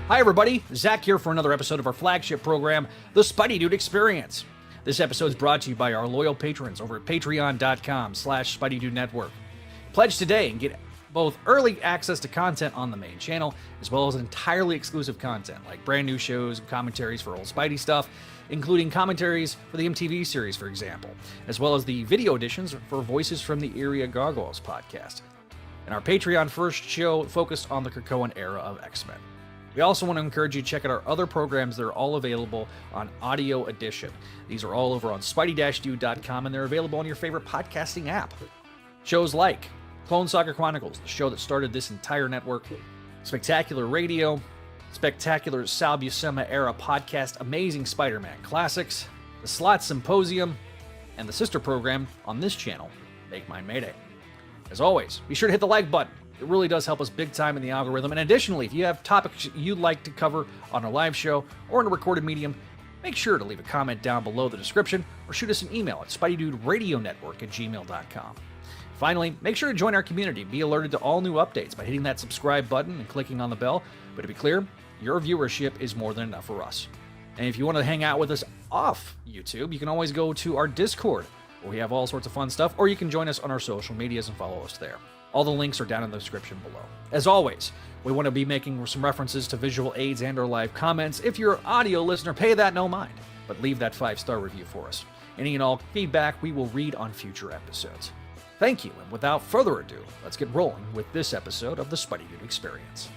Hi everybody, Zach here for another episode of our flagship program, the Spidey-Dude Experience. This episode is brought to you by our loyal patrons over at patreon.com/Spidey-Dude Network. Pledge today and get both early access to content on the main channel, as well as entirely exclusive content, like brand new shows and commentaries for old Spidey stuff, including commentaries for the MTV series, for example, as well as the video editions for Voices from the Area Gargoyles podcast. And our Patreon first show focused on the Krakoan era of X-Men. We also want to encourage you to check out our other programs that are all available on Audio Edition. These are all over on Spidey-Dude.com, and they're available on your favorite podcasting app. Shows like Clone Saga Chronicles, the show that started this entire network, Spectacular Radio, Spectacular Sal Buscema era podcast Amazing Spider-Man Classics, the Slot Symposium, and the sister program on this channel, Make Mine Mayday. As always, be sure to hit the like button. It really does help us big time in the algorithm. And additionally, if you have topics you'd like to cover on a live show or in a recorded medium, make sure to leave a comment down below the description or shoot us an email at SpideyDudeRadioNetwork@gmail.com. Finally, make sure to join our community. Be alerted to all new updates by hitting that subscribe button and clicking on the bell. But to be clear, your viewership is more than enough for us. And if you want to hang out with us off YouTube, you can always go to our Discord, where we have all sorts of fun stuff, or you can join us on our social medias and follow us there. All the links are down in the description below. As always, we want to be making some references to visual aids and or live comments. If you're an audio listener, pay that no mind, but leave that 5-star review for us. Any and all feedback we will read on future episodes. Thank you, and without further ado, let's get rolling with this episode of the Spidey-Dude Experience.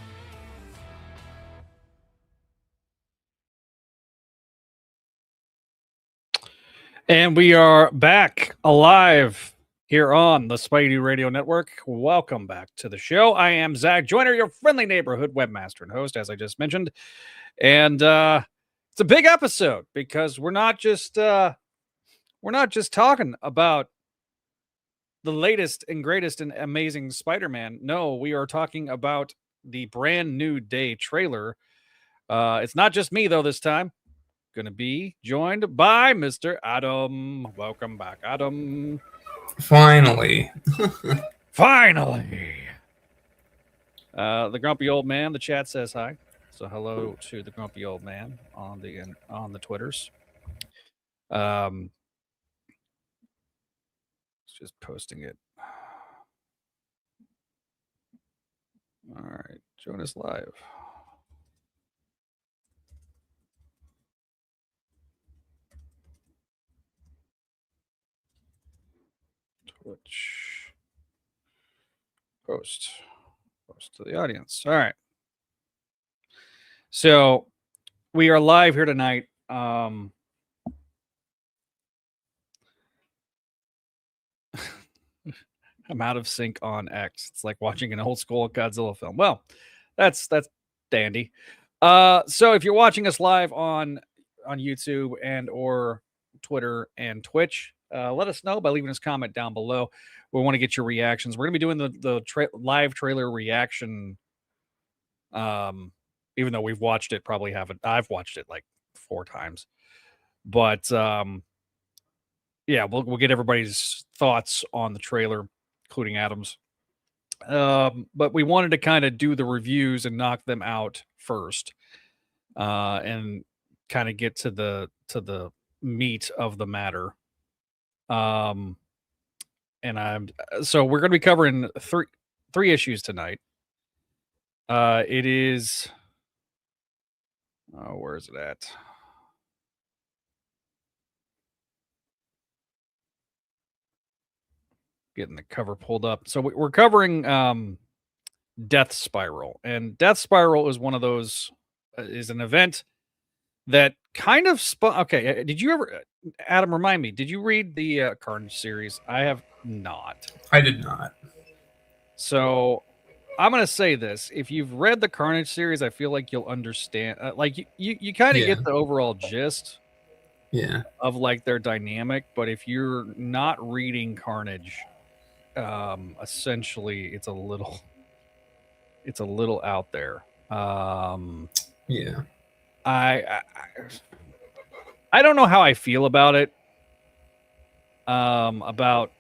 And we are back alive here on the Spidey Radio Network. Welcome back to the show. I am Zach Joyner, your friendly neighborhood webmaster and host, as I just mentioned. And it's a big episode because we're not just talking about the latest and greatest and amazing Spider-Man. No, we are talking about the brand new day trailer. It's not just me though this time. Going to be joined by Mr. Adam. Welcome back, Adam. Finally. Finally. The grumpy old man. The chat says hi. So hello to the grumpy old man on the Twitters. Just posting it. All right, join us live. Twitch. Post to the audience. All right. So we are live here tonight. I'm out of sync on X. It's like watching an old school Godzilla film. Well, that's dandy. So if you're watching us live on YouTube and or Twitter and Twitch, let us know by leaving us a comment down below. We want to get your reactions. We're going to be doing the live trailer reaction. Even though we've watched it, I've watched it like 4 times, but yeah, we'll get everybody's thoughts on the trailer, including Adam's. But we wanted to kind of do the reviews and knock them out first, and kind of get to the meat of the matter. So we're going to be covering three issues tonight. It is, where is it at? Getting the cover pulled up. So we're covering Death Spiral, and Death Spiral is one of those is an event that kind of okay. Did you ever, Adam? Remind me. Did you read the Carnage series? I have not. I did not. So I'm gonna say this: if you've read the Carnage series, I feel like you'll understand. Like you kind of get the overall gist. Yeah. Of like their dynamic, but if you're not reading Carnage, essentially it's a little out there. Yeah. I don't know how I feel about it. About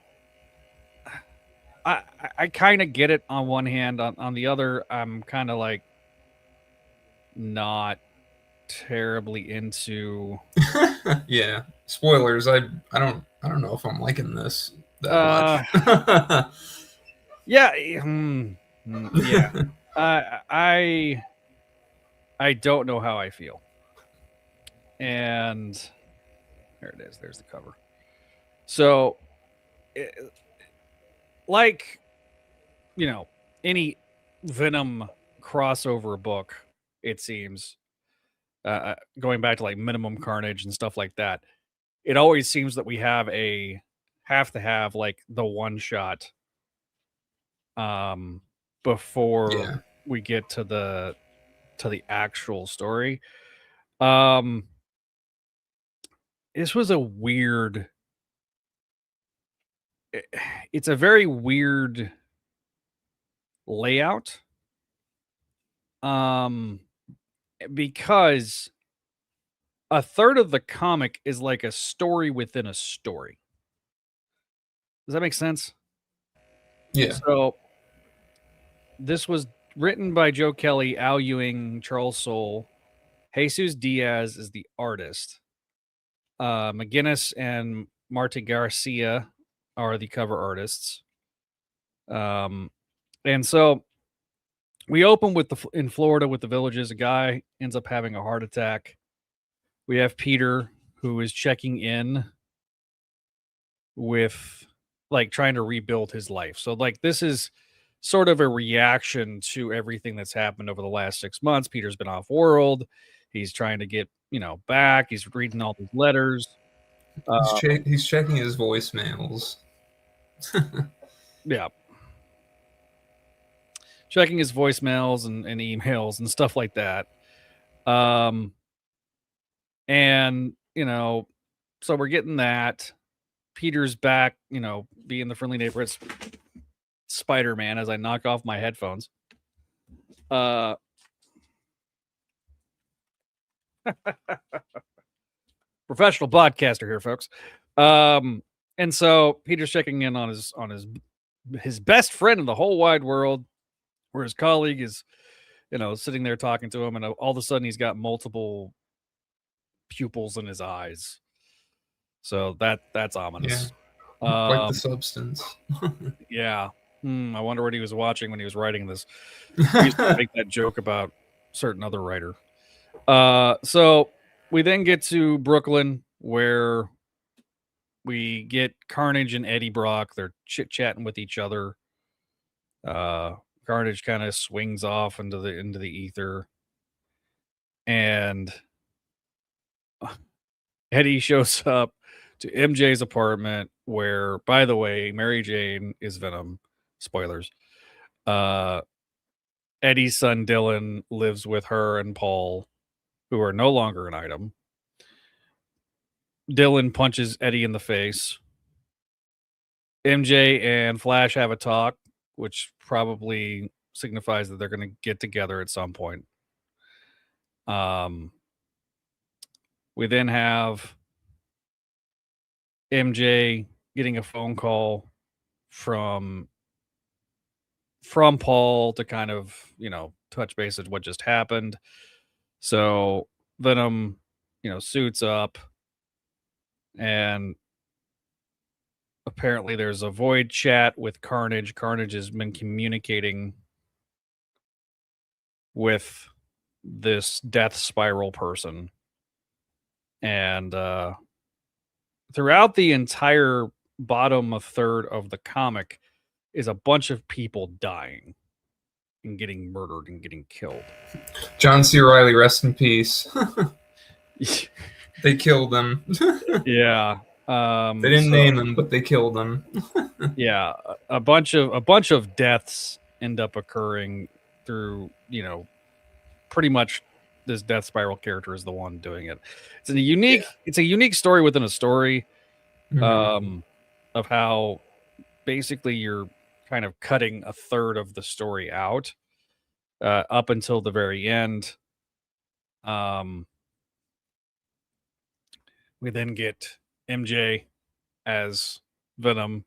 I kind of get it on one hand. On the other, I'm kind of like, not terribly into. Yeah. Spoilers. I don't know if I'm liking this that much. Yeah. Yeah. I don't know how I feel. And there it is. There's the cover. So, like, any Venom crossover book, it seems, going back to like Minimum Carnage and stuff like that, it always seems that we have to have like the one shot before Yeah. we get to the actual story. This was a weird, it's a very weird layout, because a third of the comic is like a story within a story. Does that make sense? Yeah. So this was written by Joe Kelly, Al Ewing, Charles Soule. Jesus Diaz is the artist. McGinnis and Marta Garcia are the cover artists. And so we open with in Florida with the villages. A guy ends up having a heart attack. We have Peter, who is checking in with, like, trying to rebuild his life. So, like, this is sort of a reaction to everything that's happened over the last 6 months. Peter's been off world. He's trying to get, back. He's reading all these letters. He's checking his voicemails. Yeah. Checking his voicemails and emails and stuff like that. And, so we're getting that. Peter's back, being the friendly neighborhood Spider-Man as I knock off my headphones. Professional podcaster here, folks. And so Peter's checking in on his best friend in the whole wide world, where his colleague is, sitting there talking to him, and all of a sudden he's got multiple pupils in his eyes. So that's ominous. Yeah. Like the substance. Yeah. I wonder what he was watching when he was writing this. He used to make that joke about certain other writer. So we then get to Brooklyn, where we get Carnage and Eddie Brock. They're chit-chatting with each other. Carnage kind of swings off into the ether, and Eddie shows up to MJ's apartment, where, by the way, Mary Jane is Venom. Spoilers. Eddie's son Dylan lives with her and Paul, who are no longer an item. Dylan punches Eddie in the face. MJ and Flash have a talk, which probably signifies that they're going to get together at some point. We then have MJ getting a phone call from Paul to kind of, touch base at what just happened. So Venom, suits up, and apparently there's a void chat with Carnage. Carnage has been communicating with this Death Spiral person. And throughout the entire bottom third of the comic is a bunch of people dying and getting murdered and getting killed. John C. Reilly, rest in peace. They killed him. Yeah. They didn't name him, but they killed him. Yeah, a bunch of deaths end up occurring through, pretty much this Death Spiral character is the one doing it. It's a unique story within a story, of how basically you're kind of cutting a third of the story out, up until the very end. We then get MJ as Venom,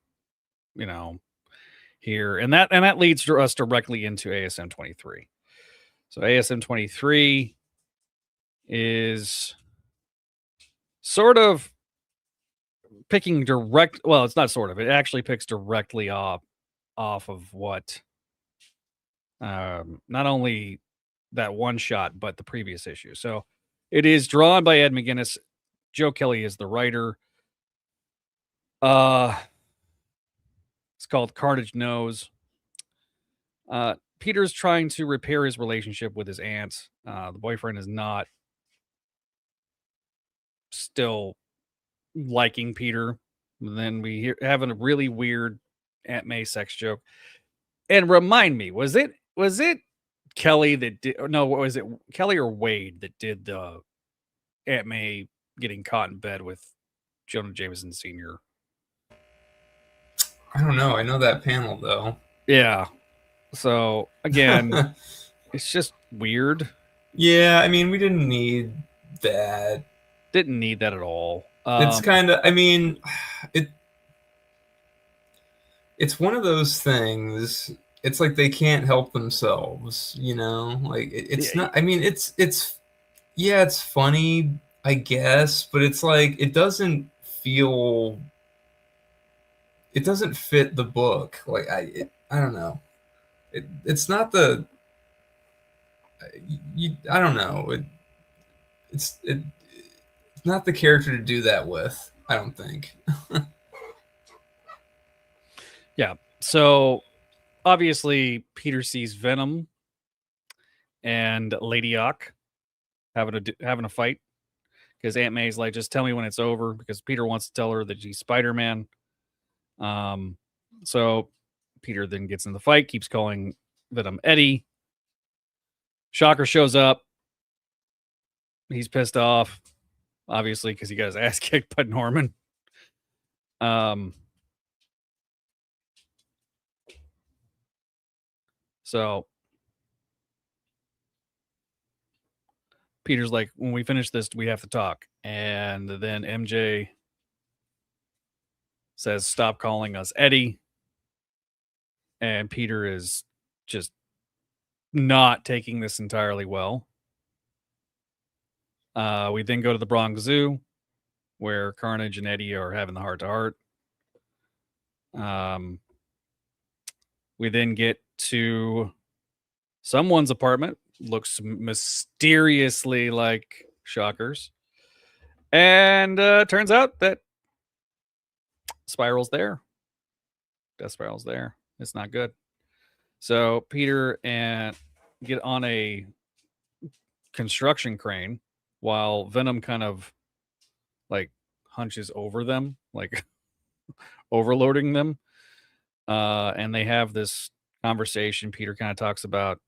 here, and that leads us directly into ASM 23. So ASM 23 is sort of picking direct. Well, it's not sort of. It actually picks directly off of what not only that one shot, but the previous issue. So it is drawn by Ed McGuinness. Joe Kelly is the writer. It's called Carnage Knows. Peter's trying to repair his relationship with his aunt. The boyfriend is not still liking Peter. And then we having a really weird Aunt May sex joke. And remind me, was it Kelly that did? No, was it Kelly or Wade that did the Aunt May getting caught in bed with Jonah Jameson Sr.? I don't know. I know that panel though. Yeah. So again, it's just weird. Yeah, I mean, we didn't need that. Didn't need that at all. It's kind of. I mean, it's one of those things. It's like they can't help themselves, you know. Like it's not. I mean, it's yeah, it's funny, I guess, but it's like it doesn't feel. It doesn't fit the book. Like I don't know. It's not the. I don't know. It's not the character to do that with. I don't think. Yeah. So obviously Peter sees Venom and Lady Ock having a fight because Aunt May's like, just tell me when it's over, because Peter wants to tell her that she's Spider-Man. So Peter then gets in the fight, keeps calling Venom Eddie. Shocker shows up. He's pissed off, obviously, because he got his ass kicked by Norman. So Peter's like, when we finish this, we have to talk. And then MJ says, stop calling us Eddie. And Peter is just not taking this entirely well. We then go to the Bronx Zoo, where Carnage and Eddie are having the heart-to-heart. We then get to someone's apartment. Looks mysteriously like Shocker's. And turns out that Spiral's there. Death Spiral's there. It's not good. So Peter and get on a construction crane while Venom kind of like hunches over them, like overloading them. And they have this conversation. Peter kind of talks about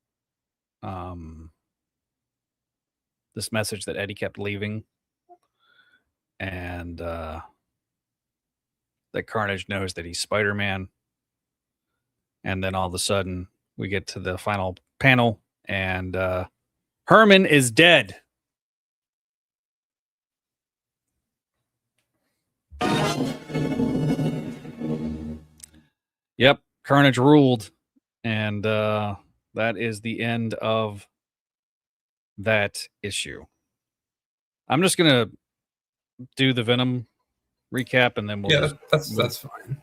this message that Eddie kept leaving, and that Carnage knows that he's Spider-Man. And then all of a sudden we get to the final panel, and Herman is dead. Yep, Carnage ruled. And that is the end of that issue. I'm just going to do the Venom recap, and then we'll that's fine.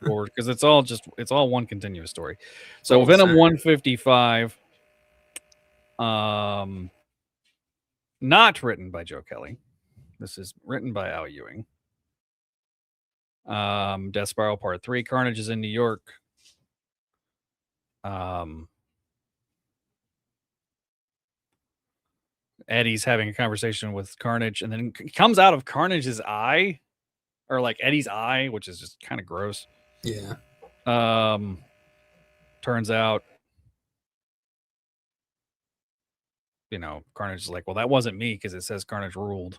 Forward, because it's all one continuous story. So Venom 155, not written by Joe Kelly. This is written by Al Ewing. Death Spiral Part 3. Carnage is in New York. Eddie's having a conversation with Carnage, and then it comes out of Carnage's eye, or like Eddie's eye, which is just kind of gross. Yeah. Turns out, Carnage is like, well, that wasn't me, because it says Carnage ruled.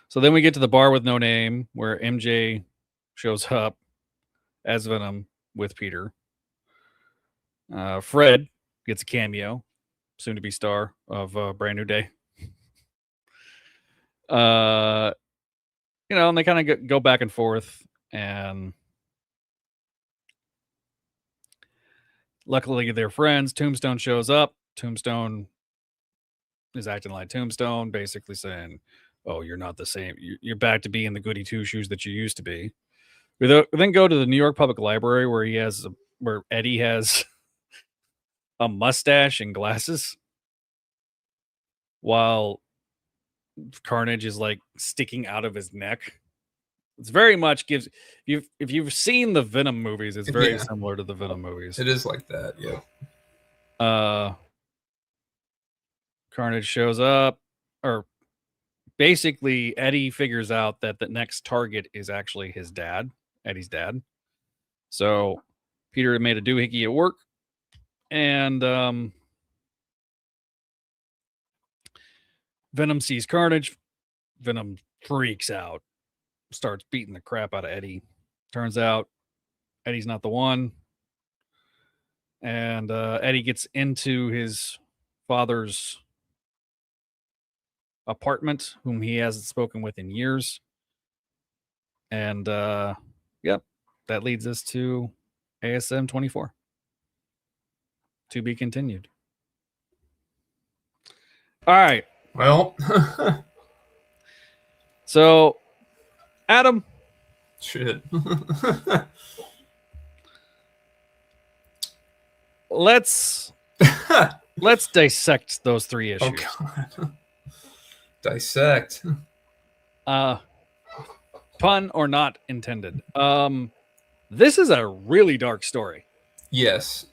So then we get to the bar with no name, where MJ shows up as Venom with Peter. Fred gets a cameo, soon to be star of Brand New Day. And they kind of go back and forth, and luckily they're friends. Tombstone shows up. Tombstone is acting like Tombstone, basically saying, "Oh, you're not the same. You're back to being the goody two shoes that you used to be." We then go to the New York Public Library where Eddie has a mustache and glasses, while Carnage is like sticking out of his neck. It's very much gives you if you've seen the Venom movies, it's very similar to the Venom movies. It is like that, yeah. Carnage shows up, or basically Eddie figures out that the next target is actually his dad, Eddie's dad. So Peter made a doohickey at work, and Venom sees Carnage. Venom freaks out, starts beating the crap out of Eddie. Turns out Eddie's not the one. And Eddie gets into his father's apartment, whom he hasn't spoken with in years. And yep, that leads us to ASM 24. To be continued. All right. Well, so Adam, shit. let's dissect those three issues. Oh god. Dissect. Pun or not intended. This is a really dark story. Yes.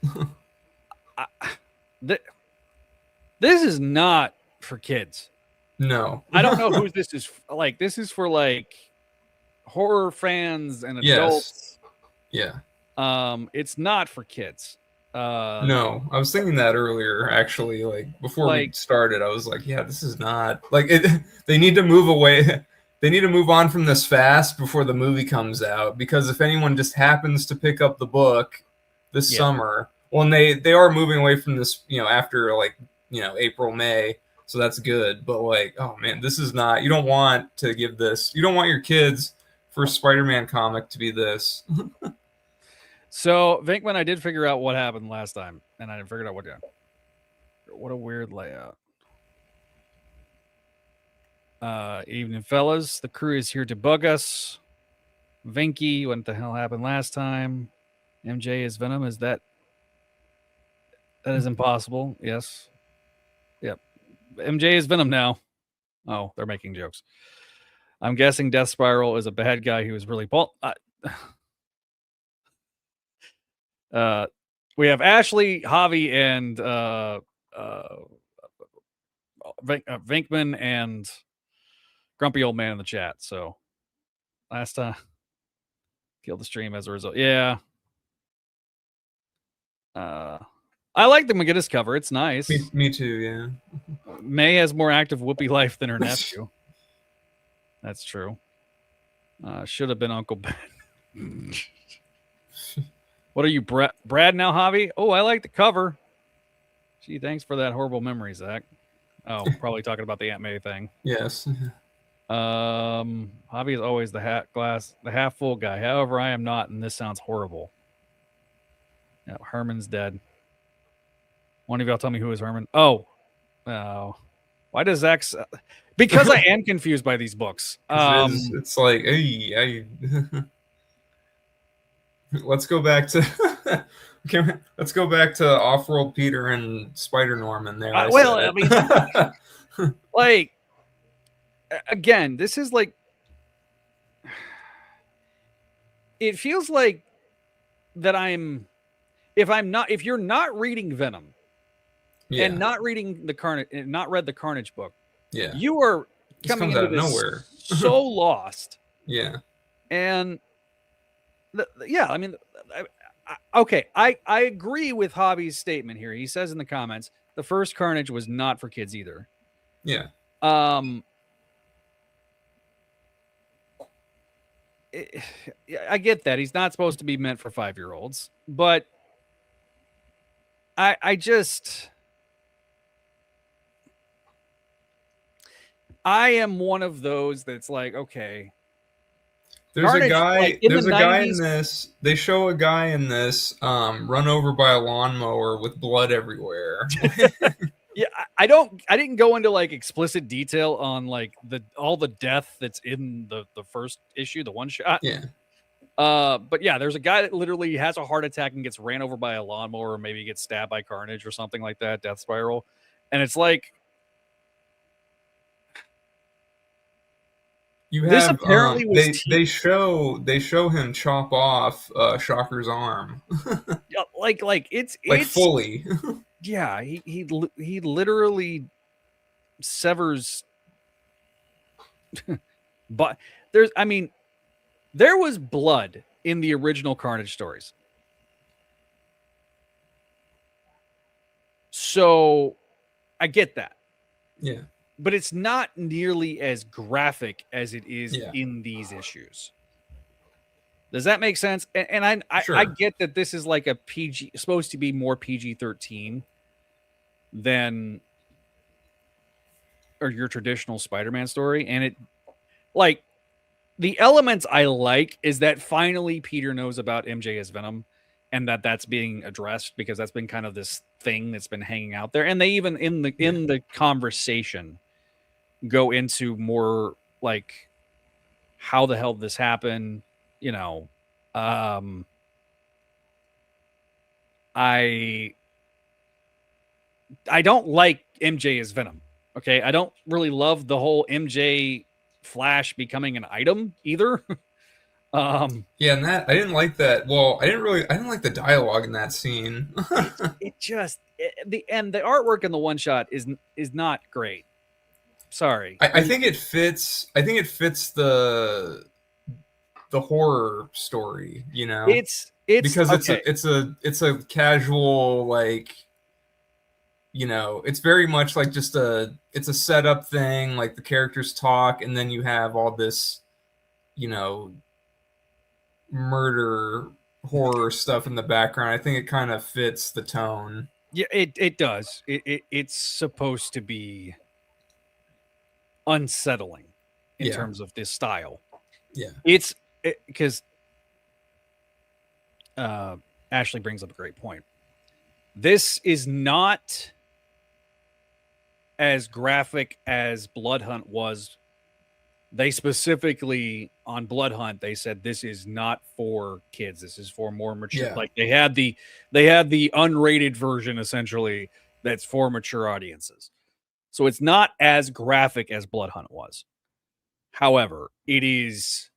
This is not for kids. No. I don't know who this is like. This is for like horror fans and adults. Yes. Yeah. It's not for kids. No, I was thinking that earlier, actually. Like before we started, I was like, yeah, this is not like it. They need to move away. They need to move on from this fast before the movie comes out, because if anyone just happens to pick up the book this summer, well, and they are moving away from this, after April, May, so that's good. But like, oh man, this is not. You don't want to give this. You don't want your kids' first Spider-Man comic to be this. So, Vinkman, I did figure out what happened last time, and I figured out what a weird layout. Evening, fellas. The crew is here to bug us. Vinky, what the hell happened last time? MJ is Venom. Is that is impossible? Yes. Yep. MJ is Venom now. Oh, they're making jokes. I'm guessing Death Spiral is a bad guy who is really we have Ashley, Javi, and Vinkman and Grumpy Old Man in the chat. So last time killed the stream as a result. Yeah. I like the McGinnis cover. It's nice. Me too, yeah. May has more active Whoopi life than her nephew. That's true. Should have been Uncle Ben. What are you, Brad now, Javi? Oh, I like the cover. Gee, thanks for that horrible memory, Zach. Oh, probably talking about the Aunt May thing. Yes. Javi is always the half full guy. However, I am not, and this sounds horrible. Yeah, Herman's dead. One of y'all tell me who is Herman. Oh. Why does Zach... Because I am confused by these books. It's like, hey, let's go back to let's go back to Off-World Peter and Spider-Norman there. I mean, like, again, this is like, it feels like that if you're not reading Venom and not reading the Carnage, not read the Carnage book, you are coming into this nowhere. So lost. Yeah. And I mean, okay, I agree with Hobby's statement here. He says in the comments, the first Carnage was not for kids either. Yeah. I get that. He's not supposed to be meant for 5-year-olds, but I am one of those that's like, okay. There's Carnage, a guy. There's a guy in this. They show a guy in this run over by a lawnmower with blood everywhere. Yeah, I didn't go into like explicit detail on like all the death that's in the first issue, the one shot. Yeah. But yeah, there's a guy that literally has a heart attack and gets ran over by a lawnmower, or maybe gets stabbed by Carnage or something like that, Death Spiral. And it's like, you this have apparently was they show him chop off Shocker's arm. Yeah, like it's fully. Yeah, he literally severs. But there was blood in the original Carnage stories. So I get that. Yeah. But it's not nearly as graphic as it is Yeah. in these issues. Does that make sense? And Sure. I get that this is like a PG, supposed to be more PG-13 than or your traditional Spider-Man story. And it, like, the elements I like is that finally Peter knows about MJ as Venom, and that's being addressed, because that's been kind of this thing that's been hanging out there. And they even in the conversation go into more like how the hell this happened, you know. I don't like MJ as Venom. Okay, I don't really love the whole MJ Flash becoming an item either. Yeah, and that I didn't like that. Well, I didn't like the dialogue in that scene. the artwork in the one shot is not great. Sorry. I think it fits. I think it fits the horror story. You know, it's because okay. it's a casual, like, you know, it's very much like just it's a setup thing. Like the characters talk, and then you have all this, you know, murder horror stuff in the background. I think it kind of fits the tone. Yeah, it does. It's supposed to be unsettling in terms of this style. Yeah, it's because Ashley brings up a great point. This is not as graphic as Blood Hunt was. They specifically on Blood Hunt, they said this is not for kids. This is for more mature. Yeah. Like they had the unrated version essentially that's for mature audiences. So it's not as graphic as Blood Hunt was. However, it is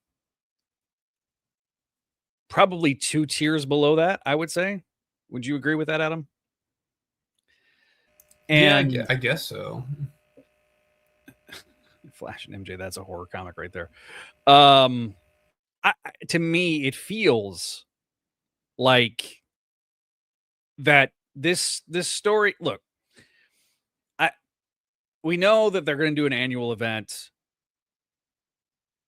probably 2 tiers below that, I would say. Would you agree with that, Adam? And yeah, I guess so. Flash and MJ, that's a horror comic right there. To me, it feels like that this story. Look, we know that they're going to do an annual event.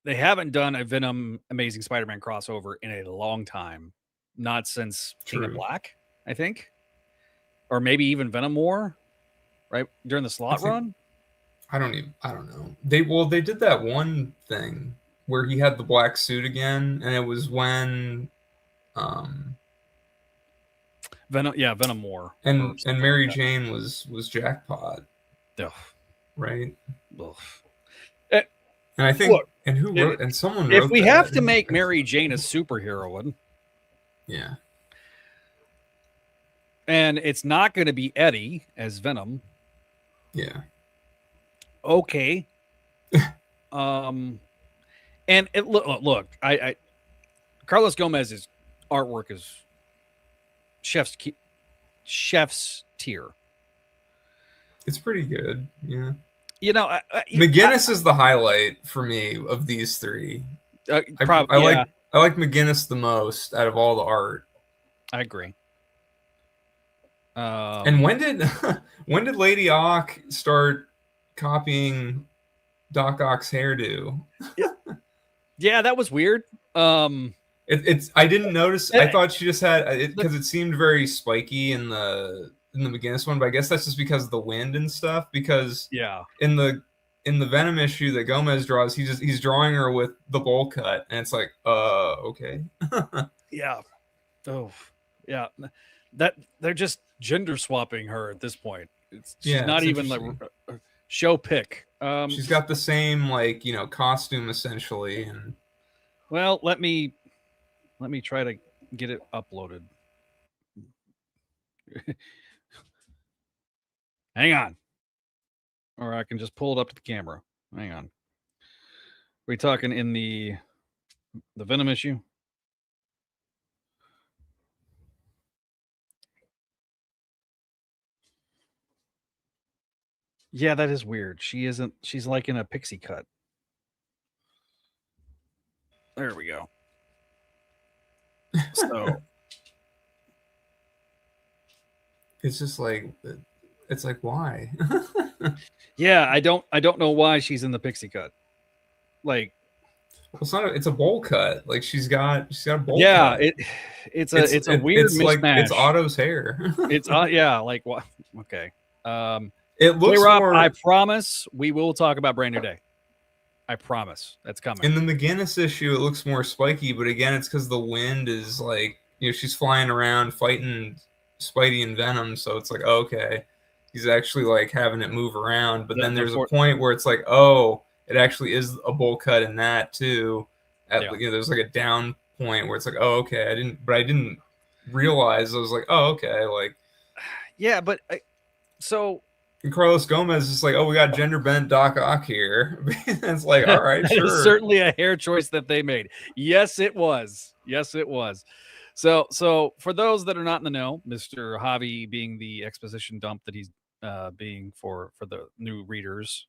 They haven't done a Venom Amazing Spider-Man crossover in a long time, not since King of Black, I think, or maybe even Venom War, right during the slot run. I don't know. They did that one thing where he had the black suit again, and it was when Venom War. And Mary Jane was Jackpot. Ugh. Right? Ugh. And I think someone wrote if we have to make Mary Jane a superheroine. Yeah. And it's not going to be Eddie as Venom. Yeah. Okay. And look, I Carlos Gomez's artwork is chef's tier. It's pretty good. Yeah. You know, McGinnis is the highlight for me of these three. I like McGinnis the most out of all the art. I agree. And when did Lady Ock start copying Doc Ock's hairdo? Yeah, that was weird. It's I didn't notice. I thought she just had it because it seemed very spiky in the McGinnis one, but I guess that's just because of the wind and stuff. Because in the Venom issue that Gomez draws, he's drawing her with the bowl cut, and it's like, okay. Yeah. Oh, yeah. That they're just gender swapping her at this point. She's not even like show pick. She's got the same costume essentially, and well, let me try to get it uploaded. Hang on. Or I can just pull it up to the camera. Hang on. Are we talking in the Venom issue? Yeah, that is weird. She's like in a pixie cut. There we go. So it's just like, it's like, why? yeah, I don't know why she's in the pixie cut. Like, well, it's a bowl cut. Like she's got a bowl yeah, cut. It's a weird mismatch. Like, it's Otto's hair. It's yeah, like what? Okay. It looks more. I promise we will talk about Brand New Day. I promise that's coming. In the McGinnis issue, it looks more spiky, but again, it's because the wind is like, she's flying around fighting Spidey and Venom, so it's like, okay, he's actually like having it move around. But then there's a point where it's like, oh, it actually is a bowl cut in that too. There's like a down point where it's like, oh, okay, I didn't realize. I was like, oh, okay, like, yeah, but so. And Carlos Gomez is like, oh, we got gender bent Doc Ock here. It's like, all right, sure. It's certainly a hair choice that they made. Yes, it was. Yes, it was. So for those that are not in the know, Mr. Javi being the exposition dump that he's being for the new readers,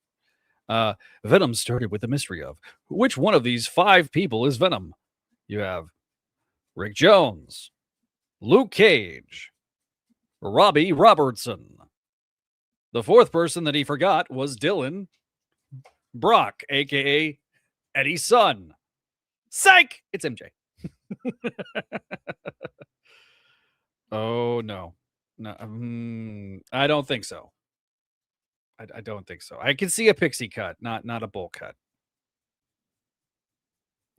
Venom started with the mystery of which one of these 5 people is Venom. You have Rick Jones, Luke Cage, Robbie Robertson. The 4th person that he forgot was Dylan Brock, a.k.a. Eddie's son. Psych! It's MJ. Oh, no. No, I don't think so. I don't think so. I can see a pixie cut, not a bowl cut.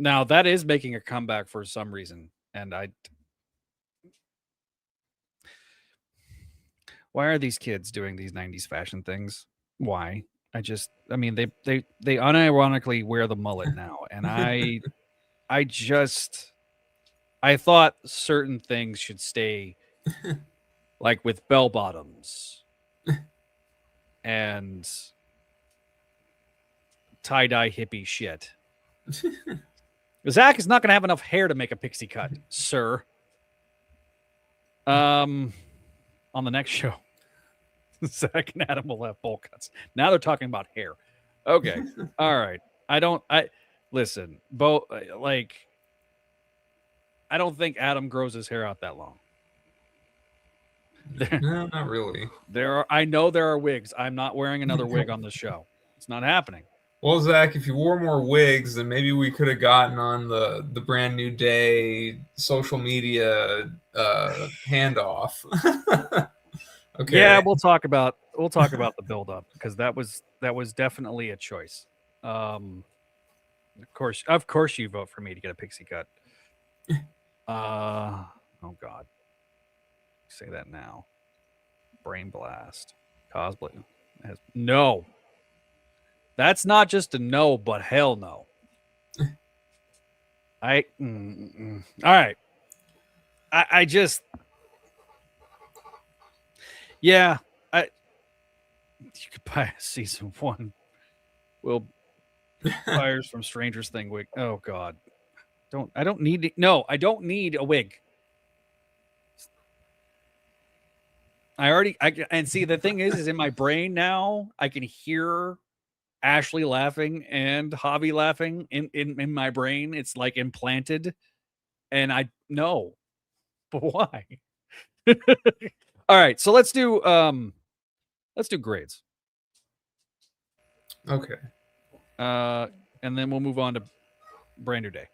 Now, that is making a comeback for some reason, and why are these kids doing these 90s fashion things? Why? I mean, they unironically wear the mullet now. And I thought certain things should stay like with bell bottoms and tie-dye hippie shit. Zach is not going to have enough hair to make a pixie cut, sir. On the next show, Zach and Adam will have bowl cuts. Now they're talking about hair. Okay. All right. Listen, I don't think Adam grows his hair out that long. No, not really. I know there are wigs. I'm not wearing another wig on this show. It's not happening. Well, Zach, if you wore more wigs, then maybe we could have gotten on the Brand New Day social media handoff. Okay. Yeah, we'll talk about the build up because that was definitely a choice. Of course you vote for me to get a pixie cut. Oh God. Say that now. Brain blast. Cosplay. No. That's not just a no, but hell no. All right. I just. Yeah, you could buy season 1. Will Fires from Strangers Thing wig. Oh God, I don't need a wig. And see the thing is in my brain now I can hear Ashley laughing and Javi laughing in my brain. It's like implanted, and I know, but why? All right, so let's do grades. Okay. And then we'll move on to Brand New Day.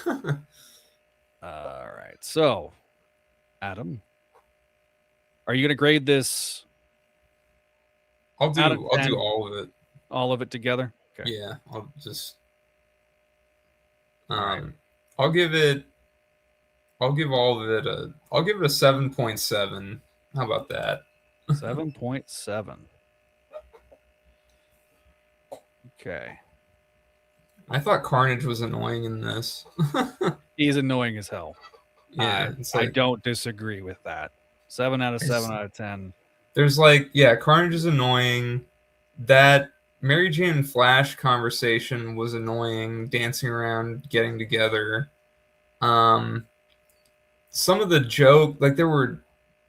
All right. So, Adam, are you going to grade this? I'll do all of it. All of it together? Okay. Yeah, I'll just I'll give it I'll give all of it a 7.7. How about that? 7.7. Okay. I thought Carnage was annoying in this. He's annoying as hell. Yeah, it's I like don't disagree with that. 7 out of 7 out of 10. there's like, yeah, Carnage is annoying. That Mary Jane and Flash conversation was annoying, dancing around, getting together. Some of the joke, like there were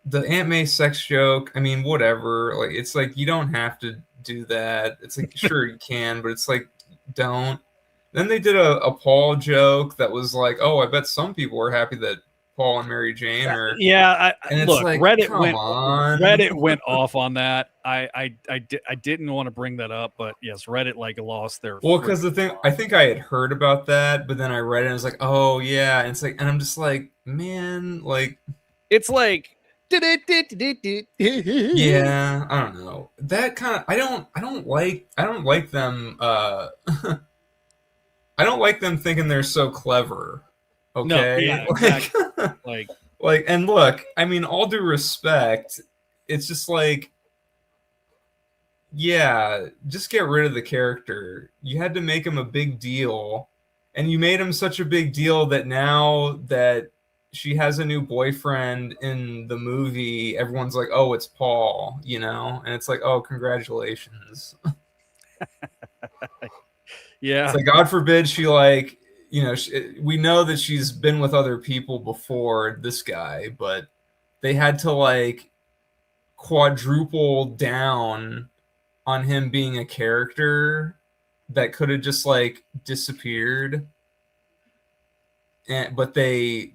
the Aunt May sex joke. I mean, whatever. Like it's like you don't have to do that. It's like sure you can, but it's like don't. Then they did a Paul joke that was like, oh, I bet some people are happy that Paul and Mary Jane are. Yeah, And it's look, like, Reddit went off on that. I didn't want to bring that up, but yes, Reddit like lost their. Well, because the thing, I think I had heard about that, but then I read it and I was like, oh yeah, and it's like, and I'm just like, man, like, it's like, yeah, I don't know. That kind of, I don't like them. I don't like them thinking they're so clever. Okay, no, yeah, exactly. like, and look, I mean, all due respect, it's just like, yeah, just get rid of the character. You had to make him a big deal, and you made him such a big deal that now that she has a new boyfriend in the movie, everyone's like, oh, it's Paul, you know? And it's like, oh, congratulations. Yeah. It's like, God forbid she, like, you know, we know that she's been with other people before this guy, but they had to, like, quadruple down on him being a character that could have just, like, disappeared. But they,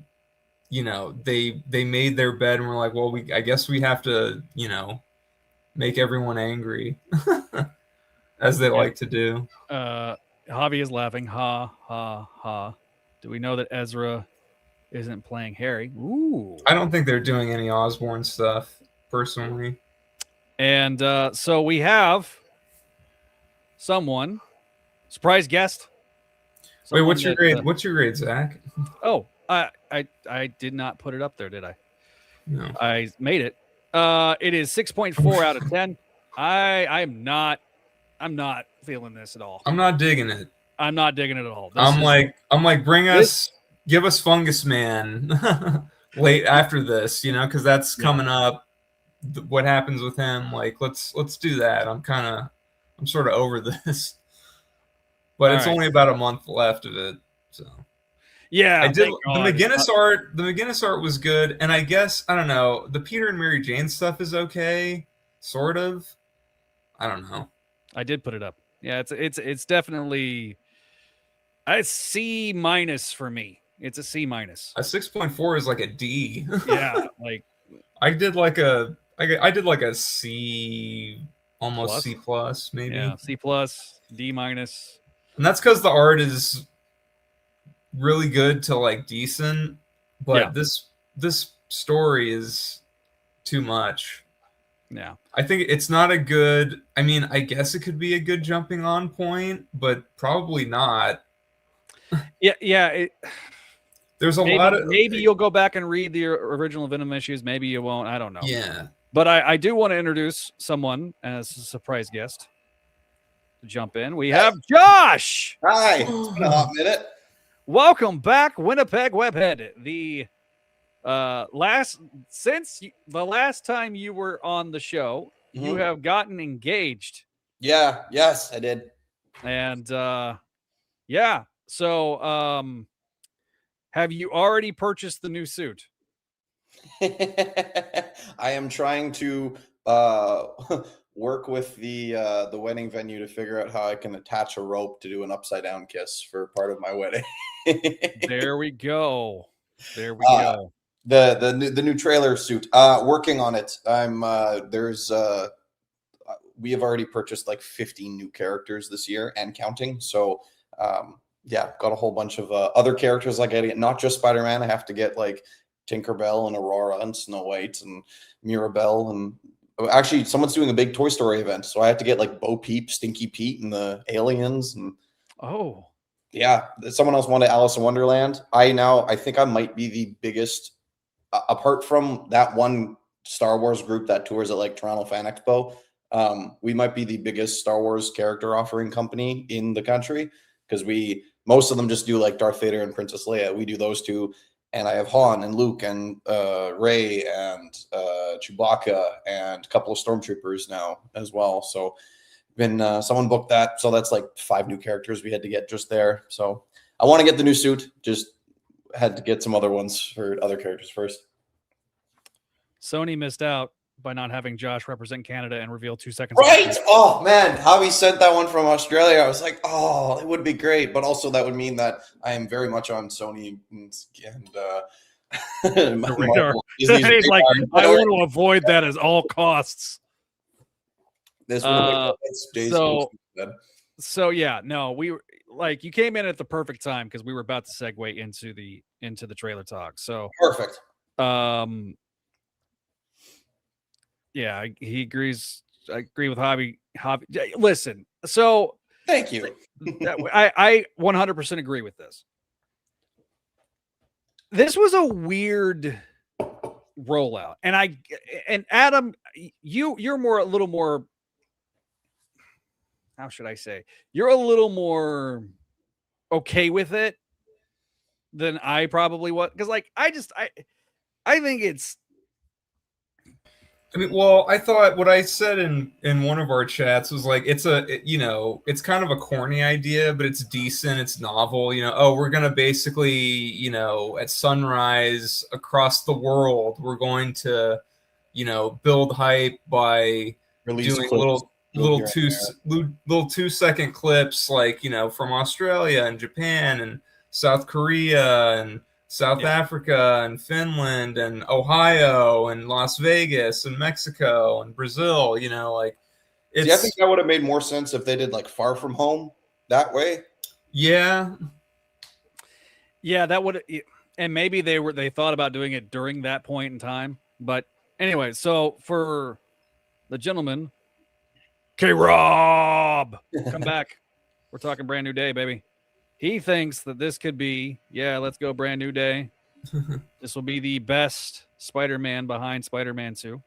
you know, they made their bed and were like, well, I guess we have to, you know, make everyone angry, as they like to do. Javi is laughing. Ha, ha, ha. Do we know that Ezra isn't playing Harry? Ooh. I don't think they're doing any Osborn stuff, personally. And so we have someone, surprise guest. Wait, what's your grade? What's your grade, Zach? Oh, I did not put it up there, did I? No. I made it. It is 6.4 out of 10. I'm not feeling this at all. I'm not digging it. I'm not digging it at all. I'm like, give us Fungus Man late after this, you know, because that's coming up. What happens with him? Like, let's do that. I'm sort of over this, but it's only about a month left of it, so. Yeah, I did the McGinnis art. The McGinnis art was good, and I guess I don't know. The Peter and Mary Jane stuff is okay, sort of. I don't know. I did put it up. Yeah, it's definitely a C- for me. It's a C-. A 6.4 is like a D. Yeah, like I did like a C, almost C plus, maybe. Yeah, C+, D-. And that's because the art is really good to like decent, but this story is too much. Yeah, I think it's not a good. I mean, I guess it could be a good jumping on point, but probably not. Yeah. There's a lot of maybe you'll go back and read the original Venom issues. Maybe you won't. I don't know. Yeah, but I do want to introduce someone as a surprise guest to jump in. We have Josh. Hi, it's been a hot minute. Welcome back, Winnipeg Webhead. The last time you were on the show, you have gotten engaged. Yes, I did. And so have you already purchased the new suit? I am trying to work with the wedding venue to figure out how I can attach a rope to do an upside down kiss for part of my wedding. There we go. The new trailer suit. Working on it. We have already purchased like 15 new characters this year and counting. So got a whole bunch of other characters. Like I get not just Spider-Man. I have to get like Tinkerbell and Aurora and Snow White and Mirabelle, and actually someone's doing a big Toy Story event, so I have to get like Bo Peep, Stinky Pete, and the aliens. And Yeah, someone else wanted Alice in Wonderland. I think I might be the biggest, apart from that one Star Wars group that tours at like Toronto Fan Expo. We might be the biggest Star Wars character offering company in the country because most of them just do like Darth Vader and Princess Leia. We do those two, and I have Han and Luke and Rey and Chewbacca and a couple of Stormtroopers now as well. So someone booked that, so that's like 5 new characters we had to get just there. So I want to get the new suit, just had to get some other ones for other characters first. Sony missed out by not having Josh represent Canada and reveal 2 seconds. Right? Oh man, Javi sent that one from Australia. I was like, oh, it would be great, but also that would mean that I am very much on Sony and Radar. He's like, I want to avoid that at all costs. This so yeah, no, we were like, you came in at the perfect time because we were about to segue into the trailer talk. So perfect. Yeah, he agrees. I agree with Hobby. Listen, so thank you. I 100% agree with this. This was a weird rollout, and Adam, you're a little more. How should I say? You're a little more okay with it than I probably was, because like I think it's. I mean, well, I thought what I said in one of our chats was like, it's kind of a corny idea, but it's decent. It's novel. We're going to basically, at sunrise across the world, we're going to, build hype by doing little 2-second clips, like, from Australia and Japan and South Korea and South Africa and Finland and Ohio and Las Vegas and Mexico and Brazil, like it's. I think that would have made more sense if they did like Far From Home that way. Yeah, that would, and maybe they thought about doing it during that point in time. But anyway, so for the gentleman, K-Rob, come back. We're talking brand new day, baby. He thinks that this could be, let's go brand new day. This will be the best Spider-Man behind Spider-Man 2.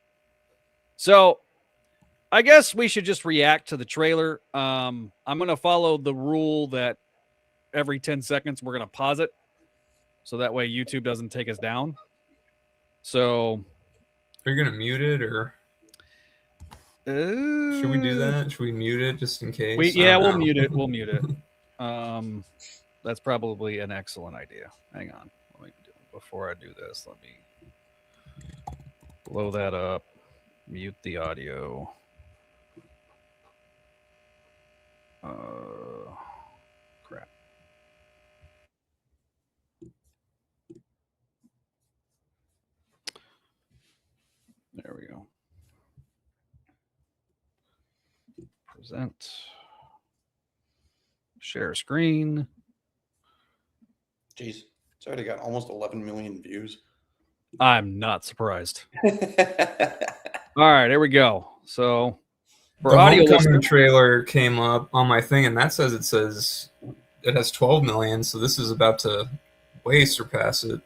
So I guess we should just react to the trailer. I'm going to follow the rule that every 10 seconds we're going to pause it, so that way YouTube doesn't take us down. So are you going to mute it, or should we do that? Should we mute it just in case? We'll mute it. We'll mute it. That's probably an excellent idea. Hang on. Before I do this, let me blow that up, mute the audio. Crap. There we go. Present. Share screen. Jeez, it's already got almost 11 million views. I'm not surprised. All right, here we go. So for the audio Homecoming trailer came up on my thing, and that says it has 12 million. So this is about to way surpass it.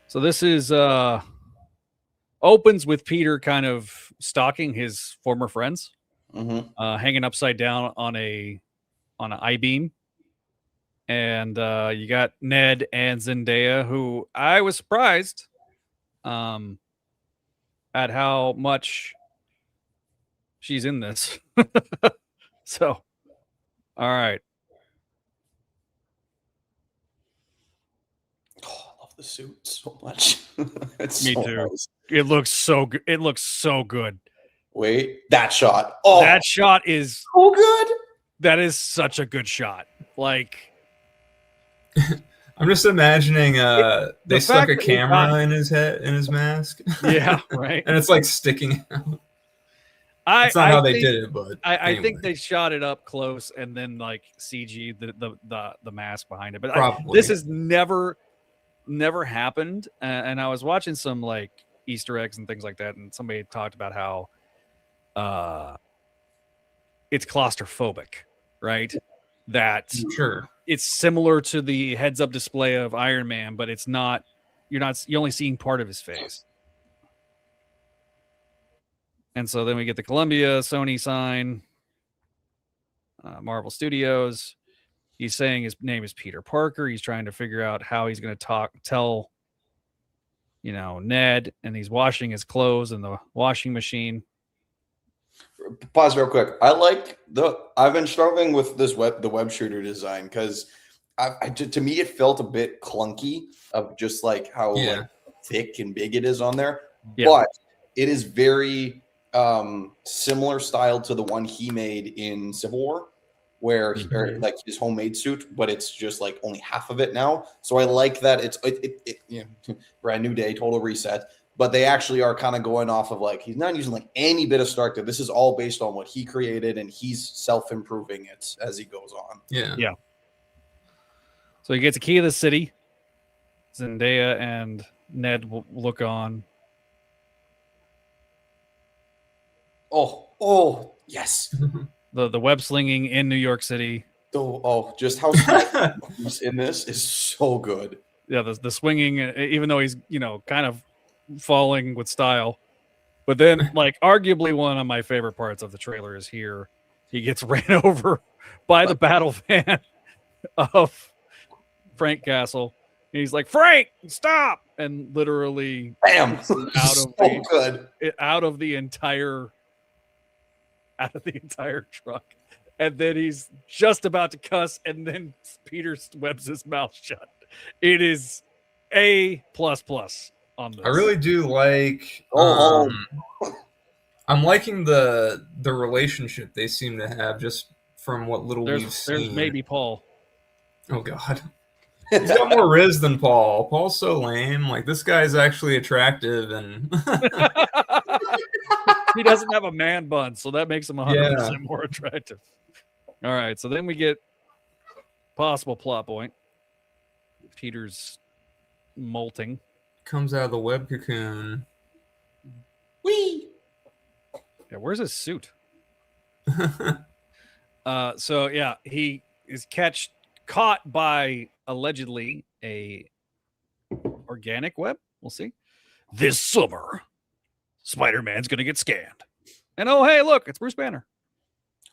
So this is opens with Peter kind of stalking his former friends, hanging upside down on an I-beam. And you got Ned and Zendaya, who I was surprised at how much she's in this. So, all right. Oh, I love the suit so much. Me too. Nice. It looks so good. It looks so good. Wait, that shot. Oh, that shot is so good. That is such a good shot. Like, I'm just imagining they stuck a camera in his head, in his mask. Yeah, right. And it's like sticking out. That's not how they did it, but I think they shot it up close and then like CG the mask behind it. But this has never happened. And I was watching some like Easter eggs and things like that, and somebody talked about how it's claustrophobic, right? That sure. it's similar to the heads-up display of Iron Man, but it's not. You're only seeing part of his face. And so then we get the Columbia, Sony sign, Marvel Studios. He's saying his name is Peter Parker. He's trying to figure out how he's going to tell, Ned, and he's washing his clothes in the washing machine. Pause real quick. I've been struggling with the web shooter design because to me it felt a bit clunky of just like how like, thick and big it is on there. Yeah. But it is very similar style to the one he made in Civil War, where like his homemade suit, but it's just like only half of it now. So I like that it's brand new day, total reset. But they actually are kind of going off of like he's not using like any bit of Stark. This is all based on what he created, and he's self-improving it as he goes on. Yeah. So he gets a key of the city. Zendaya and Ned will look on. Oh, yes. The web slinging in New York City. Just how he's in this is so good. Yeah, the swinging, even though he's kind of falling with style, but then like arguably one of my favorite parts of the trailer is here. He gets ran over by the battle van of Frank Castle. And he's like, Frank, stop! And literally, bam, out of the entire truck. And then he's just about to cuss, and then Peter webs his mouth shut. It is A++ on this. I really do like. I'm liking the relationship they seem to have, just from what little we've seen. There's maybe Paul. Oh God, he's got more riz than Paul. Paul's so lame. Like this guy's actually attractive, and he doesn't have a man bun, so that makes him 100% more attractive. All right, so then we get possible plot point. Peter's molting. Comes out of the web cocoon. Whee! Yeah, where's his suit? So yeah, he is caught by allegedly a organic web. We'll see. This summer, Spider-Man's gonna get scanned. And oh hey, look, it's Bruce Banner.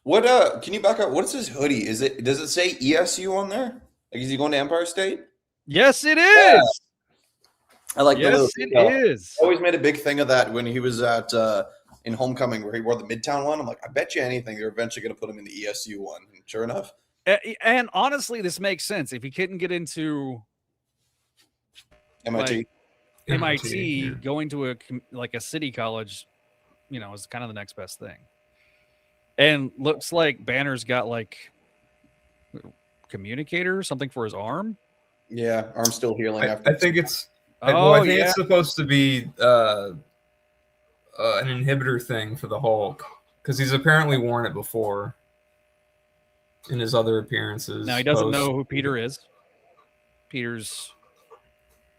What can you back up? What is his hoodie? Does it say ESU on there? Like is he going to Empire State? Yes, it is. Yeah. I like yes, it is. I always made a big thing of that when he was at in Homecoming where he wore the Midtown one. I'm like, I bet you anything they're eventually going to put him in the ESU one. And sure enough. And honestly, this makes sense. If he couldn't get into MIT, yeah. Going to a city college, is kind of the next best thing. And looks like Banner's got like communicator, something for his arm. Yeah, arm's still healing. I think it's. I think it's supposed to be an inhibitor thing for the Hulk because he's apparently worn it before in his other appearances. Now he doesn't know who Peter is. Peter's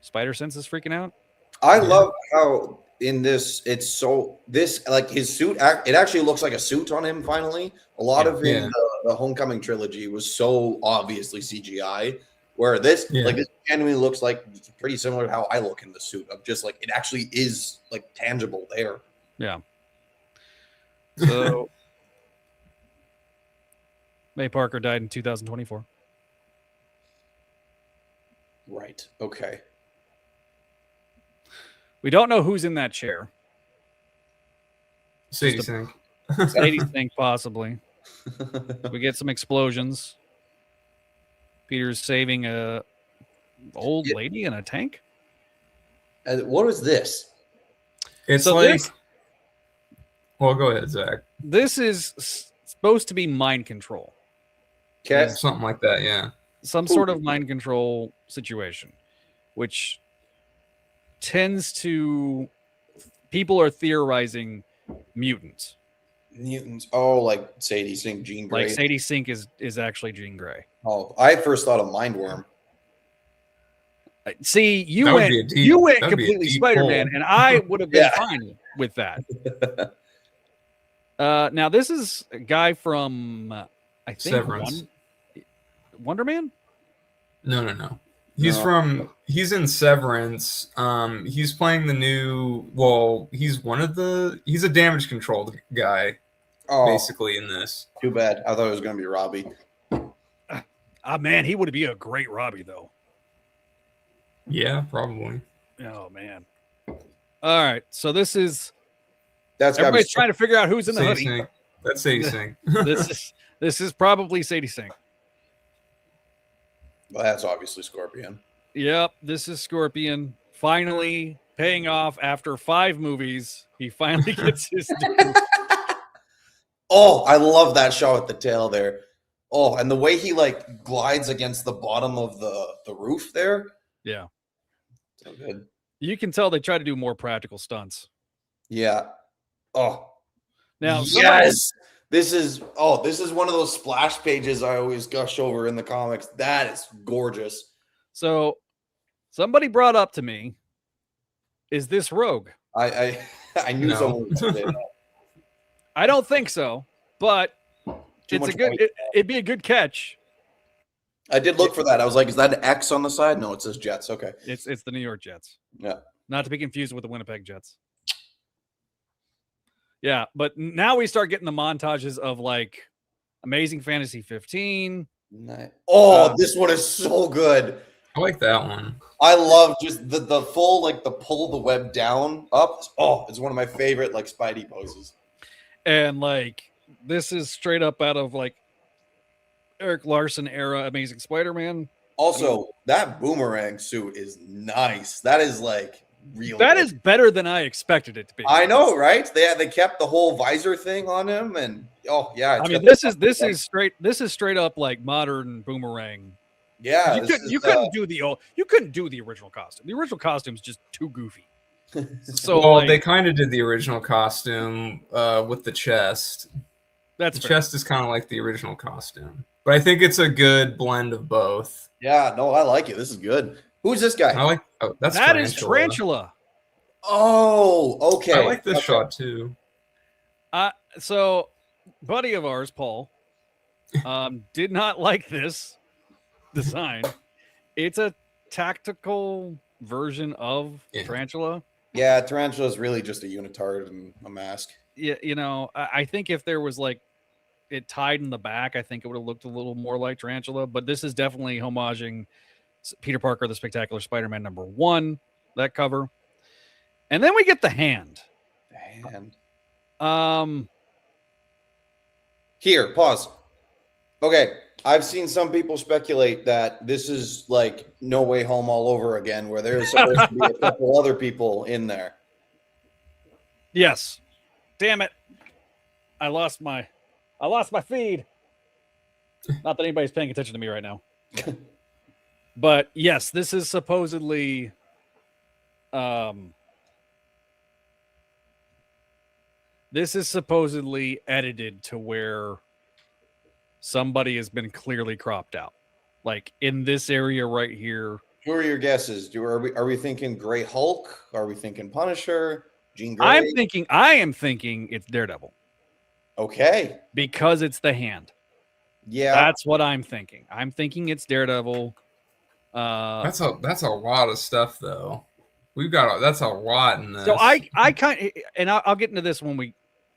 spider sense is freaking out. I love how in this like his suit. It actually looks like a suit on him. Finally, a lot of the Homecoming trilogy was so obviously CGI. Where this this genuinely looks like pretty similar to how I look in the suit of just like it actually is like tangible there. Yeah. So May Parker died in 2024. Right. Okay. We don't know who's in that chair. Sadie Sink. Sadie Sink, possibly. We get some explosions. Peter's saving a old lady in a tank. What is this? It's so like. Well, go ahead, Zach. This is supposed to be mind control. Okay, something like that. Yeah, some sort of mind control situation, which tends to people are theorizing mutants. Mutants. Oh, like Sadie Sink, Jean Grey. Like Sadie Sink is actually Jean Grey. Oh, I first thought of Mindworm. See, you went completely Spider-Man, and I would have been fine with that. Now this is a guy from I think Severance. Wonder Man. No. No. He's in Severance. He's playing the new. Well, he's a damage control guy, Oh, basically in this. too bad. I thought it was going to be Robbie. Ah, man, he would be a great Robbie, though. Yeah, probably. Oh, man. All right. So this is. That's got to be. Everybody's trying to figure out who's in the Sadie hoodie. Sink. That's Sadie Sink. This is probably Sadie Sink. Well, that's obviously Scorpion. Yep, this is Scorpion. Finally paying off after 5 movies. He finally gets his due. Oh, I love that shot with the tail there. Oh, and the way he like glides against the bottom of the roof there. Yeah. So good. You can tell they try to do more practical stunts. Yeah. Oh. Now, yes. This is one of those splash pages I always gush over in the comics. That is gorgeous. So somebody brought up to me, is this Rogue? I knew No. someone would say that. I don't think so, but Too it's much a good white. it'd be a good catch. I did look for that. I was like, is that an X on the side? No, it says Jets. Okay. It's the New York Jets. Yeah. Not to be confused with the Winnipeg Jets. Yeah, but now we start getting the montages of like Amazing Fantasy 15. Oh, this one is so good. I like that one. I love just the full like the pull the web down up. Oh, it's one of my favorite like Spidey poses. And like this is straight up out of like Eric Larson era Amazing Spider-Man. Also, that boomerang suit is nice. That is like real. That good. is better than I expected it to be. I know, right? They kept the whole visor thing on him, and oh yeah. I mean, this is straight up like modern boomerang. Yeah. You couldn't do the original costume. The original costume's just too goofy. So Well, like, they kind of did the original costume with the chest. that's The fair. chest is kind of like the original costume, but I think it's a good blend of both. Yeah, no, I like it. This is good. Who's this guy? I like that's That is Tarantula. Oh, okay. I like this Okay. shot too. So buddy of ours, Paul, did not like this design. It's a tactical version of Yeah. Tarantula. Yeah, Tarantula is really just a unitard and a mask. Yeah, you know, I think if there was like it tied in the back, I think it would have looked a little more like Tarantula. But this is definitely homaging Peter Parker, the Spectacular Spider-Man #1, that cover. And then we get the hand. And here, pause. Okay, I've seen some people speculate that this is like No Way Home all over again, where there's supposed to be a couple other people in there. Yes. Damn it. I lost my feed. Not that anybody's paying attention to me right now. But yes, this is supposedly edited to where somebody has been clearly cropped out. Like in this area right here. Who are your guesses? Are we thinking Gray Hulk? Are we thinking Punisher? Jean Grey? I am thinking it's Daredevil. Okay. Because it's the hand. Yeah. That's what I'm thinking. I'm thinking it's Daredevil. That's a lot of stuff though. That's a lot in this. So I kind of, and I'll get into this when we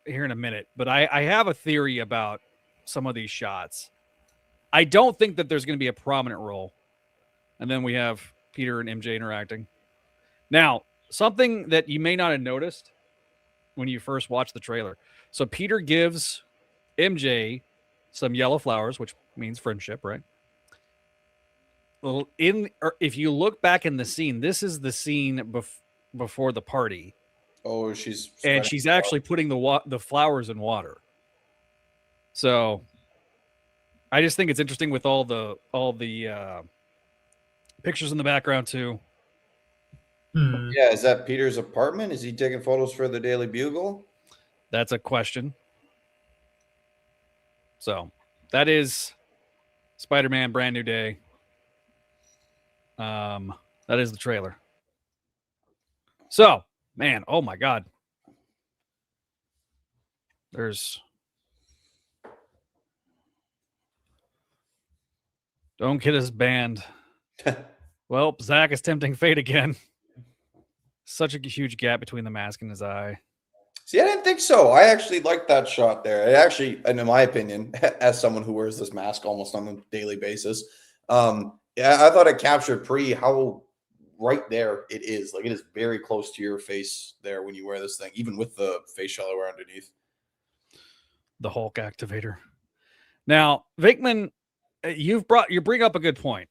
here in a minute, but I have a theory about some of these shots. I don't think that there's going to be a prominent role. And then we have Peter and MJ interacting. Now, something that you may not have noticed when you first watched the trailer. So Peter gives MJ some yellow flowers, which means friendship, right? Well, if you look back in the scene, this is the scene before the party. Oh, she's actually putting the flowers in water. So I just think it's interesting with all the pictures in the background too. Yeah, is that Peter's apartment? Is he taking photos for the Daily Bugle? That's a question. So that is Spider-Man Brand New Day. That is the trailer. So, man, oh my God. Don't get us banned. Well, Zach is tempting fate again. Such a huge gap between the mask and his eye. See, I didn't think so. I actually liked that shot there. It actually, and in my opinion, as someone who wears this mask almost on a daily basis, yeah, I thought it captured pretty how right there it is. Like, it is very close to your face there when you wear this thing, even with the face shallower underneath. The Hulk activator. Now, Vickman, you bring up a good point.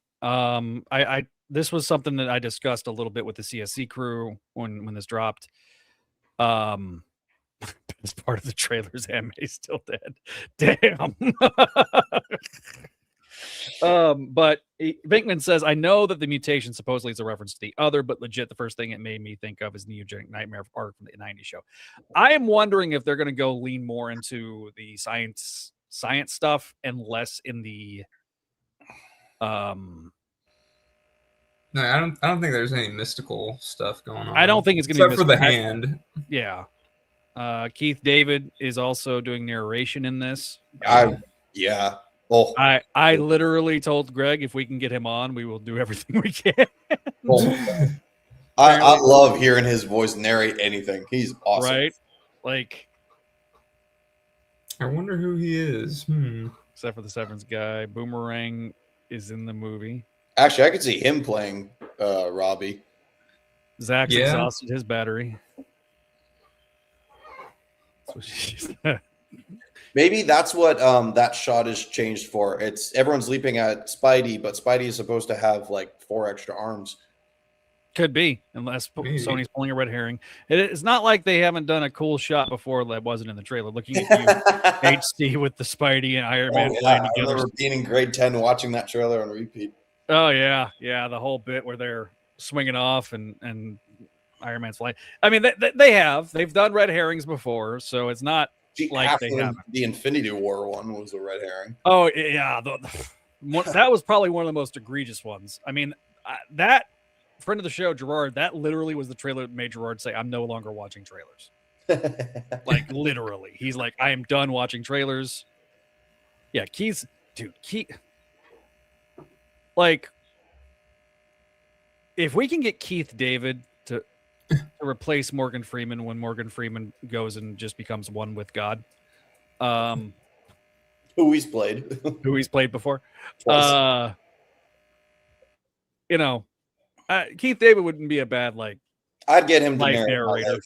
This was something that I discussed a little bit with the CSC crew when this dropped. As part of the trailers, Anme's still dead. Damn. But Vinkman says, I know that the mutation supposedly is a reference to the other, but legit, the first thing it made me think of is the Eugenic Nightmare arc from the 90s show. I am wondering if they're going to go lean more into the science stuff and less in the No, I don't think there's any mystical stuff going on. I don't think it's going to be except for the hand. Yeah. Keith David is also doing narration in this. Yeah. Oh, I literally told Greg if we can get him on, we will do everything we can. oh. I love hearing his voice narrate anything. He's awesome. Right? Like, I wonder who he is. Except for the Severance guy. Boomerang is in the movie. Actually, I could see him playing Robbie. Zach's exhausted his battery. Maybe that's what that shot is changed for. It's everyone's leaping at Spidey, but Spidey is supposed to have like 4 extra arms. Could be, unless Sony's pulling a red herring. It's not like they haven't done a cool shot before that wasn't in the trailer. Looking at you, HD, with the Spidey and Iron Man flying together. I remember being in grade 10 watching that trailer on repeat. Oh yeah, the whole bit where they're swinging off and Iron Man's flying. I mean, they've done red herrings before, so it's not like they haven't. The Infinity War one was a red herring. Oh yeah, that was probably one of the most egregious ones. I mean, that friend of the show, Gerard, that literally was the trailer that made Gerard say, "I'm no longer watching trailers." Like literally, he's like, "I am done watching trailers." Yeah, Keith. Like, if we can get Keith David to replace Morgan Freeman when Morgan Freeman goes and just becomes one with God, who he's played before, Keith David wouldn't be a bad I'd get him to narrator.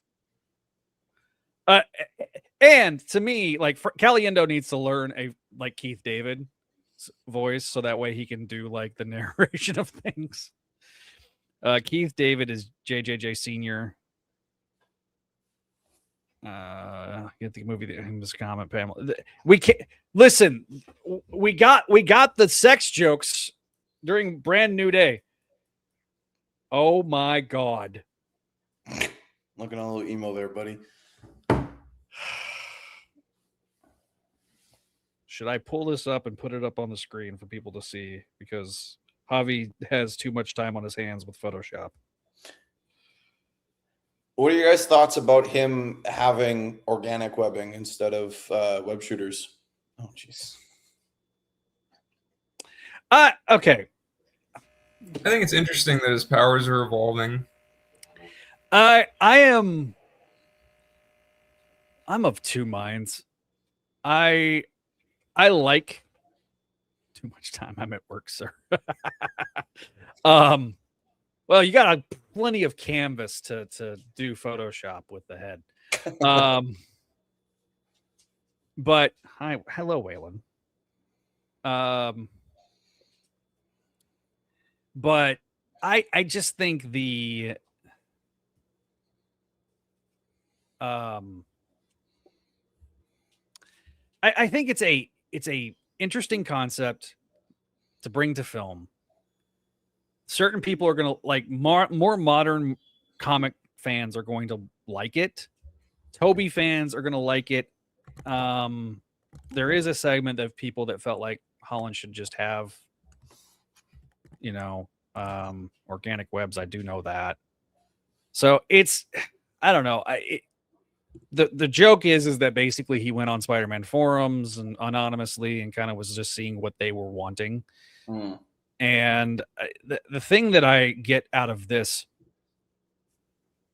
And to me, Caliendo needs to learn a Keith David voice so that way he can do the narration of things. Keith David is JJJ Senior. Get the movie in this comment panel. We can't listen. We got the sex jokes during Brand New Day. Oh my God! Looking a little emo there, buddy. Should I pull this up and put it up on the screen for people to see? Because Javi has too much time on his hands with Photoshop. What are your guys' thoughts about him having organic webbing instead of web shooters? Oh, jeez. Okay. I think it's interesting that his powers are evolving. I'm of two minds. I like too much time. I'm at work, sir. Well, you got plenty of canvas to do Photoshop with the head. But hello, Waylon. But I just think I think it's a interesting concept to bring to film. Certain people are going to more modern comic fans are going to like it. Toby fans are going to like it. There is a segment of people that felt like Holland should just have, organic webs. I do know that. So I don't know. The joke is that basically he went on Spider-Man forums and anonymously and kind of was just seeing what they were wanting. And the thing that I get out of this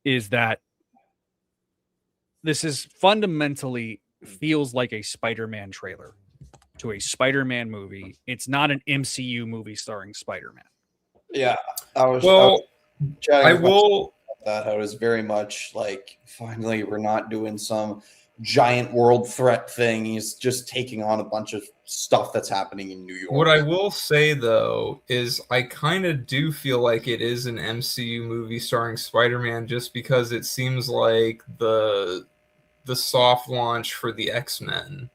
is that this is fundamentally feels like a Spider-Man trailer to a Spider-Man movie. It's not an MCU movie starring Spider-Man. Yeah, Well, I was chatting I with my will. that I was very much like, finally, we're not doing some giant world threat thing. He's just taking on a bunch of stuff that's happening in New York. What I will say though is I kind of do feel like it is an MCU movie starring Spider-Man, just because it seems like the soft launch for the X-Men.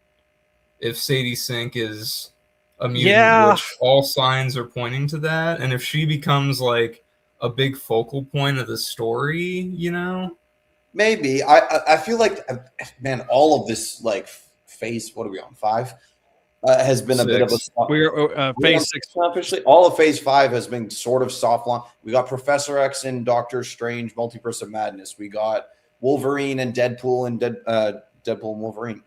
If Sadie Sink is a mutant, which all signs are pointing to that, and if she becomes like a big focal point of the story, you know, Maybe I feel like, man, all of this like phase, what are we on, 5, has been a bit of a We're phase 6 officially. All of phase 5 has been sort of soft launch. We got Professor X and Doctor Strange Multiverse of Madness. We got Wolverine and Deadpool and Deadpool and Wolverine.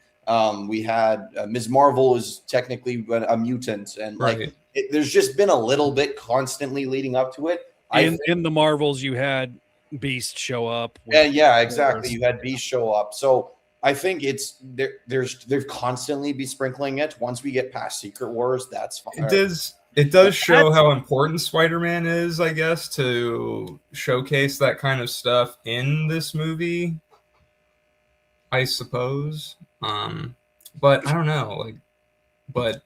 We had Ms. Marvel is technically a mutant, and like there's just been a little bit constantly leading up to it. In the Marvels, you had Beast show up. Yeah, exactly. You had Beast show up. So I think it's they're constantly be sprinkling it. Once we get past Secret Wars, that's fine. It does show how important Spider-Man is, I guess, to showcase that kind of stuff in this movie, I suppose. But I don't know, but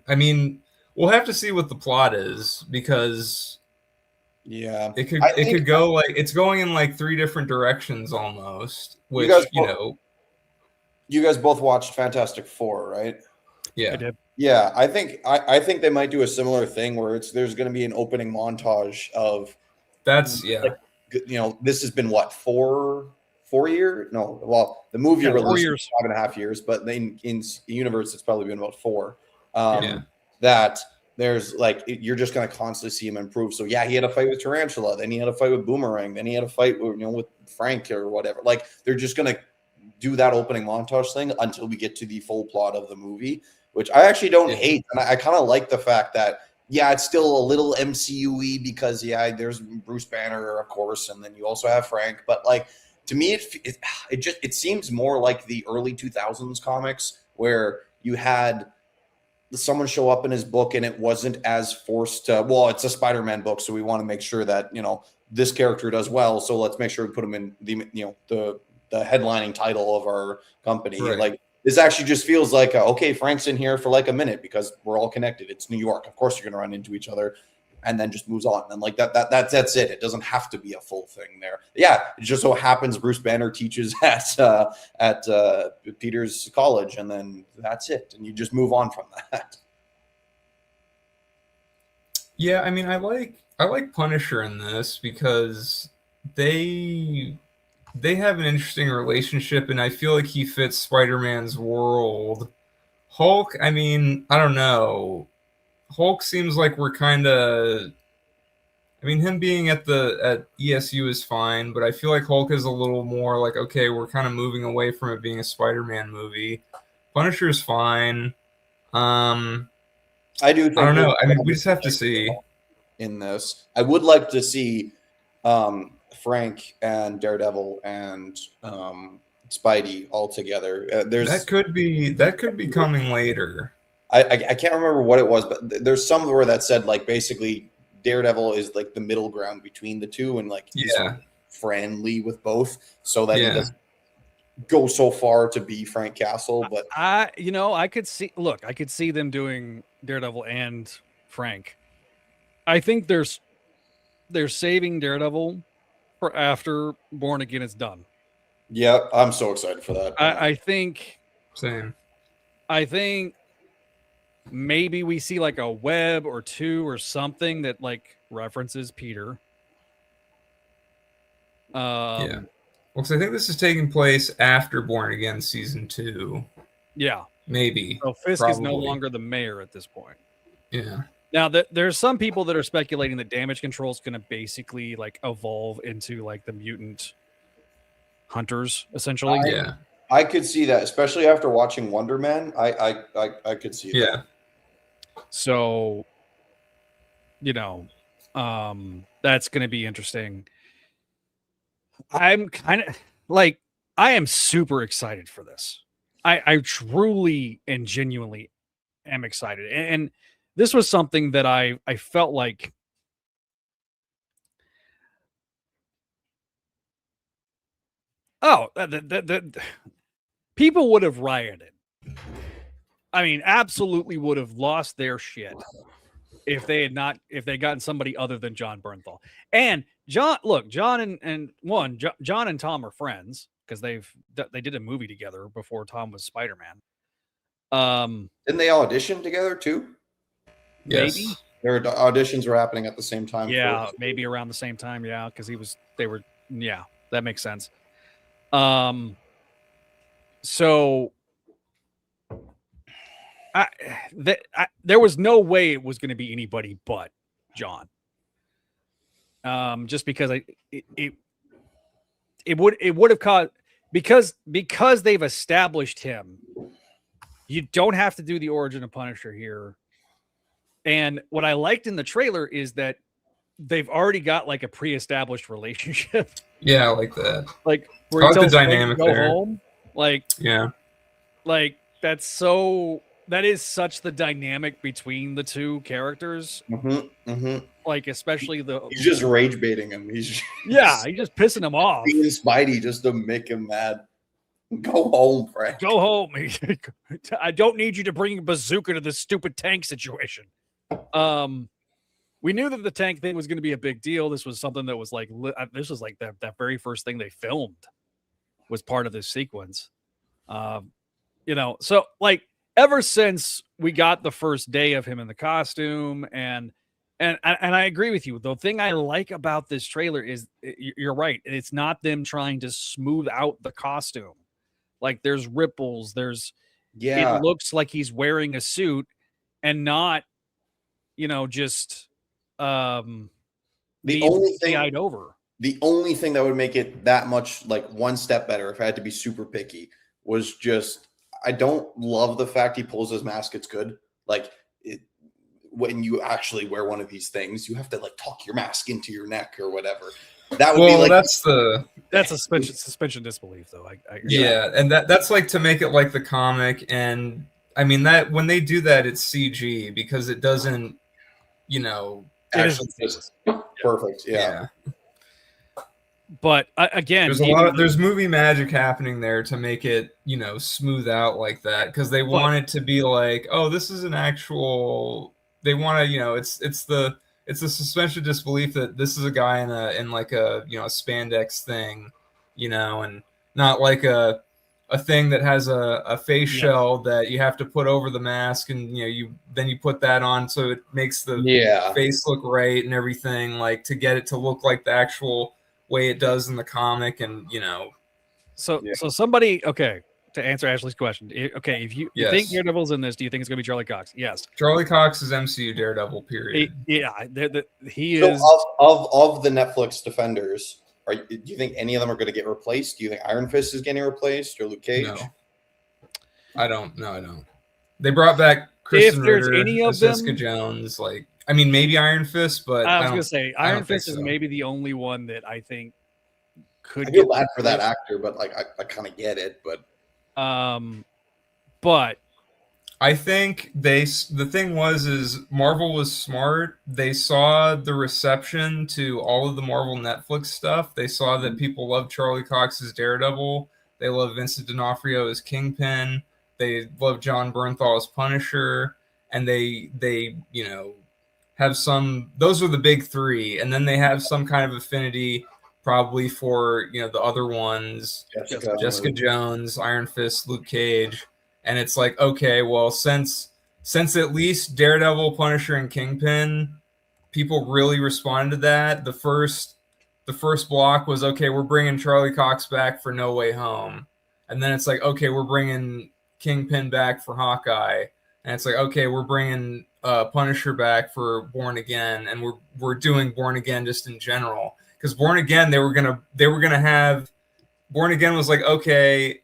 I mean, we'll have to see what the plot is, because it could go like it's going in like 3 different directions almost, which you guys both watched Fantastic Four, right? Yeah, I did. Yeah, I think they might do a similar thing where there's going to be an opening montage of this has been what, 4 years? No, well, the movie released 4 years, 5.5 years, but in the universe it's probably been about 4. That there's like, you're just going to constantly see him improve. So yeah, he had a fight with Tarantula, then he had a fight with Boomerang, then he had a fight with Frank or whatever. Like, they're just going to do that opening montage thing until we get to the full plot of the movie, which I actually don't hate. And I kind of like the fact that, yeah, it's still a little MCU-y because, yeah, there's Bruce Banner, of course, and then you also have Frank. But, like, to me, it seems more like the early 2000s comics, where you had someone show up in his book and it wasn't as forced to, well, it's a Spider-Man book, so we want to make sure that, this character does well, so let's make sure we put him in the headlining title of our company. Right. Like, this actually just feels like, okay, Frank's in here for like a minute because we're all connected. It's New York. Of course you're going to run into each other, and then just moves on. And like that's it. It doesn't have to be a full thing there. Yeah. It just so happens Bruce Banner teaches at Peter's college, and then that's it. And you just move on from that. Yeah. I mean, I like Punisher in this because they have an interesting relationship, and I feel like he fits Spider-Man's world. Hulk, I mean, I don't know. Hulk seems like we're kind of, I mean, him being at ESU is fine, but I feel like Hulk is a little more like, okay, we're kind of moving away from it being a Spider-Man movie. Punisher's fine. I do think, I don't know. I mean, we just have to see. In this, I would like to see Frank and Daredevil and Spidey all together. That could be coming later. I can't remember what it was, but there's somewhere that said like basically Daredevil is like the middle ground between the two, and like he's friendly with both, so that he doesn't go so far to be Frank Castle. But I could see them doing Daredevil and Frank. I think they're saving Daredevil for after Born Again is done. Yeah, I'm so excited for that. I think same. I think maybe we see like a web or 2 or something that like references Peter. Well, because I think this is taking place after Born Again season 2. Yeah, maybe. So Fisk is no longer the mayor at this point. Yeah. Now, there's some people that are speculating that damage control is going to basically like evolve into like the mutant hunters, essentially. I could see that, especially after watching Wonder Man. I could see that. So that's going to be interesting. I'm kind of like, I am super excited for this. I truly and genuinely am excited. And this was something that I felt like, people would have rioted. I mean, absolutely would have lost their shit if they had gotten somebody other than John Bernthal. And John and Tom are friends because they did a movie together before Tom was Spider-Man. Didn't they audition together too? Yes. Maybe. Their auditions were happening at the same time. Yeah, maybe around the same time. Yeah, because yeah, that makes sense. So there was no way it was going to be anybody but John. Just because it would have caused, because they've established him. You don't have to do the origin of Punisher here. And what I liked in the trailer is that they've already got like a pre-established relationship. Yeah, I like that. Like, I like the tells Spidey to dynamic go there. home. Like, Yeah. like that is such the dynamic between the two characters. Like, especially he's just rage baiting him. He's just pissing him off. Being Spidey just to make him mad. Go home, Frank. Go home. I don't need you to bring a bazooka to this stupid tank situation. We knew that the tank thing was going to be a big deal. This was something that was like, this was like that very first thing they filmed was part of this sequence. So like ever since we got the first day of him in the costume, and I agree with you. The thing I like about this trailer is you're right. It's not them trying to smooth out the costume. Like, there's ripples. It looks like he's wearing a suit and not, just the only thing over. The only thing that would make it that much like one step better, if I had to be super picky, was just, I don't love the fact he pulls his mask. It's good. Like, when you actually wear one of these things, you have to like tuck your mask into your neck or whatever. That would be like, that's a suspension disbelief, though. Yeah, and that's like to make it like the comic, and I mean that when they do that, it's CG because it doesn't, actually just perfect. Yeah. But again, there's movie magic happening there to make it, smooth out like that, because they want it to be like, oh, this is an actual. They want to, it's a suspension of disbelief that this is a guy in a spandex thing, and not like a thing that has a face shell that you have to put over the mask, and you put that on so it makes the face look right and everything, like to get it to look like the actual way it does in the comic, and So somebody, okay, to answer Ashley's question, okay, if you think Daredevil's in this, do you think it's going to be Charlie Cox? Yes. Charlie Cox is MCU Daredevil, period. He is. Of the Netflix Defenders, do you think any of them are going to get replaced? Do you think Iron Fist is getting replaced, or Luke Cage? No. I don't. They brought back Kristen Ritter, any of Jessica them, Jones. Like, I mean, maybe Iron Fist, but I was going to say Iron Fist is maybe the only one that I think could. I feel bad for that actor, but like I kind of get it, but. But I think the thing is Marvel was smart. They saw the reception to all of the Marvel Netflix stuff. They saw that people love Charlie Cox as Daredevil. They love Vincent D'Onofrio as Kingpin. They love John Bernthal as Punisher, and they have some. Those are the big three, and then they have some kind of affinity. Probably for the other ones, Jessica Jones, Iron Fist, Luke Cage, and it's like, okay, well, since at least Daredevil, Punisher, and Kingpin, people really responded to that. The first block was, okay, we're bringing Charlie Cox back for No Way Home, and then it's like, okay, we're bringing Kingpin back for Hawkeye, and it's like, okay, we're bringing Punisher back for Born Again, and we're doing Born Again just in general. Because Born Again, they were gonna have Born Again was like, okay,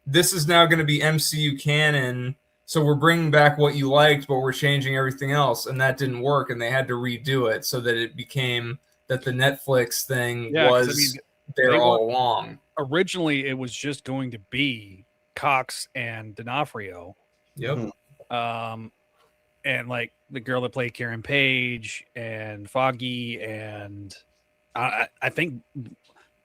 this is now gonna be MCU canon, so we're bringing back what you liked, but we're changing everything else, and that didn't work, and they had to redo it so that it became that the Netflix thing was there all along. Originally, it was just going to be Cox and D'Onofrio. Yep. And like the girl that played Karen Page and Foggy, and I think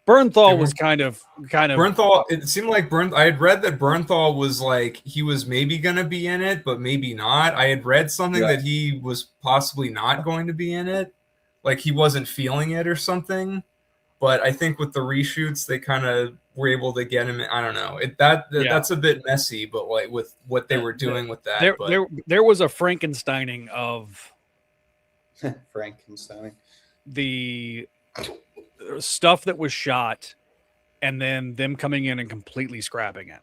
Bernthal was kind of Bernthal. It seemed like I had read that Bernthal was like he was maybe going to be in it, but maybe not. I had read something that he was possibly not going to be in it, like he wasn't feeling it or something. But I think with the reshoots, they kind of were able to get him. I don't know. That's a bit messy, but like with what they were doing with that, there was a Frankensteining of Frankensteining. The stuff that was shot, and then them coming in and completely scrapping it.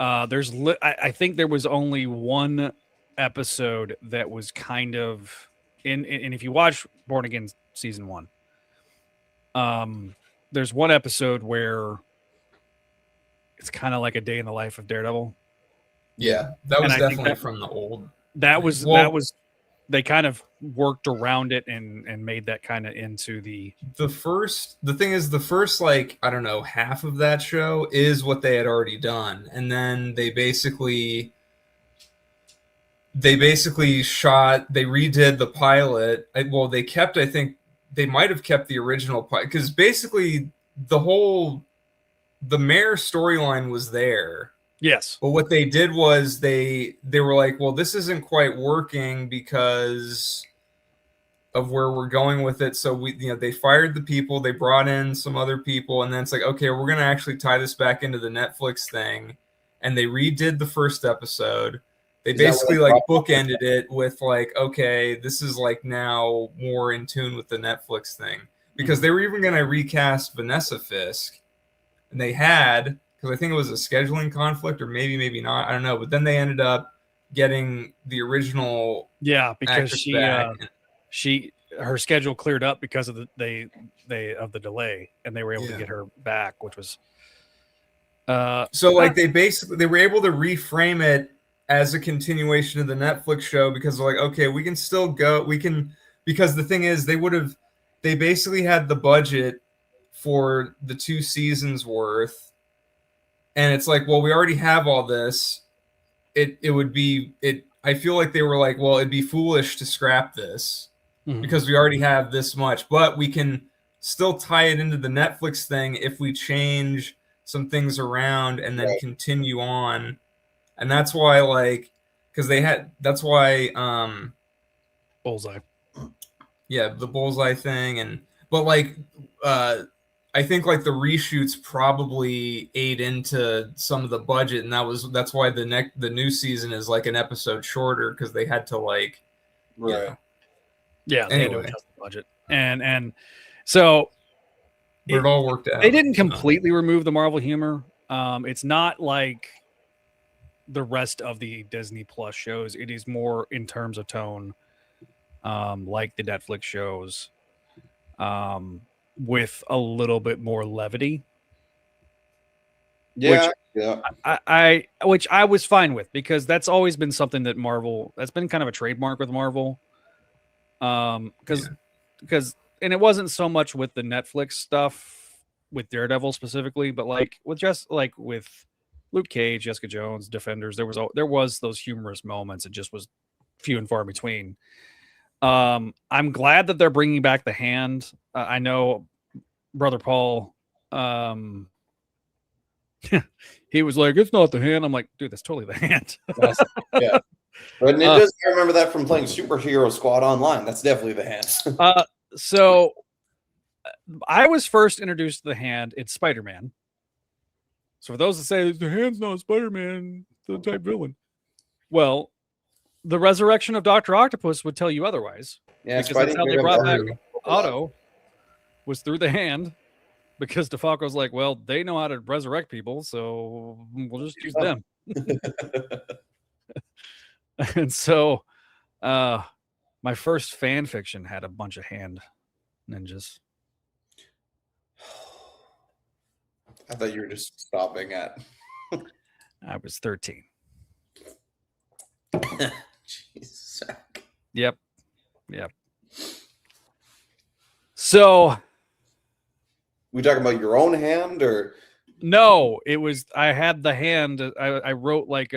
I think there was only one episode that was kind of and if you watch Born Again season 1. There's one episode where it's kind of like a day in the life of Daredevil. Yeah, that was definitely from the old. That was they kind of worked around it and made that kind of into the thing is the first like I don't know half of that show is what they had already done, and then they basically redid the pilot. They kept, I think they might have kept the original pilot because basically the mayor storyline was there. Yes. But what they did was they were like, well, this isn't quite working because of where we're going with it. So they fired the people, they brought in some other people, and then it's like, okay, we're going to actually tie this back into the Netflix thing. And they redid the first episode. They basically like bookended it with like, okay, this is like now more in tune with the Netflix thing. Because they were even going to recast Vanessa Fisk. And they had, because I think it was a scheduling conflict or maybe not. I don't know. But then they ended up getting the original because her schedule cleared up because of the delay, and they were able to get her back, which was they were able to reframe it as a continuation of the Netflix show because they're like, okay, we can still go, because the thing is they basically had the budget for the 2 seasons worth, and it's like, well, we already have all this. I feel like they were like, well, it'd be foolish to scrap this because we already have this much, but we can still tie it into the Netflix thing if we change some things around and then continue on. And that's why, Bullseye. Yeah, the Bullseye thing. I think like the reshoots probably ate into some of the budget, and that's why the new season is like an episode shorter because they had to like they had to adjust the budget, and so it all worked out. They didn't completely remove the Marvel humor. It's not like the rest of the Disney Plus shows. It is more in terms of tone, like the Netflix shows. With a little bit more levity. Which I was fine with because that's always been something that that's been kind of a trademark with Marvel. Because and it wasn't so much with the Netflix stuff with Daredevil specifically, but like with Luke Cage, Jessica Jones, Defenders, there was those humorous moments. It just was few and far between. I'm glad that they're bringing back the Hand. I know Brother Paul, he was like, it's not the Hand. I'm like, dude, that's totally the Hand. Yeah. But I remember that from playing Superhero Squad Online. That's definitely the Hand. So I was first introduced to the Hand in Spider-Man. So for those that say the Hand's not Spider-Man, the type villain. Well, the resurrection of Dr. Octopus would tell you otherwise. Yeah, because that's how they brought back Otto, was through the Hand, because DeFalco's like, well, they know how to resurrect people, so we'll just use them. And so my first fan fiction had a bunch of Hand ninjas. I thought you were just stopping at I was 13. Jesus. Zach. Yep. So We talking about your own hand or no, it was I had the hand. I wrote like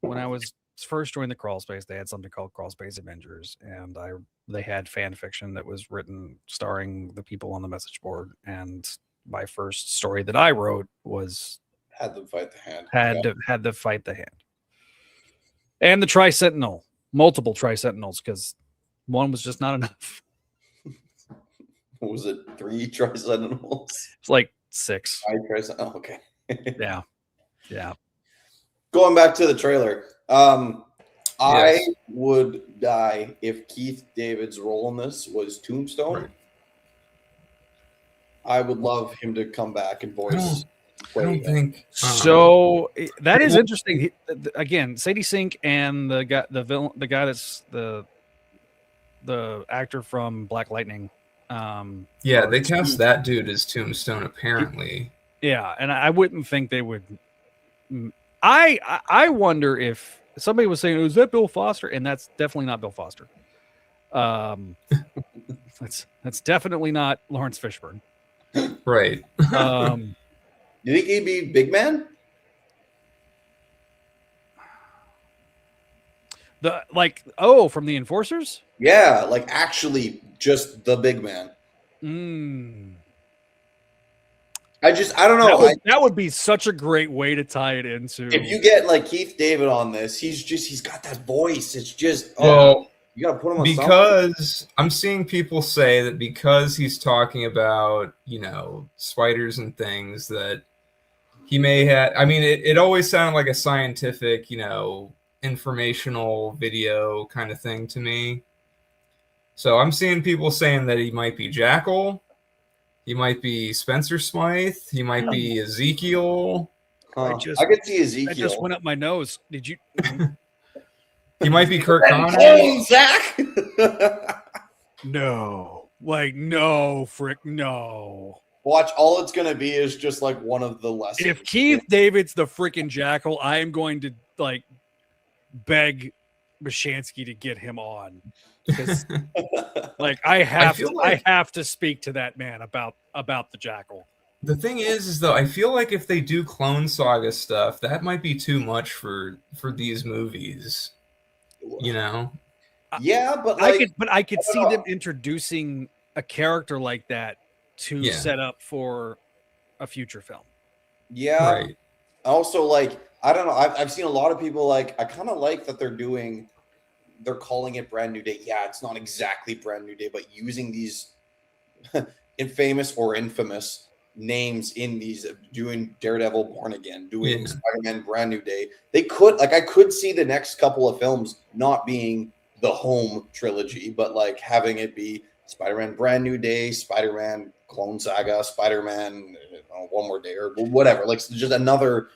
when I was first joined the Crawl Space, they had something called Crawl Space Avengers, and they had fan fiction that was written starring the people on the message board. And my first story that I wrote was had them fight the hand? had to fight the hand. And the Tri-Sentinel, multiple Tri-Sentinels, because one was just not enough. What was it? 3 Tri-Sentinels? It's like 6. 5 Tri-Sentinels. Oh, okay. Yeah. Going back to the trailer, I Yes. would die if Keith David's role in this was Tombstone. Right. I would love him to come back and voice. I don't think So that is interesting. Again, Sadie Sink and the guy that's the actor from Black Lightning. Yeah, they cast that dude as Tombstone apparently. Yeah, and I wouldn't think they would. I wonder if somebody was saying, "Was that Bill Foster?" And that's definitely not Bill Foster. That's definitely not Lawrence Fishburne. Right. You think he'd be Big Man? From the Enforcers? Yeah, like actually just the Big Man. I don't know. That would be such a great way to tie it into. If you get like Keith David on this, he's got that voice. It's just you gotta put him on because I'm seeing people say that because he's talking about, spiders and things that he may have. I mean, it always sounded like a scientific, informational video kind of thing to me. So I'm seeing people saying that he might be Jackal, he might be Spencer Smythe, he might be Ezekiel. I could see Ezekiel. I just went up my nose. Did you? He might be Kurt Connors. Oh, Zach! No. Frick, no. Watch, all it's going to be is just like one of the lessons. If Keith David's the freaking Jackal, I am going to beg Bashansky to get him on. Because I have to speak to that man about the Jackal. The thing is though, I feel like if they do Clone Saga stuff, that might be too much for these movies. Yeah, but I could see them introducing a character like that to set up for a future film. Yeah. Right. Also, I don't know. I've seen a lot of people I kind of like that they're calling it Brand New Day. Yeah, it's not exactly Brand New Day, but using these infamous or infamous names in these, doing Daredevil Born Again, doing Spider-Man Brand New Day. They could I could see the next couple of films not being the home trilogy, but having it be Spider-Man Brand New Day, Spider-Man Clone Saga, Spider-Man One More Day, or whatever. Just another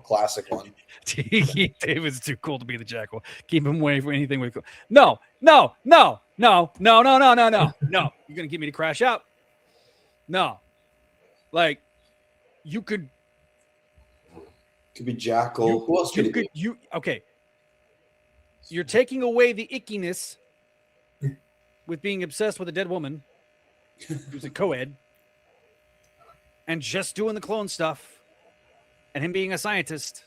classic one. Keith David's too cool to be the Jackal. Keep him away from anything with No. You're gonna get me to crash out. No. You could be Jackal. Who else could it be? Okay. You're taking away the ickiness with being obsessed with a dead woman who's a co-ed and just doing the clone stuff and him being a scientist.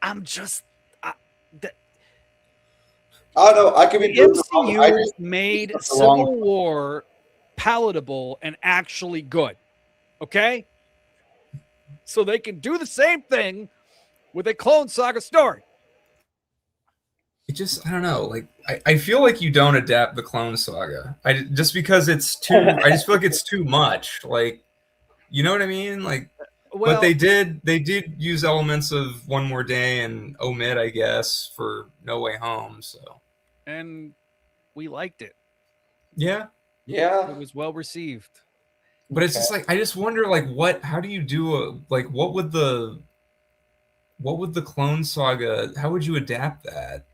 I could be the MCU made Civil War palatable and actually good. Okay? So they can do the same thing with a Clone Saga story. It just, I don't know. I feel like you don't adapt the Clone Saga. Just because it's too, I just feel like it's too much. You know what I mean? But they did use elements of One More Day and omit, I guess, for No Way Home. So. And we liked it. Yeah. Yeah. It was well received. But it's just I just wonder how do you do what would the Clone Saga, how would you adapt that?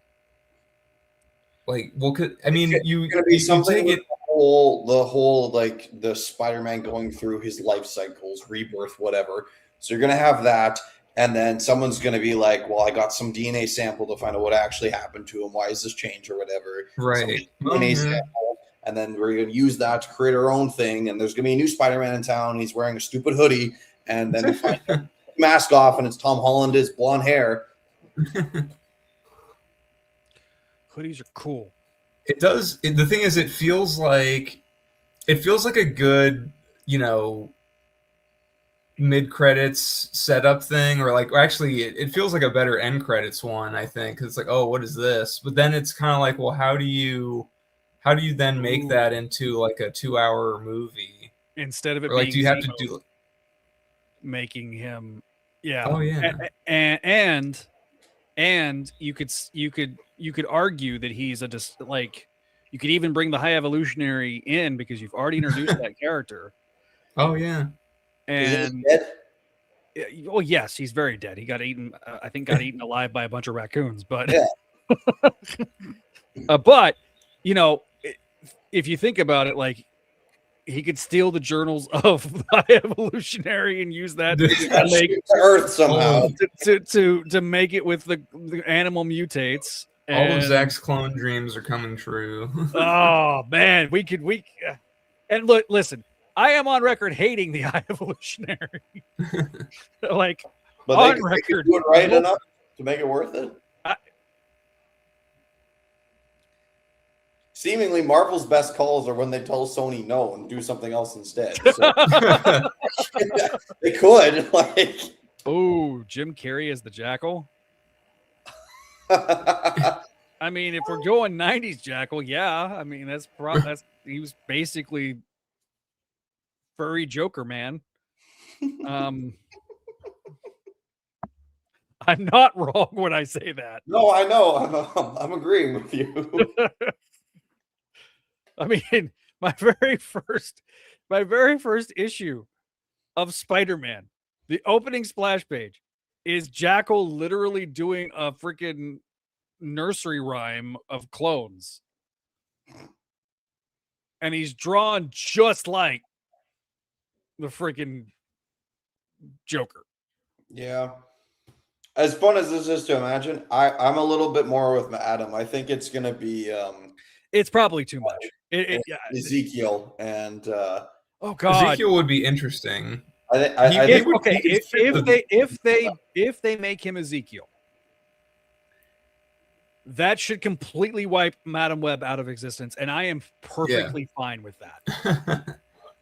You take it. whole like the Spider-Man going through his life cycles, rebirth, whatever. So you're gonna have that, and then someone's gonna be like, "Well, I got some DNA sample to find out what actually happened to him. Why is this change or whatever?" Right. DNA sample, and then we're gonna use that to create our own thing. And there's gonna be a new Spider-Man in town. And he's wearing a stupid hoodie, and then we find him, mask off, and it's Tom Holland, his blonde hair. Hoodies are cool. It does. The thing is, it feels like a good, mid-credits setup thing, or actually, it feels like a better end credits one. I think 'cause it's like, oh, what is this? But then it's kind of like, well, how do you then make that into like a 2-hour movie instead of it? Or like, being do you have Zemo to do making him? Yeah. Oh yeah. And you could argue that he's you could even bring the High Evolutionary in because you've already introduced that character. Oh yeah. Is And he dead? oh yes, he's very dead. He got eaten. I think got eaten alive by a bunch of raccoons. But Yeah. but if you think about it, like he could steal the journals of the High Evolutionary and use that to make To Earth somehow. to make it with the animal mutates. All of And- Zach's clone dreams are coming true. Oh man, and look, listen. I am on record hating the High Evolutionary. Like, But on they can record, do it right enough to make it worth it. Seemingly, Marvel's best calls are when they tell Sony no and do something else instead. So they could, like. oh, Jim Carrey as the Jackal. I mean, if we're going '90s Jackal, yeah. I mean, that's he was basically furry Joker man. I'm not wrong when I say that. No, I know. I'm agreeing with you. I mean, my very first issue of Spider-Man, the opening splash page is Jackal literally doing a freaking nursery rhyme of clones. And he's drawn just like the freaking Joker. Yeah. As fun as this is to imagine, I'm a little bit more with Adam. I think it's going to be It's probably too much. Yeah. Ezekiel and Oh God, Ezekiel would be interesting. I think if they make him Ezekiel, that should completely wipe Madam Web out of existence, and I am perfectly fine with that.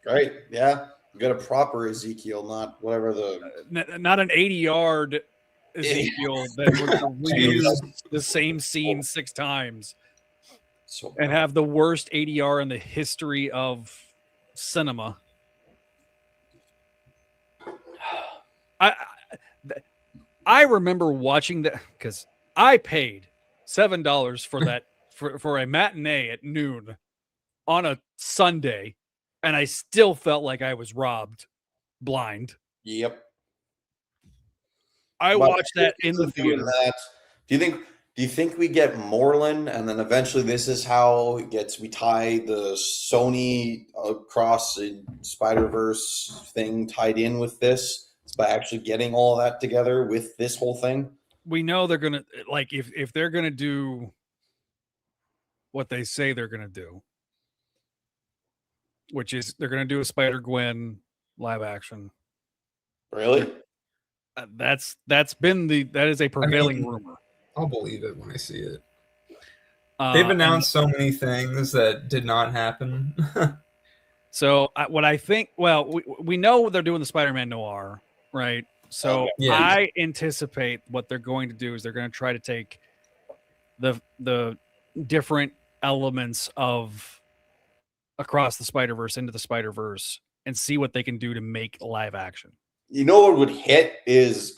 Great, yeah, you got a proper Ezekiel, not whatever Not an 80-yard Ezekiel that would reuse the same scene 6 times and have the worst ADR in the history of cinema. I remember watching that because I paid $7 for that for a matinee at noon on a Sunday, and I still felt like I was robbed blind. Yep. I watched that in the theater. Do you think we get Moreland, and then eventually this is how we tie the Sony across Spider-Verse thing tied in with this? It's by actually getting all of that together with this whole thing. We know they're gonna if they're gonna do what they say they're gonna do, which is they're gonna do a Spider-Gwen live action. Really? That is a prevailing rumor. I'll believe it when I see it. They've announced so many things that did not happen. So what I think, well, we know they're doing the Spider-Man noir, right? So Yeah. I anticipate what they're going to do is they're going to try to take the different elements of Across the Spider-Verse into the Spider-Verse and see what they can do to make live action. You know what would hit is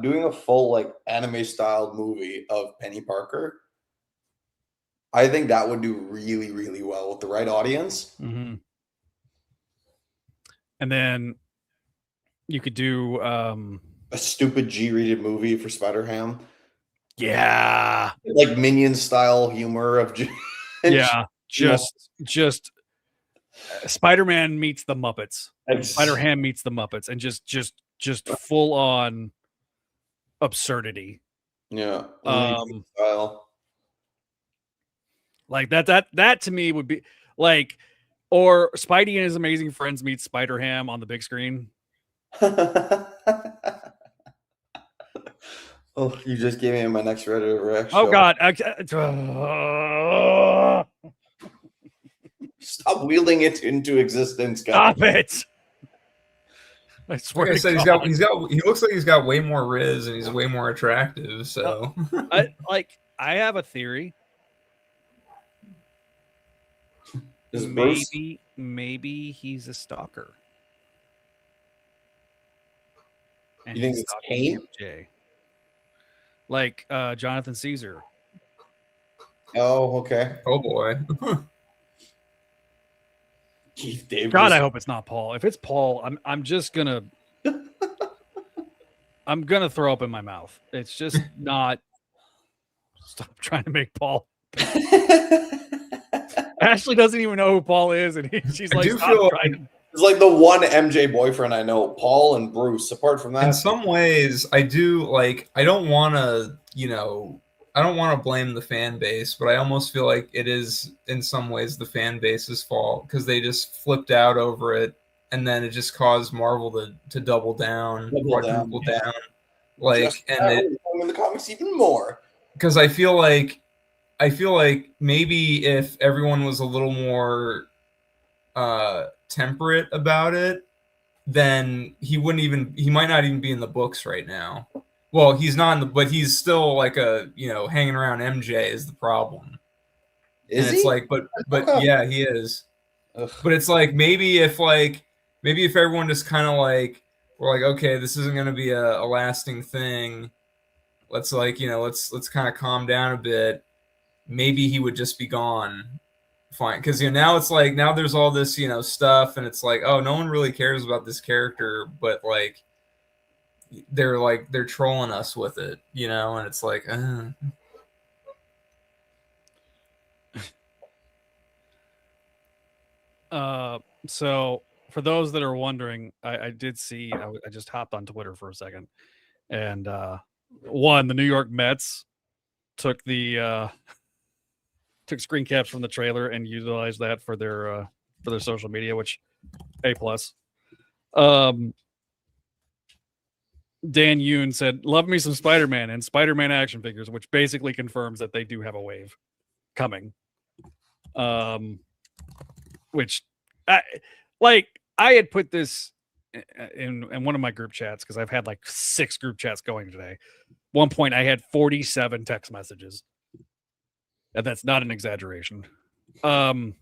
doing a full like anime style movie of Penny Parker. I think that would do really, really well with the right audience. Mm-hmm. And then you could do A stupid G-rated movie for Spider-Ham. yeah, Like Minion style humor of yeah, just Spider-Man meets the Muppets. It's- Spider-Ham meets the Muppets, and just full on absurdity. Yeah. Style. Like that to me would be like, or Spidey and his amazing friends meet Spider-Ham on the big screen. Oh, you just gave me my next Reddit reaction. Oh God! Stop wielding it into existence, guys. Stop it! I swear Like I to said, God. he looks like he's got way more riz and he's way more attractive. So I have a theory. Is Bruce? Maybe he's a stalker. And You think he's it's stalking Kane? MJ. Like Jonathan Caesar. Oh, okay. oh boy. Keith Davis. God, I hope it's not Paul. If it's Paul, I'm just gonna I'm gonna throw up in my mouth. It's just not. Stop trying to make Paul. Ashley doesn't even know who Paul is, and she's like, "Stop trying to." It's like the one MJ boyfriend I know, Paul and Bruce. Apart from that, In some ways, I do like. I don't want to, I don't want to blame the fan base, but I almost feel like it is in some ways the fan base's fault because they just flipped out over it, and then it just caused Marvel to double down, quadruple down, like, just and it in the comics even more. because I feel like maybe if everyone was a little more temperate about it, then he might not even be in the books right now. Well, he's not but he's still like hanging around MJ is the problem. Is and it's he? like, but Okay. yeah, he is. Ugh. But it's like maybe if everyone just kind of like we're like, okay, this isn't going to be a lasting thing. Let's let's kind of calm down a bit. Maybe he would just be gone. Fine, because now it's like now there's all this stuff, and it's like, oh, no one really cares about this character, but like they're trolling us with it, and it's like, So for those that are wondering, I did see. I just hopped on Twitter for a second, and the New York Mets took took screen caps from the trailer and utilized that for their social media, which A+. Dan Yoon said, "Love me some Spider-Man and Spider-Man action figures," which basically confirms that they do have a wave coming. Which I had put this in one of my group chats because I've had like 6 group chats going today. One point I had 47 text messages. And that's not an exaggeration. But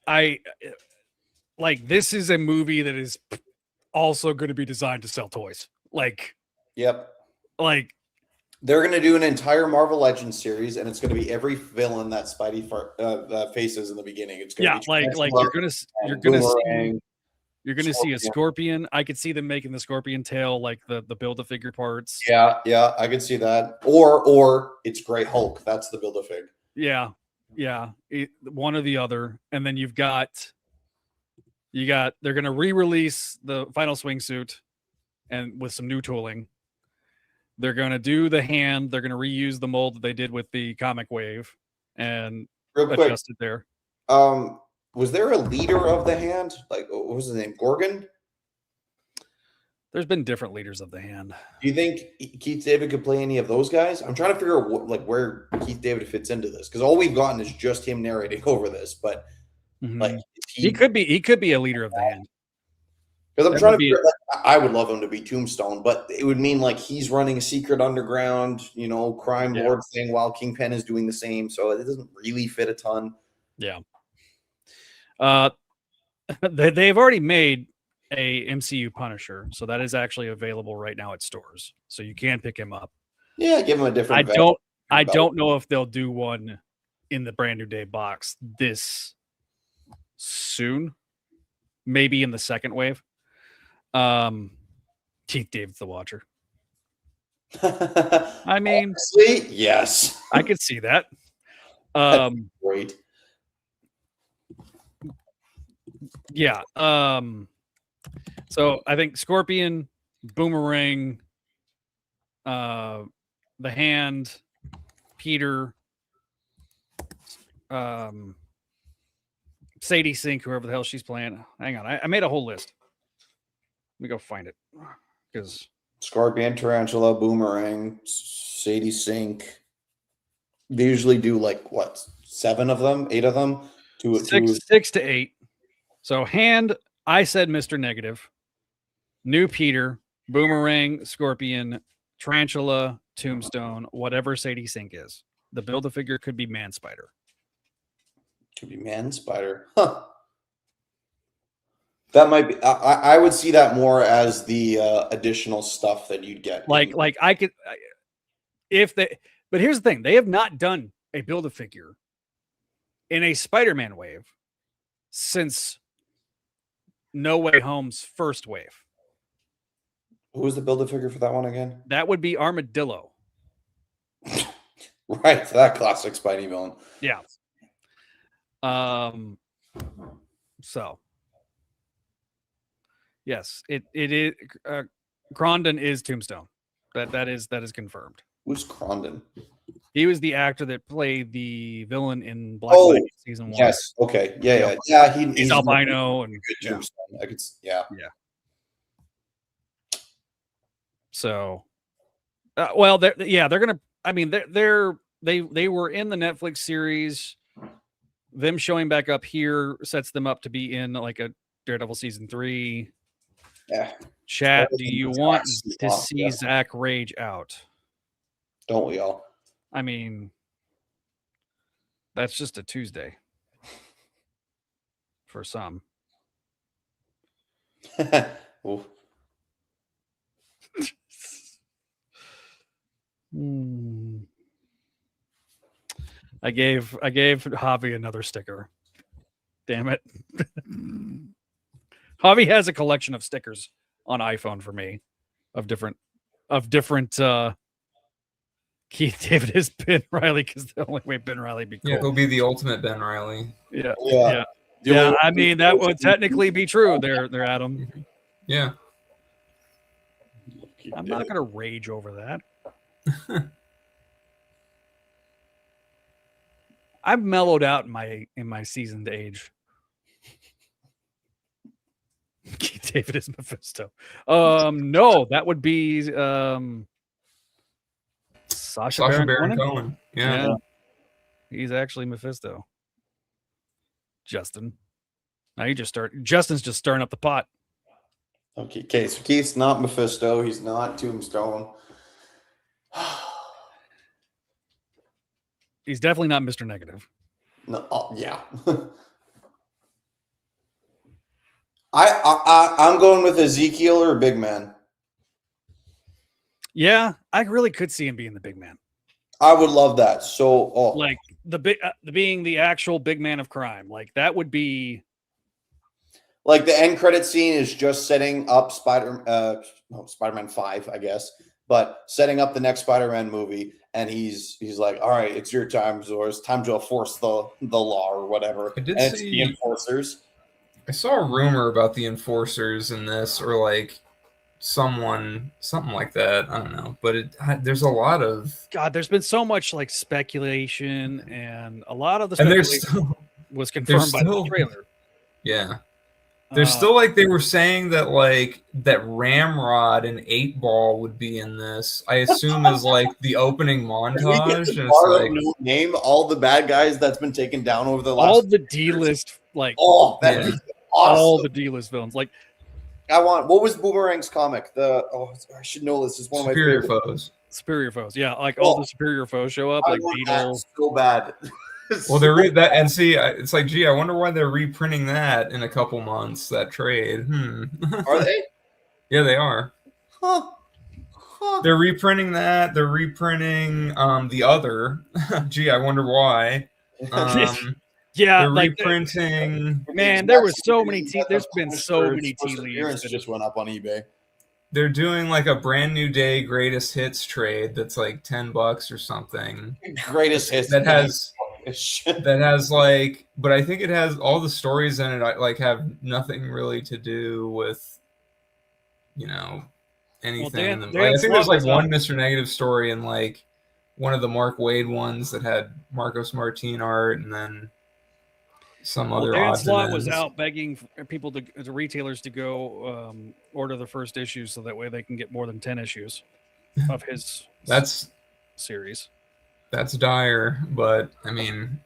this is a movie that is also going to be designed to sell toys. Yep. Like they're going to do an entire Marvel Legends series, and it's going to be every villain that Spidey faces in the beginning. It's going to be you're gonna see a Scorpion. I could see them making the Scorpion tail like the Build-A-Figure parts. Yeah, I could see that. Or it's Great Hulk. That's the Build-A-Fig. Yeah, one or the other. And then they're gonna re-release the final swingsuit, and with some new tooling. They're gonna do the hand. They're gonna reuse the mold that they did with the comic wave, and adjust it there. Was there a leader of the hand? Like, what was his name? Gorgon? There's been different leaders of the hand. Do you think Keith David could play any of those guys? I'm trying to figure out where Keith David fits into this, because all we've gotten is just him narrating over this. But he could be a leader of the hand. Because I'm trying to figure I would love him to be Tombstone, but it would mean like he's running a secret underground, crime lord thing while Kingpin is doing the same. So it doesn't really fit a ton. Yeah. They've already made a MCU Punisher, so that is actually available right now at stores, so you can pick him up. Yeah, give him a different. I don't know if they'll do one in the Brand New Day box this soon. Maybe in the second wave. Keith David's the Watcher. I mean, honestly, yes, I could see that. Great. Yeah. So I think Scorpion, Boomerang, the Hand, Peter, Sadie Sink, whoever the hell she's playing. Hang on, I made a whole list. Let me go find it because Scorpion, Tarantula, Boomerang, Sadie Sink. They usually do like what, 7 of them, 8 of them, two. 6 to 8. So Hand, I said Mr. Negative, New Peter, Boomerang, Scorpion, Tarantula, Tombstone, whatever Sadie Sink is. The Build-A-Figure could be Man Spider. Could be Man Spider. Huh. That might be. I would see that more as the additional stuff that you'd get. Like I could, if they. But here's the thing: they have not done a Build-A-Figure in a Spider-Man wave since No Way Home's first wave. Who was the Build-A-Figure for that one again? That would be Armadillo. Right, that classic Spidey villain. Yeah. So yes, it is. Grondon is Tombstone. That is confirmed. Who's Crondon? He was the actor that played the villain in Black Lightning season 1. Yes. Okay. Yeah. He's albino and good Tombstone. I could. Yeah. So, well, they're gonna. I mean, they were in the Netflix series. Them showing back up here sets them up to be in like a Daredevil season 3. Yeah. Chat, do you want to see Zach rage out? Don't we all? I mean, that's just a Tuesday for some. I gave Javi another sticker. Damn it. Javi has a collection of stickers on iPhone for me of different Keith David is Ben Riley because the only way Ben Riley be cool. Yeah, he'll be the ultimate Ben Riley. Yeah. I mean, that would technically be true there, Adam. Yeah. I'm not gonna rage over that. I've mellowed out in my seasoned age. Keith David is Mephisto. No, that would be Sacha Baron Cohen. Yeah. He's actually Mephisto. Justin. Now Justin's just stirring up the pot. Okay, so Keith's not Mephisto. He's not Tombstone. He's definitely not Mr. Negative. No, yeah. I'm going with Ezekiel or Big Man. Yeah, I really could see him being the Big Man. I would love that. So, like being the actual big man of crime, like that would be. Like the end credit scene is just setting up Spider-Man 5, I guess, but setting up the next Spider-Man movie, and he's like, "All right, it's your time, Zor. It's time to enforce the law or whatever." It's the enforcers. I saw a rumor about the enforcers in this, or like something like that. I don't know, but there's a lot of there's been so much like speculation, and a lot of the speculation was confirmed by the trailer. Yeah. There's still like they were saying that like that Ramrod and 8-Ball would be in this. I assume as like the opening montage. And it's like name all the bad guys that's been taken down over the last all the D-list like that'd be awesome. All the D-list villains. Like what was Boomerang's comic? I should know this. Is one of my Superior favorite Foes. Superior Foes. Yeah, like all the Superior Foes show up. Like Beetle. So bad. Well, they're that, and see, it's like, gee, I wonder why they're reprinting that in a couple months. That trade, Are they? Yeah, they are. Huh. They're reprinting that. They're reprinting the other. Gee, I wonder why. Yeah, they're like reprinting. Man, there was so many. There's been so many tea leaves that just went up on eBay. They're doing like a Brand New Day greatest hits trade that's like $10 or something. Greatest hits that has ish. that has like, but I think it has all the stories in it like have nothing really to do with, you know, anything in them. Like, I think there's like one Mr. Negative story in like one of the Mark Waid ones that had Marcos Martin art, and then some other Dan odds Slott and was ends. out begging people to retailers to go order the first issue so that way they can get more than 10 issues of his That's series. That's dire, but I mean,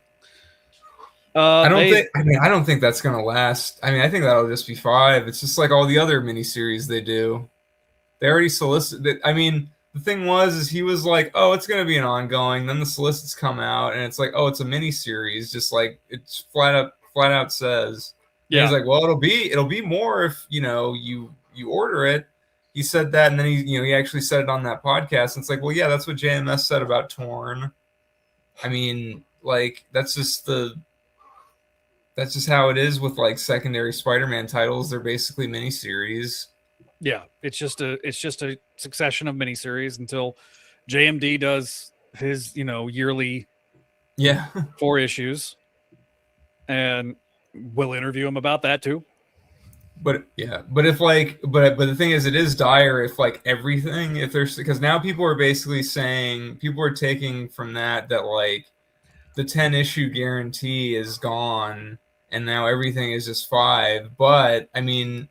I don't think that's gonna last. I mean, I think that'll just be 5. It's just like all the other miniseries they do. They already solicited. I mean, the thing is he was like, "Oh, it's gonna be an ongoing." Then the solicits come out, and it's like, "Oh, it's a miniseries." Just like it's flat out says. Yeah. He's like, "Well, it'll be more if you order it." He said that, and then he actually said it on that podcast. And it's like, well, yeah, that's what JMS said about Torn. I mean, like that's just how it is with like secondary Spider-Man titles. They're basically miniseries. Yeah, it's just a succession of miniseries until JMD does his yearly 4 issues, and we'll interview him about that too. But the thing is, it is dire if like everything, if there's, because now people are basically saying, people are taking from that like the 10 issue guarantee is gone and now everything is just 5. But I mean,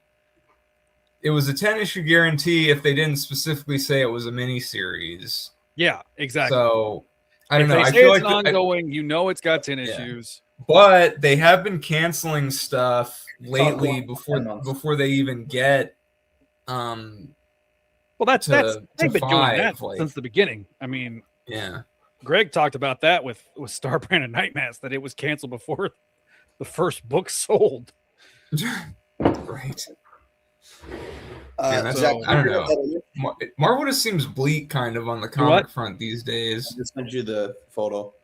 it was a 10 issue guarantee if they didn't specifically say it was a mini series. Yeah, exactly. So I don't know. I feel like it's ongoing. It's got 10 issues. But they have been canceling stuff lately before they even get they've been doing that since the beginning. I mean, yeah. Greg talked about that with Starbrand and Nightmask, that it was canceled before the first book sold. Right. I don't know. Marvel just seems bleak kind of on the comic front these days. I just sent you the photo.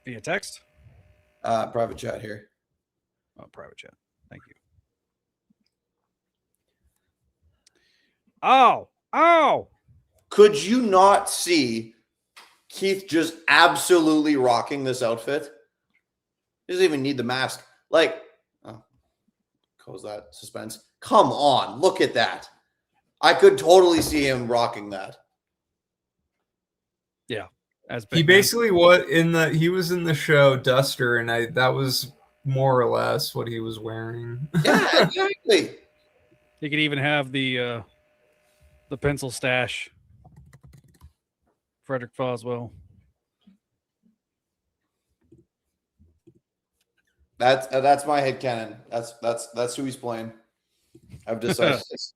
Via text? Private chat here. Oh, private chat. Thank you. Oh! Could you not see Keith just absolutely rocking this outfit? He doesn't even need the mask. Like, close that suspense. Come on, look at that. I could totally see him rocking that. Yeah. He basically he was in the show Duster, and that was more or less what he was wearing. Yeah, exactly. He could even have the pencil stash. Frederick Foswell. That's my headcanon. That's who he's playing. I've decided this.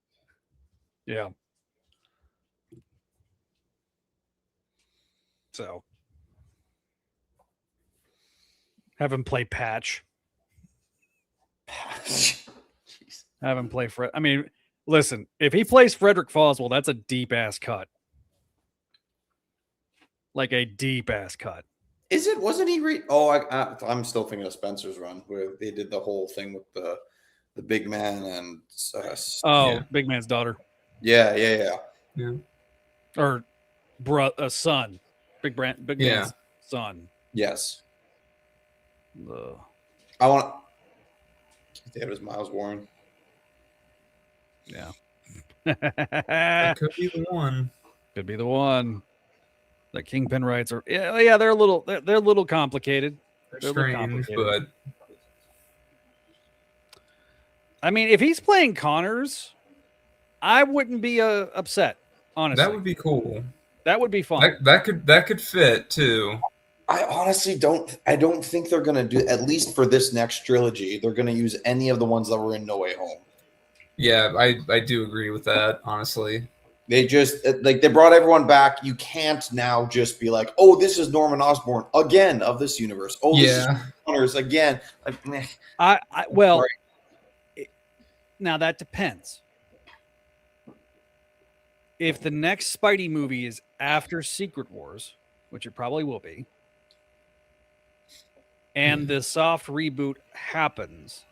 Yeah. So have him play Patch. Have him play Fred. I mean, listen, if he plays Frederick Foswell, that's a deep ass cut. Like a deep ass cut. Is it? Wasn't he? I'm still thinking of Spencer's run where they did the whole thing with the big man and Big Man's daughter. Yeah. Or son. Big Man's son. Yes. I want. It was Miles Warren. Yeah. That could be the one. Could be the one. The Kingpin rights are they're a little complicated. They're strange, but I mean, if he's playing Connors, I wouldn't be upset. Honestly, that would be cool. That would be fun. That could fit too. I honestly don't think they're gonna do, at least for this next trilogy, they're gonna use any of the ones that were in No Way Home. Yeah, I do agree with that. Honestly. They just they brought everyone back. You can't now just be like, oh, this is Norman Osborn again of this universe. Oh, this is Connors again. Like, now that depends. If the next Spidey movie is after Secret Wars, which it probably will be, and the soft reboot happens,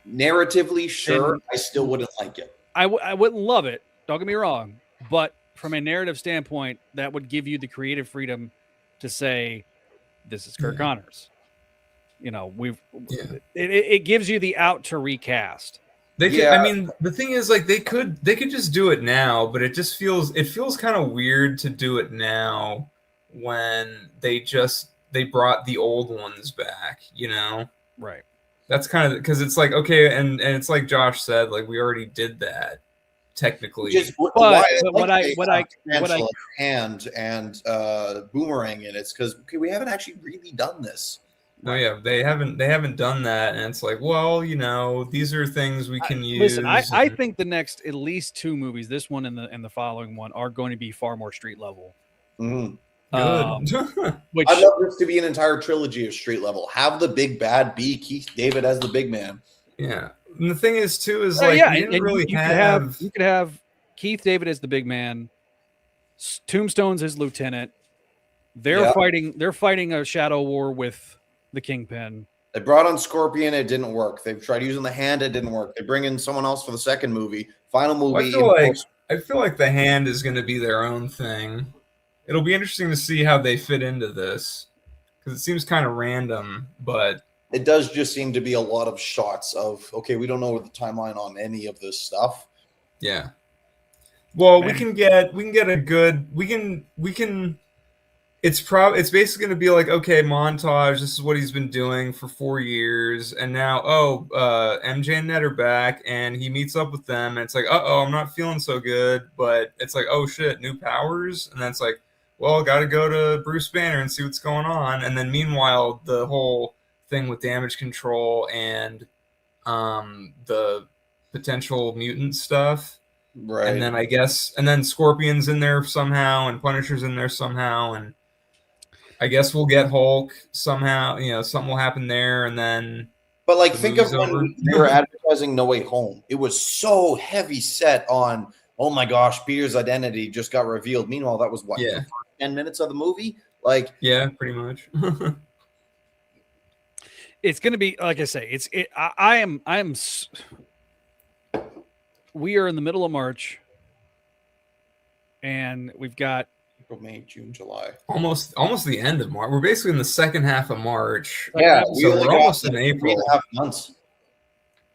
narratively, sure, I still wouldn't like it. I wouldn't love it. Don't get me wrong, but from a narrative standpoint, that would give you the creative freedom to say, "This is Kirk Connors." You know, it gives you the out to recast. They could, I mean, the thing is, like, they could just do it now, but it feels kind of weird to do it now when they brought the old ones back, you know? Right. That's kind of because it's like, okay, and it's like Josh said, like, we already did that technically. What I hand and boomerang in it's because we haven't actually really done this. No, yeah, they haven't done that, and it's like, well, you know, these are things we can use. Listen, I think the next at least 2 movies, this one and the following one, are going to be far more street level. Good. Which I'd love this to be an entire trilogy of street level. Have the big bad be Keith David as the big man. Yeah, and the thing is too is like you didn't really you could have Keith David as the big man, Tombstone's his lieutenant. They're fighting a shadow war with the Kingpin. They brought on Scorpion, it didn't work. They've tried using the Hand, it didn't work. They bring in someone else for the second movie. Final movie. I feel like the Hand is going to be their own thing. It'll be interesting to see how they fit into this because it seems kind of random, but it does just seem to be a lot of shots of, okay, we don't know the timeline on any of this stuff. Yeah. Well, we can get a good it's basically going to be like, okay, montage, this is what he's been doing for 4 years, and now MJ and Ned are back and he meets up with them and it's like, I'm not feeling so good, but it's like, oh shit, new powers, and then it's like, well, got to go to Bruce Banner and see what's going on, and then meanwhile the whole thing with damage control and the potential mutant stuff, right? And then Scorpion's in there somehow and Punisher's in there somehow, and I guess we'll get Hulk somehow. You know, something will happen there, and then. But like, think of when they were advertising No Way Home. It was so heavy set on, oh my gosh, Peter's identity just got revealed. Meanwhile, that was the first 10 minutes of the movie. Like, yeah, pretty much. It's going to be, like I say, we are in the middle of March, and we've got May, June, July. Almost the end of March. We're basically in the second half of March. Yeah, so we're almost in April. 3.5 months.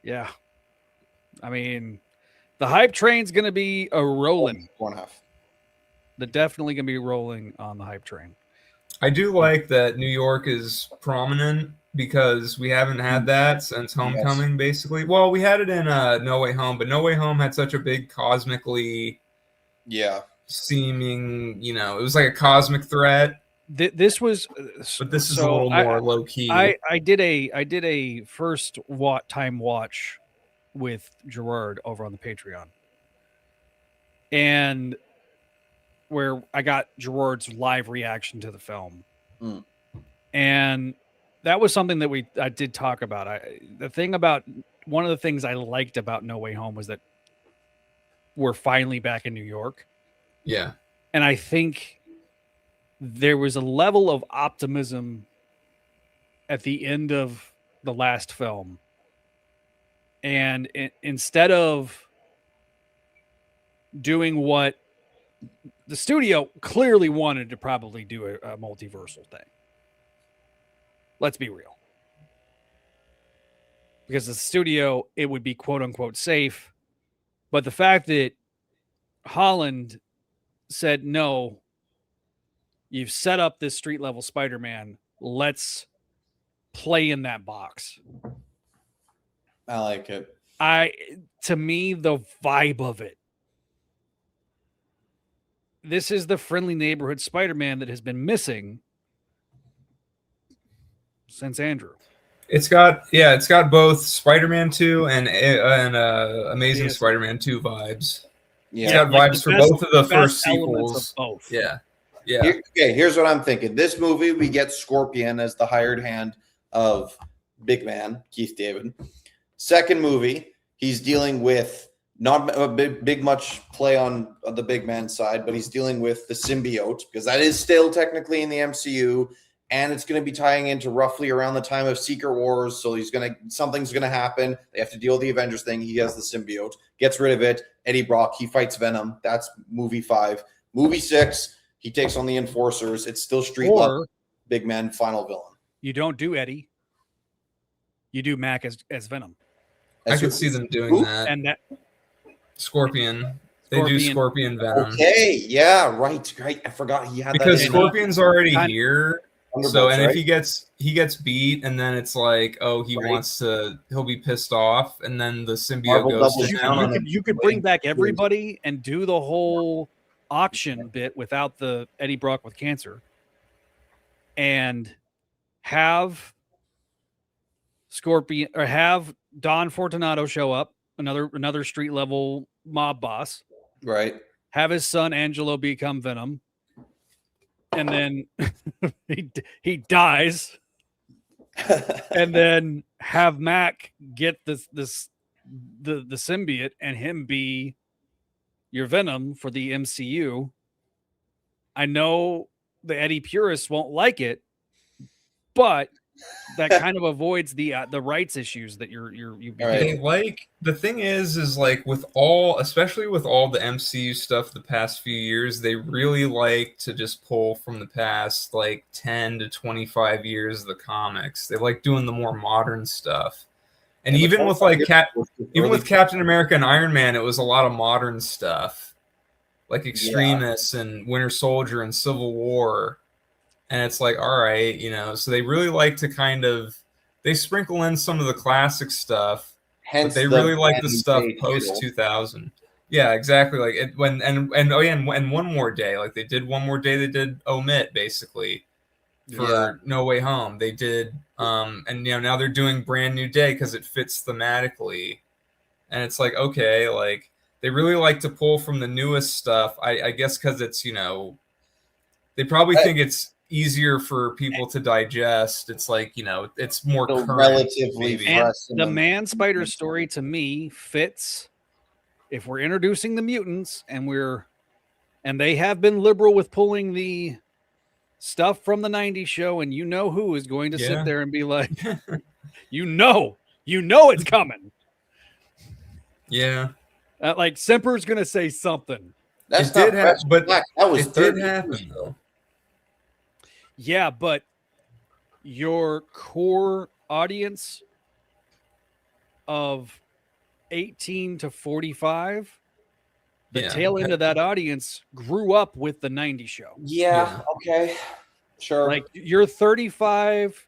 Yeah. I mean, the hype train's going to be rolling. 4.5. They're definitely going to be rolling on the hype train. I do like that New York is prominent because we haven't had that since Homecoming, basically. Well, we had it in No Way Home, but No Way Home had such a big cosmically seeming, you know, it was like a cosmic threat. This was, but this is a little more low key. I did a first time watch with Gerard over on the Patreon, and where I got Gerard's live reaction to the film, and that was something that I did talk about. One of the things I liked about No Way Home was that we're finally back in New York. Yeah. And I think there was a level of optimism at the end of the last film. And instead of doing what the studio clearly wanted to probably do a multiversal thing. Let's be real. Because the studio, it would be quote unquote safe. But the fact that Holland said, no, you've set up this street level Spider-Man. Let's play in that box. I like it. To me, the vibe of it. This is the friendly neighborhood Spider-Man that has been missing since Andrew. It's got both Spider-Man 2 and Amazing Spider-Man 2 vibes. Yeah, it's got vibes for both of the first sequels. Both. Yeah. Here's what I'm thinking. This movie, we get Scorpion as the hired hand of Big Man, Keith David. Second movie, he's dealing with not a big much play on the Big Man side, but he's dealing with the symbiote, because that is still technically in the MCU, and it's going to be tying into roughly around the time of Secret Wars. So something's going to happen. They have to deal with the Avengers thing. He has the symbiote, gets rid of it. Eddie Brock, he fights Venom. That's movie 5. Movie 6, he takes on the Enforcers. It's still street Or level, big man, final villain. you don't do Eddie. You do Mac as Venom. I could see them doing that. And that Scorpion. They do Scorpion Venom. Okay, yeah, right. I forgot he had because that. Scorpion's already here. So, and right? if he gets beat, and then it's like, oh, he'll be pissed off, and then the symbiote goes down. You could bring back everybody and do the whole auction bit without the Eddie Brock with cancer, and have Scorpion or have Don Fortunato show up, another street level mob boss, right? Have his son Angelo become Venom. And then he dies, and then have Mac get the symbiote and him be your Venom for the MCU. I know the Eddie purists won't like it, but that kind of avoids the rights issues that you're right. Like the thing is like especially with all the MCU stuff the past few years, they really like to just pull from the past like 10 to 25 years of the comics. They like doing the more modern stuff. And even with like Captain America and Iron Man, it was a lot of modern stuff, like Extremis and Winter Soldier and Civil War. And it's like, all right, so they really like to they sprinkle in some of the classic stuff, but they really like the stuff post 2000. Yeah, exactly. Like and One More Day, like they did One More Day, they did Omit basically for No Way Home. They did, and now they're doing Brand New Day because it fits thematically, and it's like, okay, like they really like to pull from the newest stuff. I guess because it's they probably think it's easier for people to digest. It's like it's more current, relatively. And the Man Spider story to me fits if we're introducing the mutants and they have been liberal with pulling the stuff from the 90s show, and who is going to sit there and be like, it's coming. Yeah, like Semper's gonna say something. That did happen, but that was did happen though. Yeah, but your core audience of 18 to 45, the tail end of that audience grew up with the 90s show. Yeah, okay. Sure. Like you're 35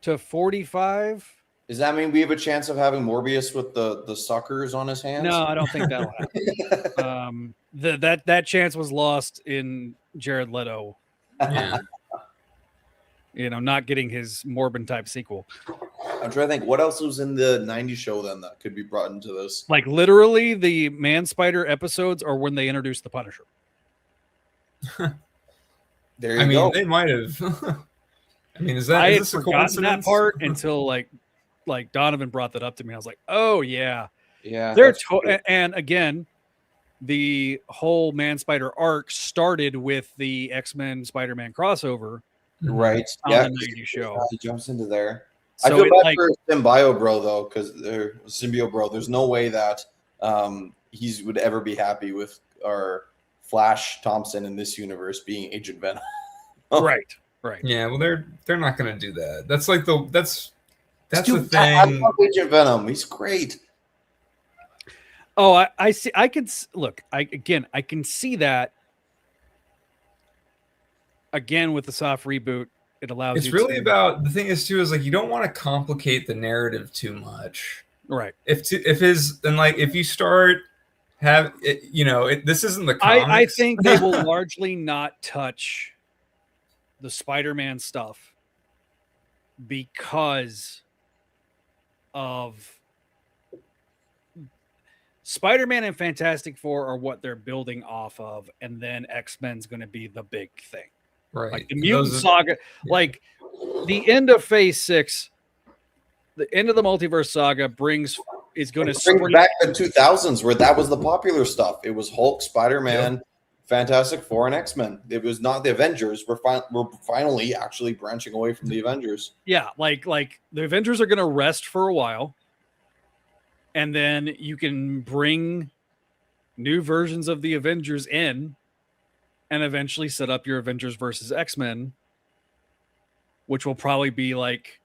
to 45. Does that mean we have a chance of having Morbius with the suckers on his hands? No, I don't think that'll happen. That chance was lost in Jared Leto. Yeah. Not getting his Morbin type sequel. I'm trying to think what else was in the 90s show then that could be brought into this. Like literally the Man Spider episodes are when they introduced the Punisher. There you go. They might have. I had forgotten that part until like Donovan brought that up to me. I was like, oh yeah. Yeah. And again, the whole Man Spider arc started with the X-Men Spider-Man crossover. Right. On the 90s show. He jumps into there. So I feel bad for Symbio Bro though, because Symbio Bro, there's no way that he would ever be happy with our Flash Thompson in this universe being Agent Venom. Right. Yeah, well they're not gonna do that. That's like that's Dude, the thing. I love Agent Venom. He's great. Oh, I see. I can look. I can see that. Again, with the soft reboot, it allows. It's really about the thing is too is like you don't want to complicate the narrative too much, right? If you start this isn't the comics. I think they will largely not touch the Spider-Man stuff because of Spider-Man and Fantastic Four are what they're building off of, and then X-Men's going to be the big thing. Right. Like the mutant saga, like the end of Phase 6, the end of the multiverse saga is going to bring back the 2000s where that was the popular stuff. It was Hulk, Spider-Man, Fantastic Four, and X-Men. It was not the Avengers. We're finally actually branching away from the Avengers. Yeah, like the Avengers are going to rest for a while, and then you can bring new versions of the Avengers in. and eventually set up your Avengers versus X-Men, which will probably be like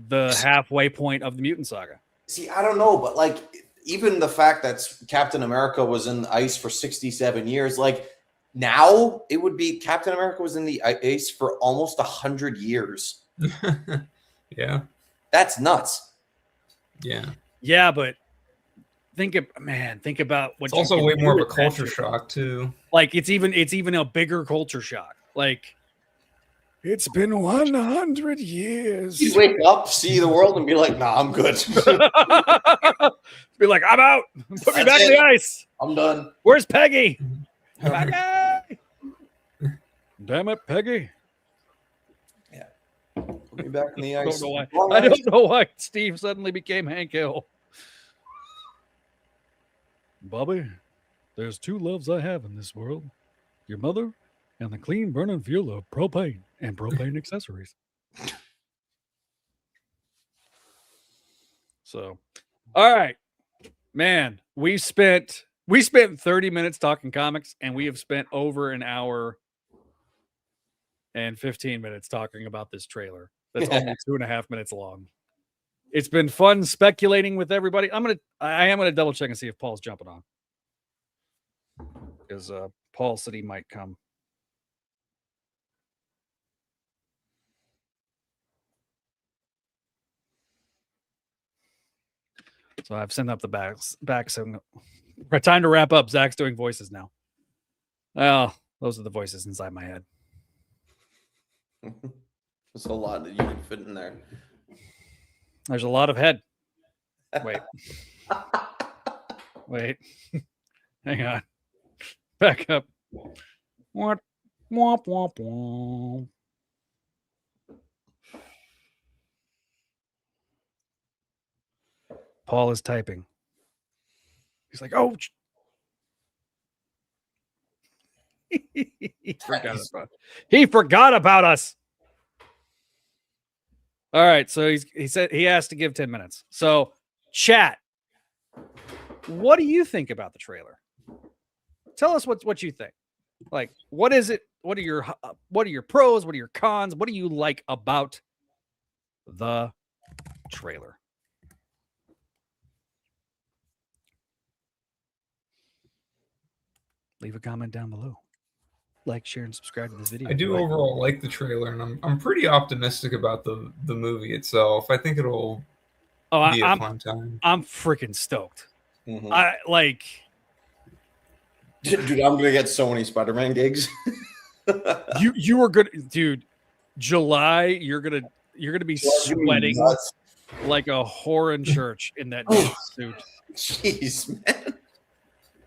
the halfway point of the Mutant Saga. See, I don't know, but like even the fact that Captain America was in the ice for 67 years, like now it would be Captain America was in the ice for almost 100 years. Yeah. That's nuts. Yeah. Yeah, but think about what It's also way more of a culture shock too. Like it's even a bigger culture shock. Like it's been 100 years. You wake up, see the world, and be like, "Nah, I'm good. Be like, I'm out. Put me back in the ice. I'm done. Where's Peggy? Peggy! Damn it, Peggy. Yeah. Put me back in the I ice. don't know why Steve suddenly became Hank Hill. Bobby, there's two loves I have in this world. Your mother and the clean burning fuel of propane and propane accessories. So, all right, man, we spent 30 minutes talking comics, and we have spent over an hour and 15 minutes talking about this trailer. That's almost 2.5 minutes long. It's been fun speculating with everybody. I am gonna double check and see if Paul's jumping on, because Paul said he might come. So I've sent up the back signal. Time to wrap up. Zach's doing voices now. Well, those are the voices inside my head. There's a lot that you can fit in there. There's a lot of head. Wait. Wait. Hang on. Back up. What? Womp, womp, womp. Paul is typing. He's like, oh. He forgot about us. All right, so he said he has to give 10 minutes. So, chat, what do you think about the trailer? Tell us what you think. Like, what is it? What are your pros? What are your cons? What do you like about the trailer? Leave a comment down below. Like, share, and subscribe to this video. I do overall like the trailer, and I'm pretty optimistic about the movie itself. I think it'll be a fun time. I'm freaking stoked. Mm-hmm. I like, dude, I'm gonna get so many Spider-Man gigs. you are gonna, dude. July, you're gonna be sweating like a whore in church in that suit. Jeez, man.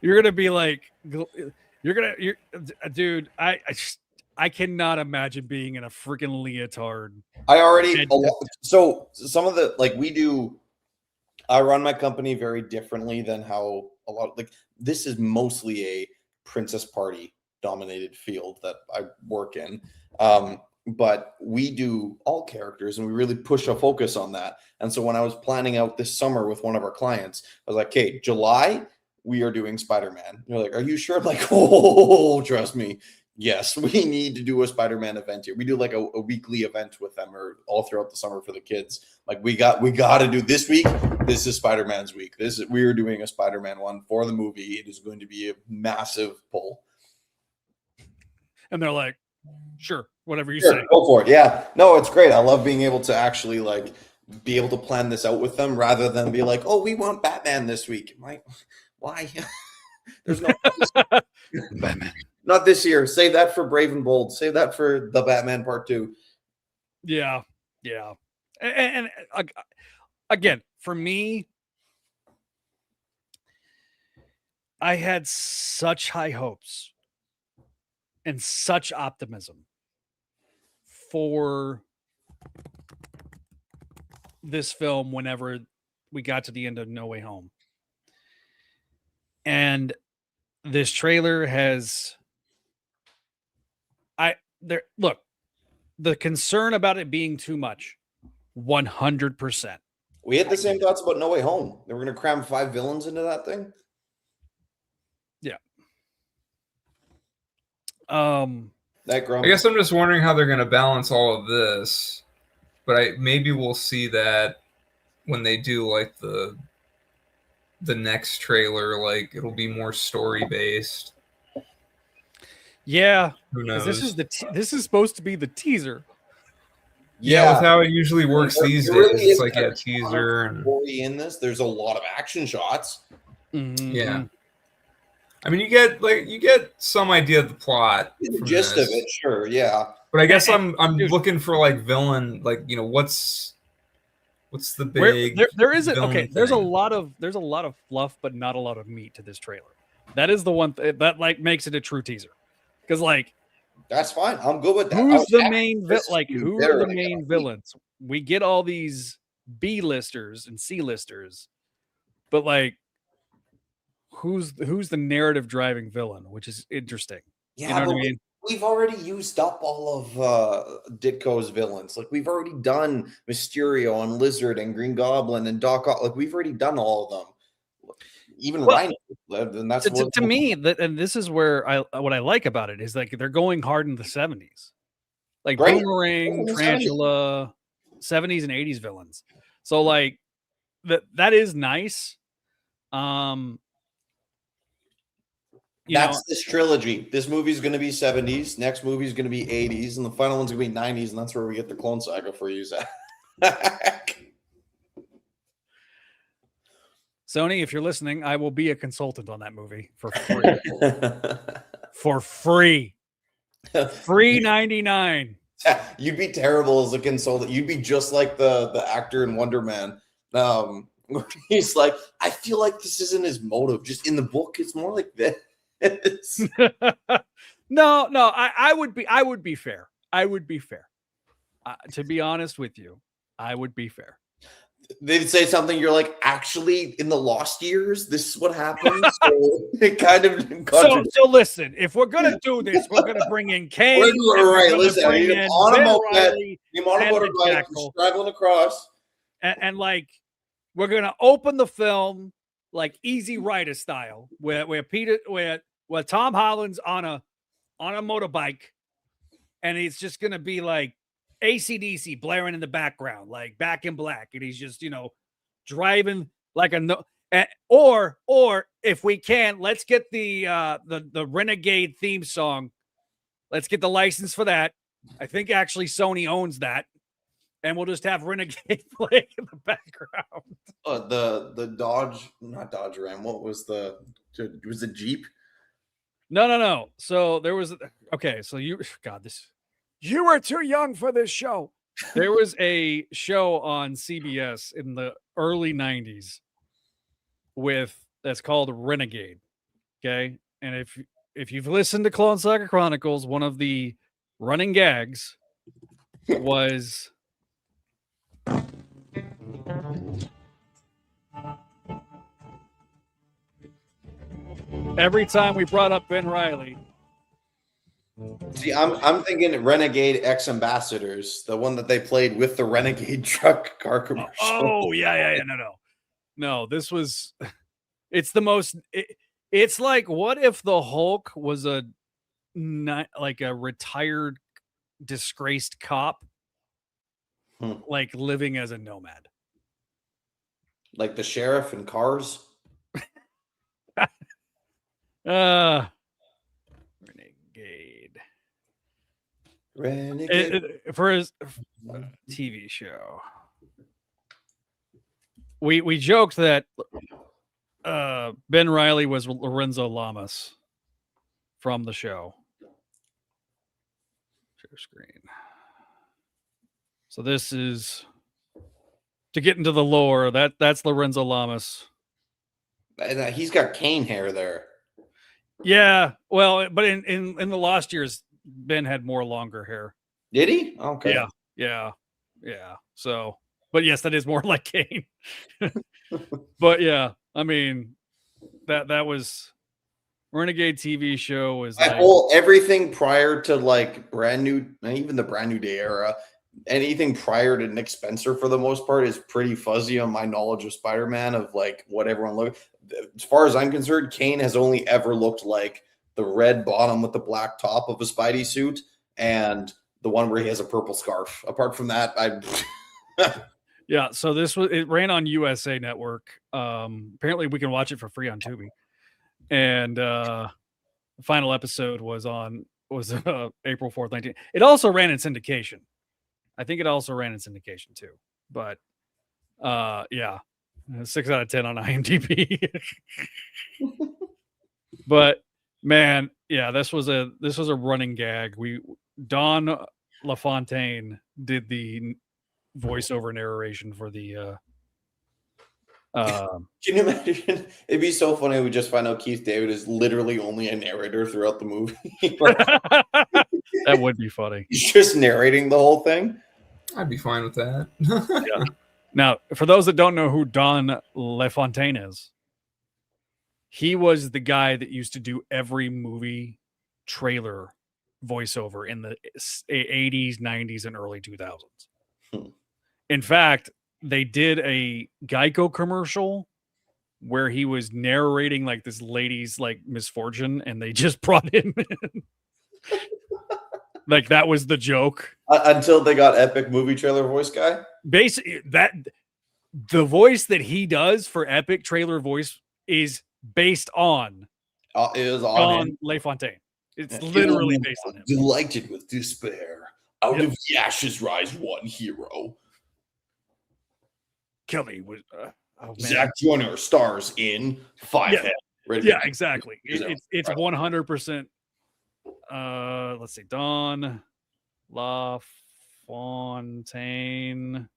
You're gonna be like, dude. I cannot imagine being in a freaking leotard. So some of the I run my company very differently than how a lot of this is mostly a princess party dominated field that I work in. But we do all characters and we really push a focus on that. And so when I was planning out this summer with one of our clients, I was like, okay, July, we are doing Spider-Man. They're like, are you sure? I'm like, oh, trust me. Yes, we need to do a Spider-Man event here. We do like a weekly event with them or all throughout the summer for the kids. Like we got to do this week. This is Spider-Man's week. We are doing a Spider-Man one for the movie. It is going to be a massive pull. And they're like, sure, whatever you say. Go for it. Yeah. No, it's great. I love being able to actually be able to plan this out with them rather than be like, oh, we want Batman this week. I'm like, why? There's no Batman. Not this year. Save that for Brave and Bold. Save that for the Batman Part 2. Yeah. And again, for me, I had such high hopes and such optimism for this film whenever we got to the end of No Way Home. And this trailer has look, the concern about it being too much, 100%. We had the same thoughts about No Way Home. They were going to cram 5 villains into that thing. Yeah. That I guess I'm just wondering how they're going to balance all of this, but maybe we'll see that when they do like the next trailer, like it'll be more story based. Yeah, Who knows? This is supposed to be the teaser. Yeah, with how it usually works these days, really it's like a teaser and story in this. There's a lot of action shots. Mm-hmm. Yeah. I mean, you get some idea of the plot, The gist of it, sure, yeah. But I guess I'm dude, looking for like villain, like what's the big there isn't villain there's a thing? lot of fluff, but not a lot of meat to this trailer. That is the one that like makes it a true teaser, because like that's fine. I'm good with that. who's the main who are the main week. villains? We get all these B-listers and C-listers, but like who's the narrative driving villain, which is interesting. Yeah, you know what I mean? We've already used up all of Ditko's villains. Like we've already done Mysterio and Lizard and Green Goblin and Doc Ock. Like we've already done all of them. Even Rhino. And that's to me, and this is where what I like about it is like they're going hard in the 70s. Like Boomerang, Tarantula, 70s and 80s villains. So like that is nice. That's this trilogy. This movie's going to be 70s. Next movie's going to be 80s, and the final one's going to be 90s, and that's where we get the Clone Saga for you, Zach. Sony, if you're listening, I will be a consultant on that movie for free. For free. Free 99. You'd be terrible as a consultant. You'd be just like the actor in Wonder Man. He's like, I feel like this isn't his motive. Just in the book, it's more like this. No, I would be fair. I would be fair. To be honest with you, I would be fair. They'd say something, you're like, actually, in the Lost Years, this is what happened. So it kind of so listen, if we're gonna do this, we're gonna bring in Kane. Right, listen, I need him on a moped, him on a motorbike, traveling across. And like, we're gonna open the film like Easy Rider style, where Tom Holland's on a motorbike, and it's just gonna be like AC/DC blaring in the background, like Back in Black, and he's just driving like or if we can, let's get the Renegade theme song. Let's get the license for that. I think actually Sony owns that, and we'll just have Renegade play in the background. The Dodge, not Dodge Ram. What was it was a Jeep? No. So there was so you were too young for this show. There was a show on CBS in the early 90s that's called Renegade. Okay. And if you've listened to Clone Saga Chronicles, one of the running gags was every time we brought up Ben Reilly. See, I'm thinking Renegade X Ambassadors, the one that they played with the Renegade truck car commercial. Oh yeah. No, this was. It's the most. It's like, what if the Hulk was a retired, disgraced cop, like living as a nomad, like the sheriff in Cars. Renegade for his TV show. We joked that Ben Reilly was Lorenzo Lamas from the show. Share screen. So this is to get into the lore. That's Lorenzo Lamas. And he's got cane hair there. Yeah, well, but in the Lost Years, Ben had more longer hair. Did he? Okay. Yeah. So, but yes, that is more like Kane. But yeah, I mean, that was Renegade TV show was that like, whole everything prior to like brand new, even the brand new day era. Anything prior to Nick Spencer, for the most part, is pretty fuzzy on my knowledge of Spider-Man, of like what everyone looked. As far as I'm concerned, Kane has only ever looked like the red bottom with the black top of a Spidey suit, and the one where he has a purple scarf. Apart from that, Yeah, so it ran on USA Network. Apparently we can watch it for free on Tubi. And the final episode was April 4th, 19. It also ran in syndication. I think it also ran in syndication too. But yeah. 6 out of 10 on IMDb. But man, yeah, this was a running gag. Don LaFontaine did the voiceover narration for the can you imagine? It'd be so funny if we just find out Keith David is literally only a narrator throughout the movie. That would be funny. He's just narrating the whole thing. I'd be fine with that. Yeah. Now, for those that don't know who Don LaFontaine is, he was the guy that used to do every movie trailer voiceover in the 80s, 90s, and early 2000s. In fact, they did a Geico commercial where he was narrating like this lady's like misfortune, and they just brought him in. Like that was the joke. Until they got epic movie trailer voice guy. Basically, the voice that he does for epic trailer voice is based on LaFontaine. It's literally based on him. Delighted with despair. Out of the ashes rise one hero. Kelly was Zach Joyner stars in Five Head. Yeah, exactly. It's 100%. Let's see, Don LaFontaine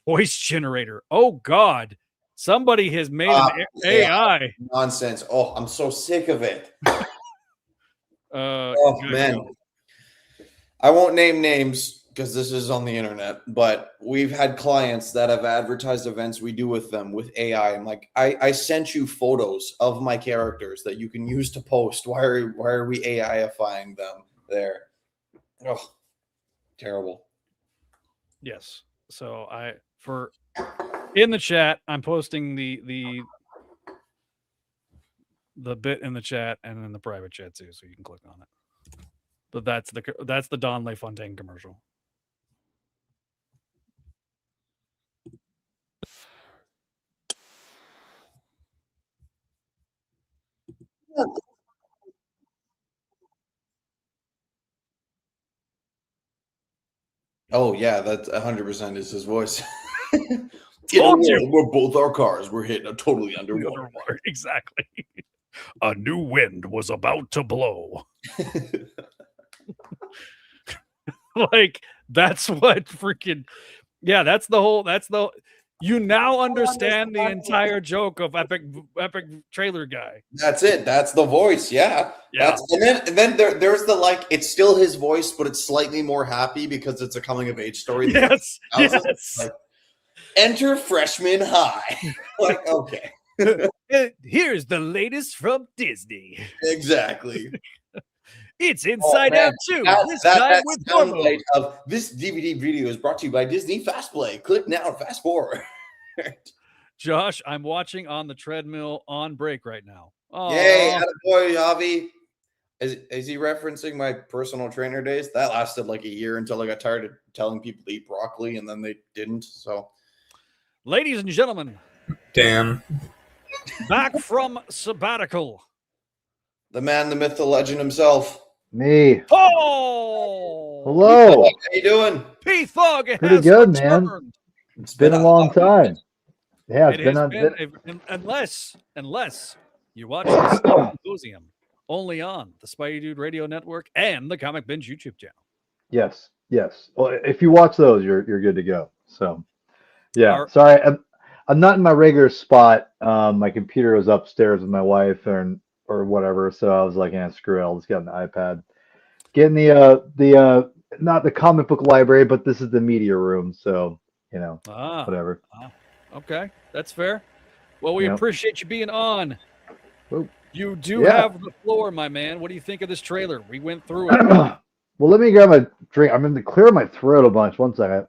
voice generator. Oh God, somebody has made an AI nonsense. Oh, I'm so sick of it. Man, I won't name names because this is on the internet, but we've had clients that have advertised events we do with them with AI. I'm like, I sent you photos of my characters that you can use to post. Why are we AI-ifying them there? Oh, terrible. Yes. So in the chat, I'm posting the bit in the chat and in the private chat too, so you can click on it. But that's the Don LaFontaine commercial. Oh yeah, that's 100% is his voice. In a world where both our cars were hit totally underwater. Exactly. A new wind was about to blow. Like that's what freaking that's the you now understand the entire joke of epic trailer guy. That's it. That's the voice. Yeah. And then there's the like it's still his voice, but it's slightly more happy because it's a coming of age story. Yes. Like, enter freshman high. Like, okay. Here's the latest from Disney. Exactly. It's Inside Out 2. This DVD video is brought to you by Disney Fast Play. Click now, fast forward. Josh, I'm watching on the treadmill on break right now. Oh, yay, boy, Javi. Is he referencing my personal trainer days? That lasted like a year until I got tired of telling people to eat broccoli, and then they didn't. So, ladies and gentlemen, damn, back from sabbatical, the man, the myth, the legend himself. Me. Oh, hello. How you doing? P-Thug. Pretty good, man. It's been a long time. Yeah, it's been unless you watch the Symposium only on the Spidey-Dude Radio Network and the Comic Binge YouTube channel. Yes. Well, if you watch those, you're good to go. So, yeah. Sorry, I'm not in my regular spot. My computer was upstairs with my wife or whatever. So I was like, screw it. I'll just get an iPad. Getting the not the comic book library, but this is the media room. So, whatever. Okay. That's fair. Well, we appreciate you being on. Whoa. You do have the floor, my man. What do you think of this trailer? We went through it. Well, let me grab my drink. I'm going to clear my throat a bunch. 1 second.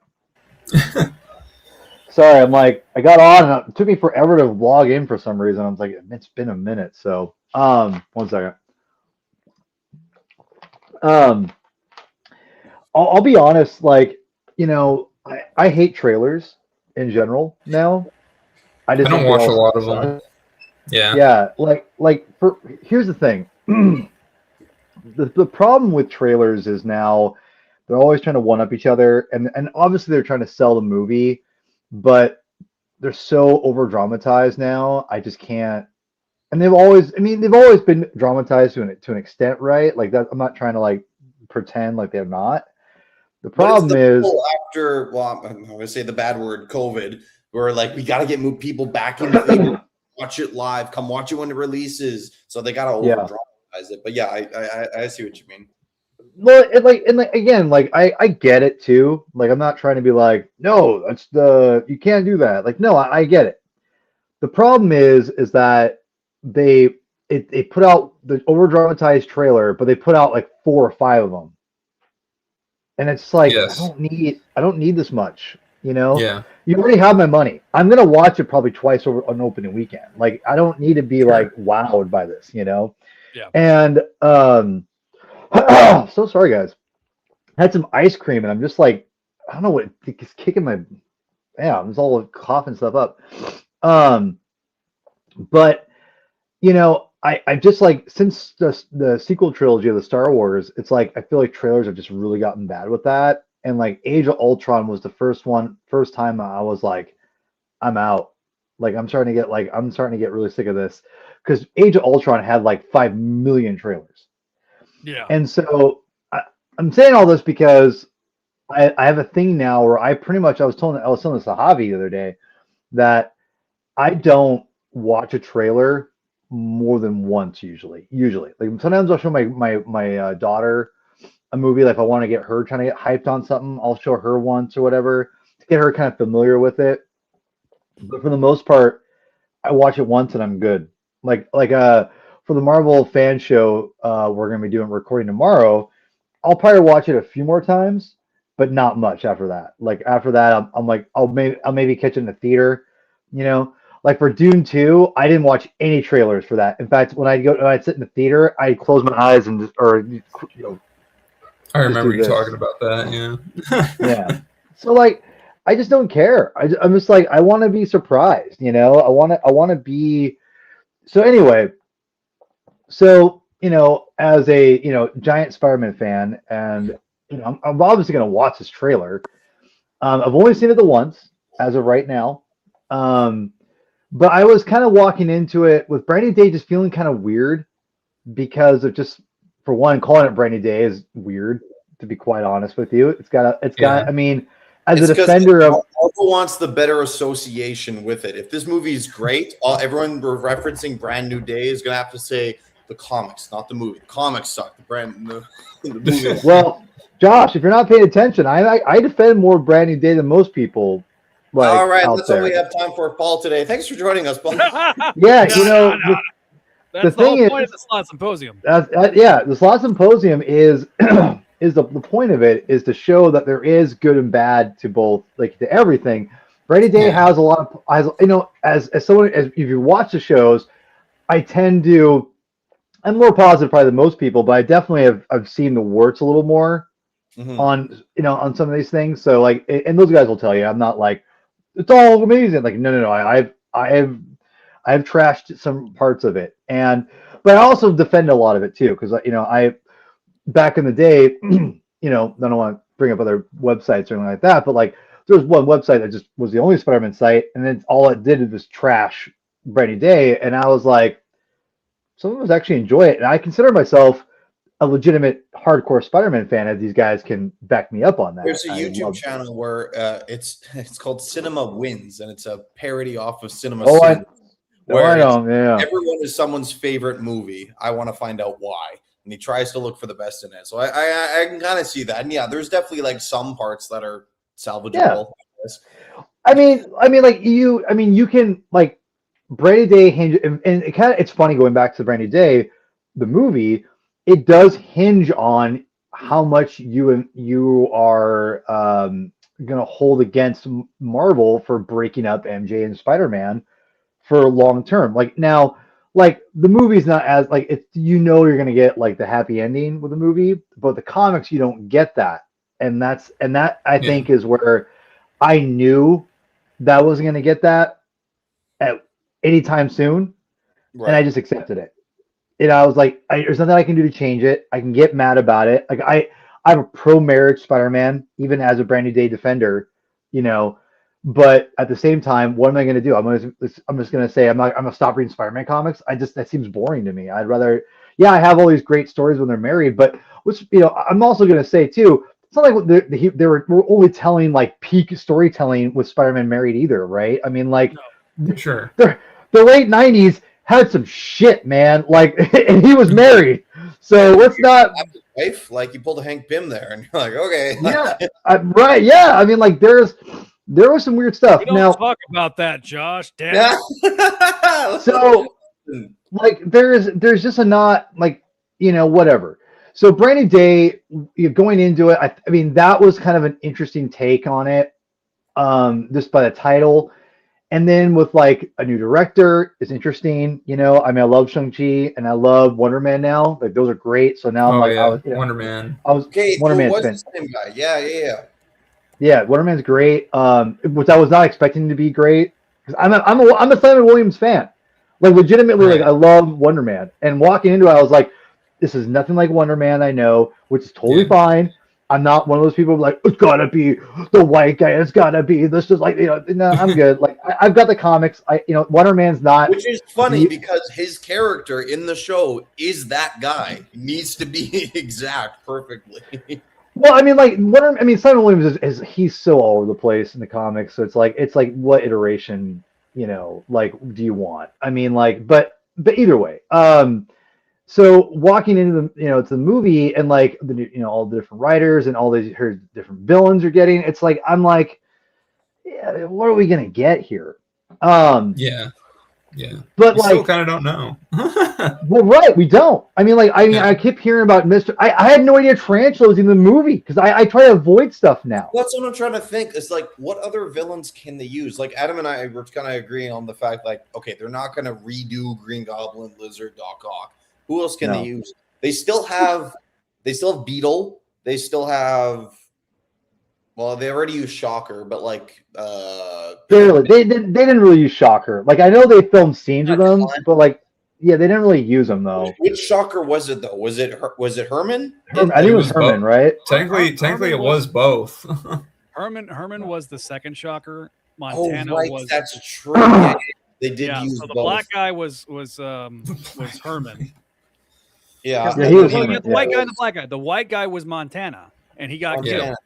Sorry, I got on. And it took me forever to log in for some reason. I was like, it's been a minute. So, 1 second. Um, I'll be honest, like, I hate trailers in general now. I just I don't think they watch a all lot of suck. them. Yeah. Yeah, here's the thing. The problem with trailers is now they're always trying to one up each other, and obviously they're trying to sell the movie, but they're so over dramatized now. I just can't. And they've always been dramatized to an extent, right? Like that. I'm not trying to like pretend like they're not. The But it's problem the is people after, well, I'm going to say the bad word, COVID, where like we got to get people back in theaters, watch it live, come watch it when it releases. So they got to over dramatize it. But yeah, I see what you mean. well, again, like I get it too. Like I'm not trying to be like, no, you can't do that. Like no, I get it. The problem is that they put out the over dramatized trailer, but they put out like 4 or 5 of them. And it's like Yes. I don't need this much, Yeah. You already have my money. I'm gonna watch it probably twice over an opening weekend. Like I don't need to be like wowed by this, Yeah. And so sorry guys. I had some ice cream and I'm just like I don't know what it's kicking my I'm just all coughing stuff up. But I just like since the sequel trilogy of the Star Wars, it's like I feel like trailers have just really gotten bad with that. And like Age of Ultron was the first time I was like, I'm out. Like I'm starting to get really sick of this because Age of Ultron had like 5 million trailers. Yeah. And so I'm saying all this because I have a thing now where I was telling this to Javi the other day that I don't watch a trailer more than once usually. Like sometimes I'll show my daughter a movie, like if I want to get her trying to get hyped on something, I'll show her once or whatever to get her kind of familiar with it. But for the most part, I watch it once and I'm good. Like for the Marvel fan show we're gonna be recording tomorrow, I'll probably watch it a few more times, but not much after that. Like after that, I'm like I'll maybe catch it in the theater, Like for Dune 2, I didn't watch any trailers for that. In fact, when I'd sit in the theater, I'd close my eyes and I remember you talking about that. Yeah. Yeah. So like, I just don't care. I'm just like I want to be surprised. I want to be. So anyway, as a giant Spider-Man fan, and I'm obviously gonna watch this trailer. I've only seen it the once as of right now. But I was kind of walking into it with Briny Day just feeling kind of weird because of just, for one, calling it Briny Day is weird, to be quite honest with you. I mean, as a defender of Marvel wants the better association with it. If this movie is great, everyone referencing Brand New Day is going to have to say the comics, not the movie. The comics suck. The movie. Well, Josh, if you're not paying attention, I defend more Brand New Day than most people. All right, that's all we have time for Paul today. Thanks for joining us, Paul. Yeah, that's the thing whole point of the Slot Symposium. The Slot Symposium is the point of it is to show that there is good and bad to both, like to everything. Brady Day has a lot of, as someone, if you watch the shows, I'm more positive probably than most people, but I definitely I've seen the warts a little more on some of these things. So like, and those guys will tell you, I'm not like, it's all amazing. Like, no. I've trashed some parts of it, but I also defend a lot of it too, because I back in the day, I don't want to bring up other websites or anything like that, but like there was one website that just was the only Spider-Man site, and then all it did was trash Brady Day, and I was like, some of us actually enjoy it, and I consider myself a legitimate hardcore Spider-Man fan, as these guys can back me up on that. There's a YouTube channel where it's called Cinema Wins, and it's a parody off of Cinema Sins, where everyone is someone's favorite movie. I want to find out why, and he tries to look for the best in it. So I can kind of see that, and yeah, there's definitely like some parts that are salvageable. Yeah. You can like Brady Day hinge, and it's funny going back to Brady Day, the movie. It does hinge on how much you are going to hold against Marvel for breaking up MJ and Spider-Man for long term. Like now, like the movie's not as like it's you're gonna get like the happy ending with the movie, but the comics you don't get that, and that I think is where I knew that I wasn't gonna get that at anytime soon, and I just accepted it. I was like, there's nothing I can do to change it. I can get mad about it. Like I'm a pro marriage Spider-Man, even as a Brand New Day defender, But at the same time, what am I going to do? I'm just going to say I'm going to stop reading Spider-Man comics. That seems boring to me. I'd rather, I have all these great stories when they're married, but I'm also going to say too, it's not like we're only telling like peak storytelling with Spider-Man married either, right? I mean, like, sure, the late '90s had some shit, man. Like, and he was married, so let's not. Wife, like you pulled a Hank Pym there, and you're like, okay, Yeah, right. Yeah, I mean, like, there was some weird stuff. We don't talk about that, Josh. Damn. So, like, there's just a not like whatever. So, Brand New Day, going into it, I mean, that was kind of an interesting take on it, just by the title. And then with like a new director is interesting, I mean, I love Shang-Chi and I love Wonder Man now. Like those are great. So now Wonder Man. Wonder Man. Was the same guy. Yeah, Wonder Man's great. Which I was not expecting to be great because I'm a Simon Williams fan. Like legitimately, like I love Wonder Man. And walking into it, I was like, this is nothing like Wonder Man I know, which is totally fine. I'm not one of those people like, it's gotta be the white guy. It's gotta be this is like, no, I'm good. Like I've got the comics. Wonder Man's not. Which is funny because his character in the show is that guy. He needs to be exact perfectly. Well, I mean, like Simon Williams he's so all over the place in the comics. So it's like what iteration, like do you want? I mean, like, but either way, so walking into the it's the movie and like the all the different writers and all these different villains you're getting, it's like I'm like, what are we gonna get here? Yeah. But we still kind of don't know. Well, right, we don't. I keep hearing about Mr. I had no idea Tarantula was in the movie because I try to avoid stuff now. That's what I'm trying to think. It's like, what other villains can they use? Like Adam and I were kind of agreeing on the fact, like, okay, they're not gonna redo Green Goblin, Lizard, Doc Ock. Who else can they use? They still have Beetle. They still have. Well, they already used Shocker, but like they didn't really use Shocker. Like I know they filmed scenes with them, but like they didn't really use them though. Which Shocker was it though? Was it Herman? I think it was Herman, right? Technically, it was both. Herman was the second Shocker. Montana was. That's true. Yeah, they did use so the both. black guy was Herman. Yeah, he was Herman. The white guy and the black guy. The white guy was Montana, and he got killed.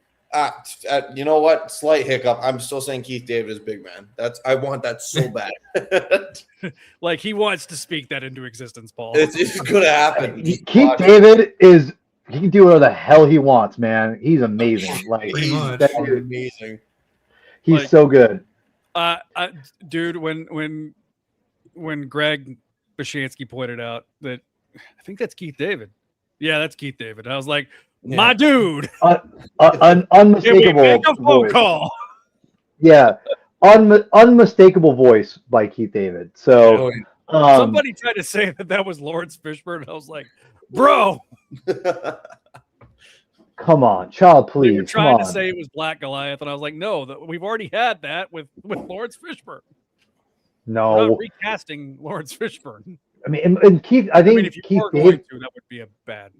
You know what? Slight hiccup. I'm still saying Keith David is big man. I want that so bad. Like he wants to speak that into existence, Paul. It's gonna happen. Keith David he can do whatever the hell he wants, man. He's amazing. Like he's amazing. He's so good. Dude, when Greg Bashansky pointed out that I think that's Keith David. Yeah, that's Keith David. I was like, my dude. Unmistakable make a phone voice. call. Yeah. Unmistakable voice by Keith David. So somebody tried to say that was Lawrence Fishburne. I was like, bro. Come on, child, please. They were trying to say it was Black Goliath, and I was like, no, we've already had that with Lawrence Fishburne. No. We're not recasting Lawrence Fishburne. I mean, and Keith, I think if you Keith were David, going to, that would be a bad.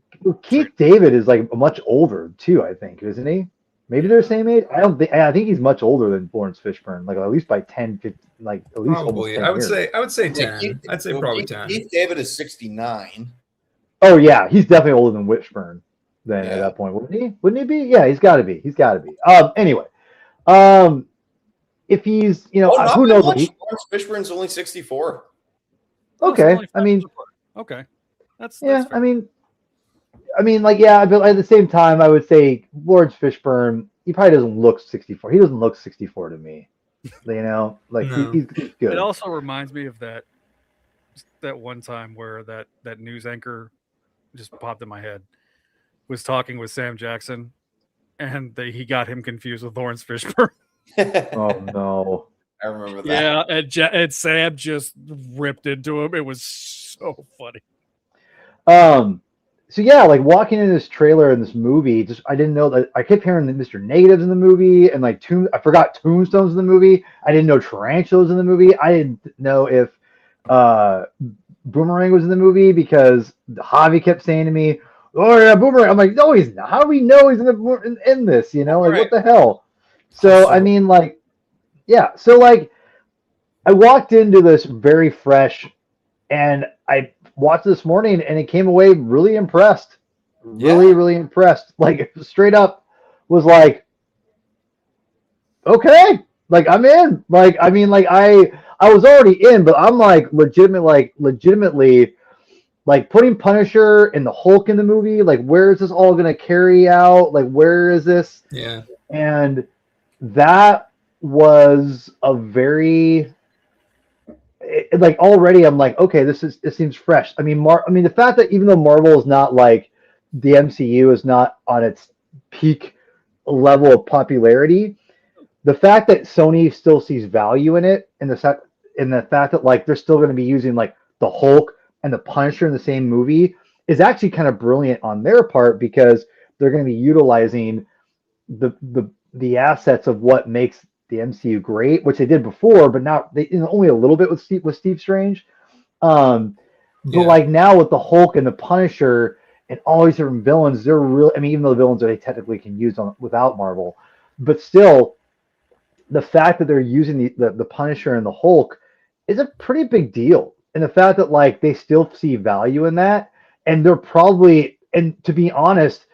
Keith David is like much older too. I think, isn't he? Maybe they're the same age. I think he's much older than Lawrence Fishburne, like at least by 10, 15, like at least probably. 10 I would years. say 10. I'd say probably 10. Keith David is 69. Oh yeah, he's definitely older than Fishburne. Then at that point, wouldn't he? Wouldn't he be? Yeah, he's got to be. He's got to be. Anyway, if he's who knows? Lawrence Fishburne's only 64. Okay, I mean. Okay. That's I mean, like, but at the same time, I would say Lawrence Fishburne, he probably doesn't look 64. He doesn't look 64 to me. Like no. He's good. It also reminds me of that one time where that news anchor just popped in my head, was talking with Sam Jackson, and he got him confused with Lawrence Fishburne. Oh no. I remember that. Yeah, and Sam just ripped into him. It was so funny. So yeah, like walking in this trailer in this movie, just I didn't know that I kept hearing the Mr. Negatives in the movie and like I forgot Tombstones in the movie. I didn't know Tarantulas in the movie. I didn't know if Boomerang was in the movie because Javi kept saying to me, "Oh yeah, Boomerang." I'm like, "No, he's not. How do we know he's in this? You know, like what the hell?" So I mean, like, yeah. So like, I walked into this very fresh, and I watched this morning, and it came away really impressed. Really impressed. Like straight up, was like, okay, like I'm in. Like I mean, like I was already in, but I'm like legitimately like putting Punisher and the Hulk in the movie. Like where is this all gonna carry out? Like where is this? Yeah. And that was a very like already I'm like, okay, this seems fresh. I mean, the fact that even though Marvel is not like the MCU is not on its peak level of popularity, the fact that Sony still sees value in it, and the fact that like they're still going to be using like the Hulk and the Punisher in the same movie is actually kind of brilliant on their part because they're going to be utilizing the assets of what makes the MCU great, which they did before, but now they only a little bit with Steve Strange. But like now with the Hulk and the Punisher and all these different villains, they're really, I mean, even though the villains they technically can use without Marvel, but still the fact that they're using the Punisher and the Hulk is a pretty big deal. And the fact that like they still see value in that, and they're probably, and to be honest,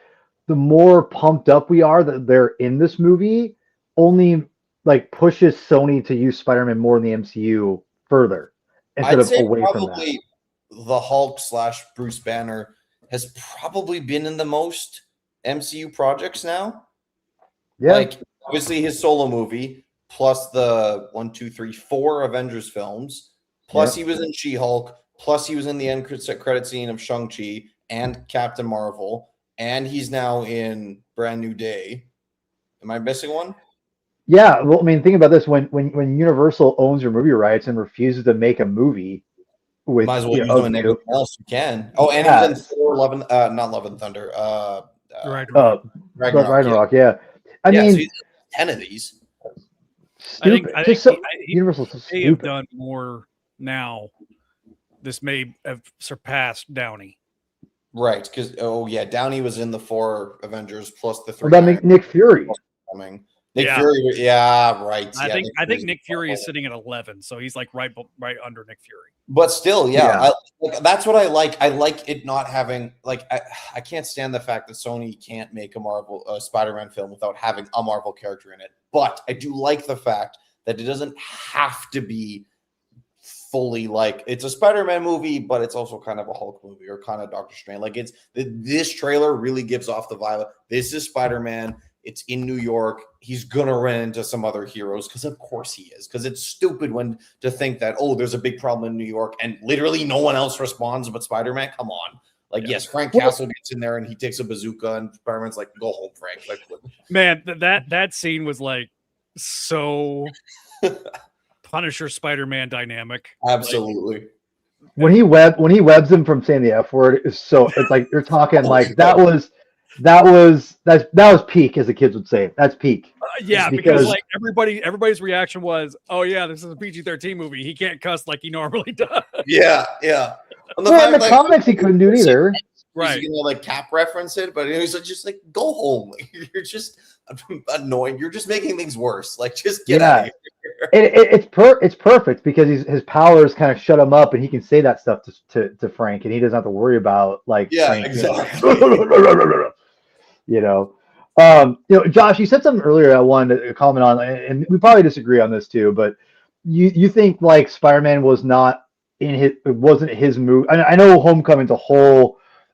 the more pumped up we are that they're in this movie, only like pushes Sony to use Spider-Man more in the MCU further instead of away from that. The Hulk / Bruce Banner has probably been in the most MCU projects now. Yeah. Like obviously his solo movie, plus the 4 Avengers films, plus he was in She-Hulk, plus he was in the end credit scene of Shang-Chi and Captain Marvel, and he's now in Brand New Day. Am I missing one? Yeah, well, I mean, think about this: when Universal owns your movie rights and refuses to make a movie with, might as well use them in everything else you can. Oh, and he was in Thor: not Love and Thunder. Ragnarok. Yeah. I mean, so he's 10 of these. Stupid. I think Universal's so they have done more now. This may have surpassed Downey. Right, because Downey was in the 4 Avengers plus the 3. What about Nick Fury? Nick Fury, right. I think Nick Fury is sitting at 11, so he's like right under Nick Fury. But still, that's what I like. I like it not having like I can't stand the fact that Sony can't make a Spider-Man film without having a Marvel character in it. But I do like the fact that it doesn't have to be fully like it's a Spider-Man movie, but it's also kind of a Hulk movie or kind of Doctor Strange. Like this trailer really gives off the vibe. This is Spider-Man. It's in New York. He's going to run into some other heroes because of course he is. Because it's stupid to think that, there's a big problem in New York and literally no one else responds but Spider-Man. Come on. Like, yes, Frank Castle gets in there and he takes a bazooka and Spider-Man's like, go home, Frank. Like, man, that scene was like so Punisher Spider-Man dynamic. Absolutely. When he webs him from saying the F word it's like you're talking like that was peak, as the kids would say. That's peak. Because like everybody's reaction was, oh yeah, this is a PG-13 movie. He can't cuss like he normally does. Yeah. In the comics, he couldn't do it either. Right. He's gonna Cap reference it, but he's just like, go home. You're just annoying. You're just making things worse. Like, just get out of here. It's perfect because his powers kind of shut him up, and he can say that stuff to Frank, and he doesn't have to worry about Frank, exactly. Josh, you said something earlier I wanted to comment on, and we probably disagree on this too, but you think like Spider-Man wasn't his movie. I know Homecoming's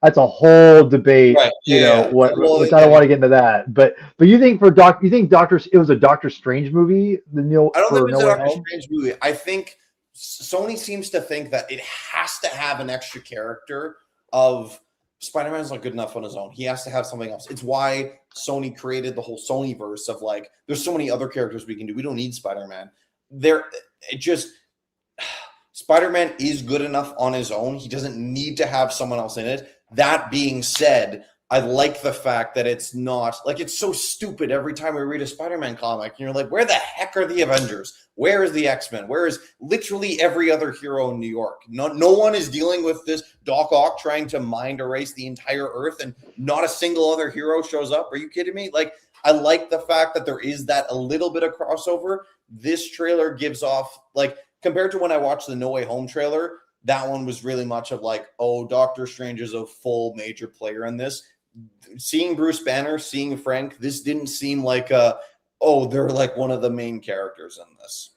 that's a whole debate, right. Which I don't want to get into that. But you think it was a Doctor Strange movie? I don't think it's a Doctor Strange movie. I think Sony seems to think that it has to have an extra character of Spider-Man's not good enough on his own. He has to have something else. It's why Sony created the whole Sony-verse of like, there's so many other characters we can do. We don't need Spider-Man. it just Spider-Man is good enough on his own. He doesn't need to have someone else in it. That being said, I like the fact that it's not like it's so stupid every time we read a Spider-Man comic. And you're like, where the heck are the Avengers? Where is the X-Men? Where is literally every other hero in New York? No one is dealing with this Doc Ock trying to mind erase the entire Earth, and not a single other hero shows up. Are you kidding me? Like, I like the fact that there is that a little bit of crossover. This trailer gives off, like, compared to when I watched the No Way Home trailer, that one was really much of like, oh, Doctor Strange is a full major player in this. Seeing Bruce Banner, seeing Frank, this didn't seem like they're like one of the main characters in this.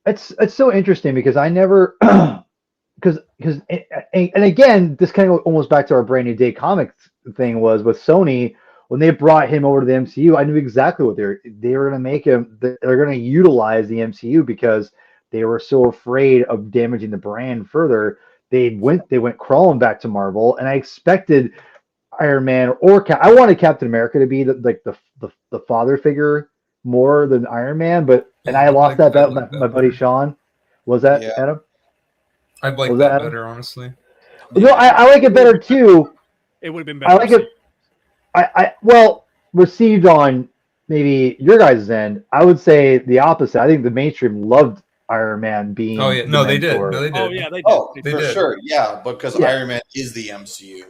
It's so interesting because I never because and again, this kind of almost back to our Brand New Day comics thing was with Sony when they brought him over to the MCU. I knew exactly what they were going to make him. They're going to utilize the MCU because they were so afraid of damaging the brand further. They went crawling back to Marvel, and I expected Iron Man I wanted Captain America to be the father figure more than Iron Man, and I lost that bet with my buddy Sean. Was that Adam? I'd like that better, honestly. No, I like it better too. It would have been better. I like it. Well, received on maybe your guys' end, I would say the opposite. I think the mainstream loved Iron Man being. Oh yeah, they did. No, they did. Oh yeah, they did. Oh, for sure, yeah, because Iron Man is the MCU.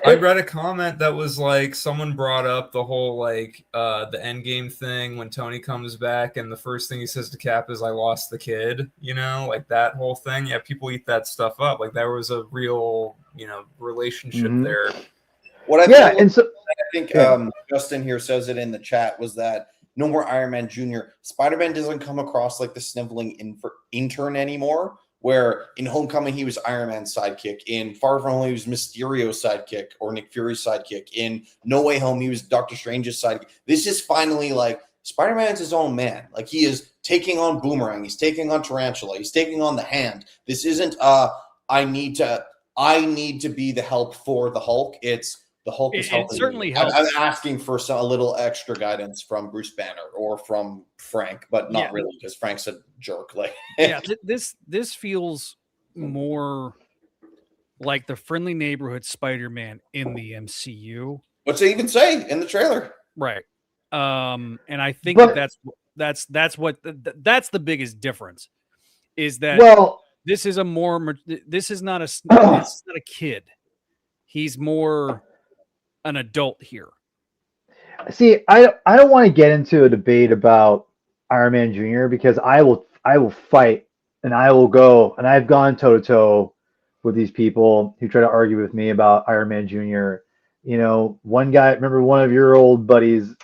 I read a comment that was like someone brought up the whole like the Endgame thing when Tony comes back and the first thing he says to Cap is "I lost the kid," like that whole thing. Yeah, people eat that stuff up. Like there was a real relationship there. What I think Justin here says it in the chat was that. No more Iron Man Jr. Spider-Man doesn't come across like the sniveling intern anymore, where in Homecoming he was Iron Man's sidekick. In Far From Home he was Mysterio's sidekick or Nick Fury's sidekick. In No Way Home he was Doctor Strange's sidekick. This is finally like Spider-Man's his own man. Like he is taking on Boomerang. He's taking on Tarantula. He's taking on the Hand. This isn't I need to be the help for the Hulk. It's the Hulk is helping. It certainly me. helps. I'm asking for a little extra guidance from Bruce Banner or from Frank, but not really because Frank's a jerk. Like, this feels more like the friendly neighborhood Spider-Man in the MCU. What's they even say in the trailer? Right. And I think that's the biggest difference. Is that this is not a kid. He's more an adult here. See, I don't want to get into a debate about Iron Man Jr. because I will fight and I will go, and I've gone toe to toe with these people who try to argue with me about Iron Man Jr. One guy, remember one of your old buddies,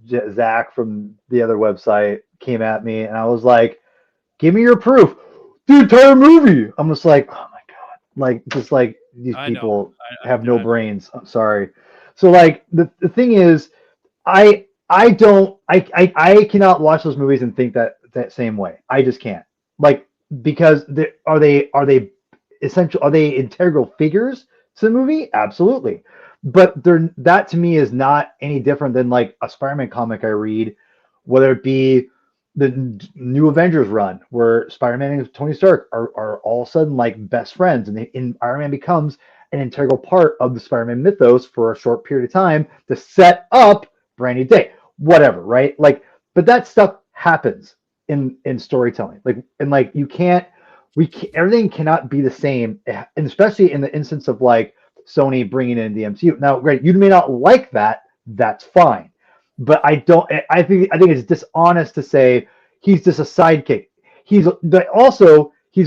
Zach from the other website, came at me and I was like, give me your proof. The entire movie. I'm just like, oh my God. Like, just like these people have no brains. I'm sorry. So like the thing is, I cannot watch those movies and think that same way. I just can't. Like, because are they essential? Are they integral figures to the movie? Absolutely. But that to me is not any different than like a Spider-Man comic I read, whether it be the New Avengers run where Spider-Man and Tony Stark are all of a sudden like best friends, and Iron Man becomes an integral part of the Spider-Man mythos for a short period of time to set up Brand New Day, whatever, right? Like, but that stuff happens in storytelling. Like, and like everything cannot be the same, and especially in the instance of like Sony bringing in the MCU. Now, great, you may not like that. That's fine, but I think it's dishonest to say he's just a sidekick. He's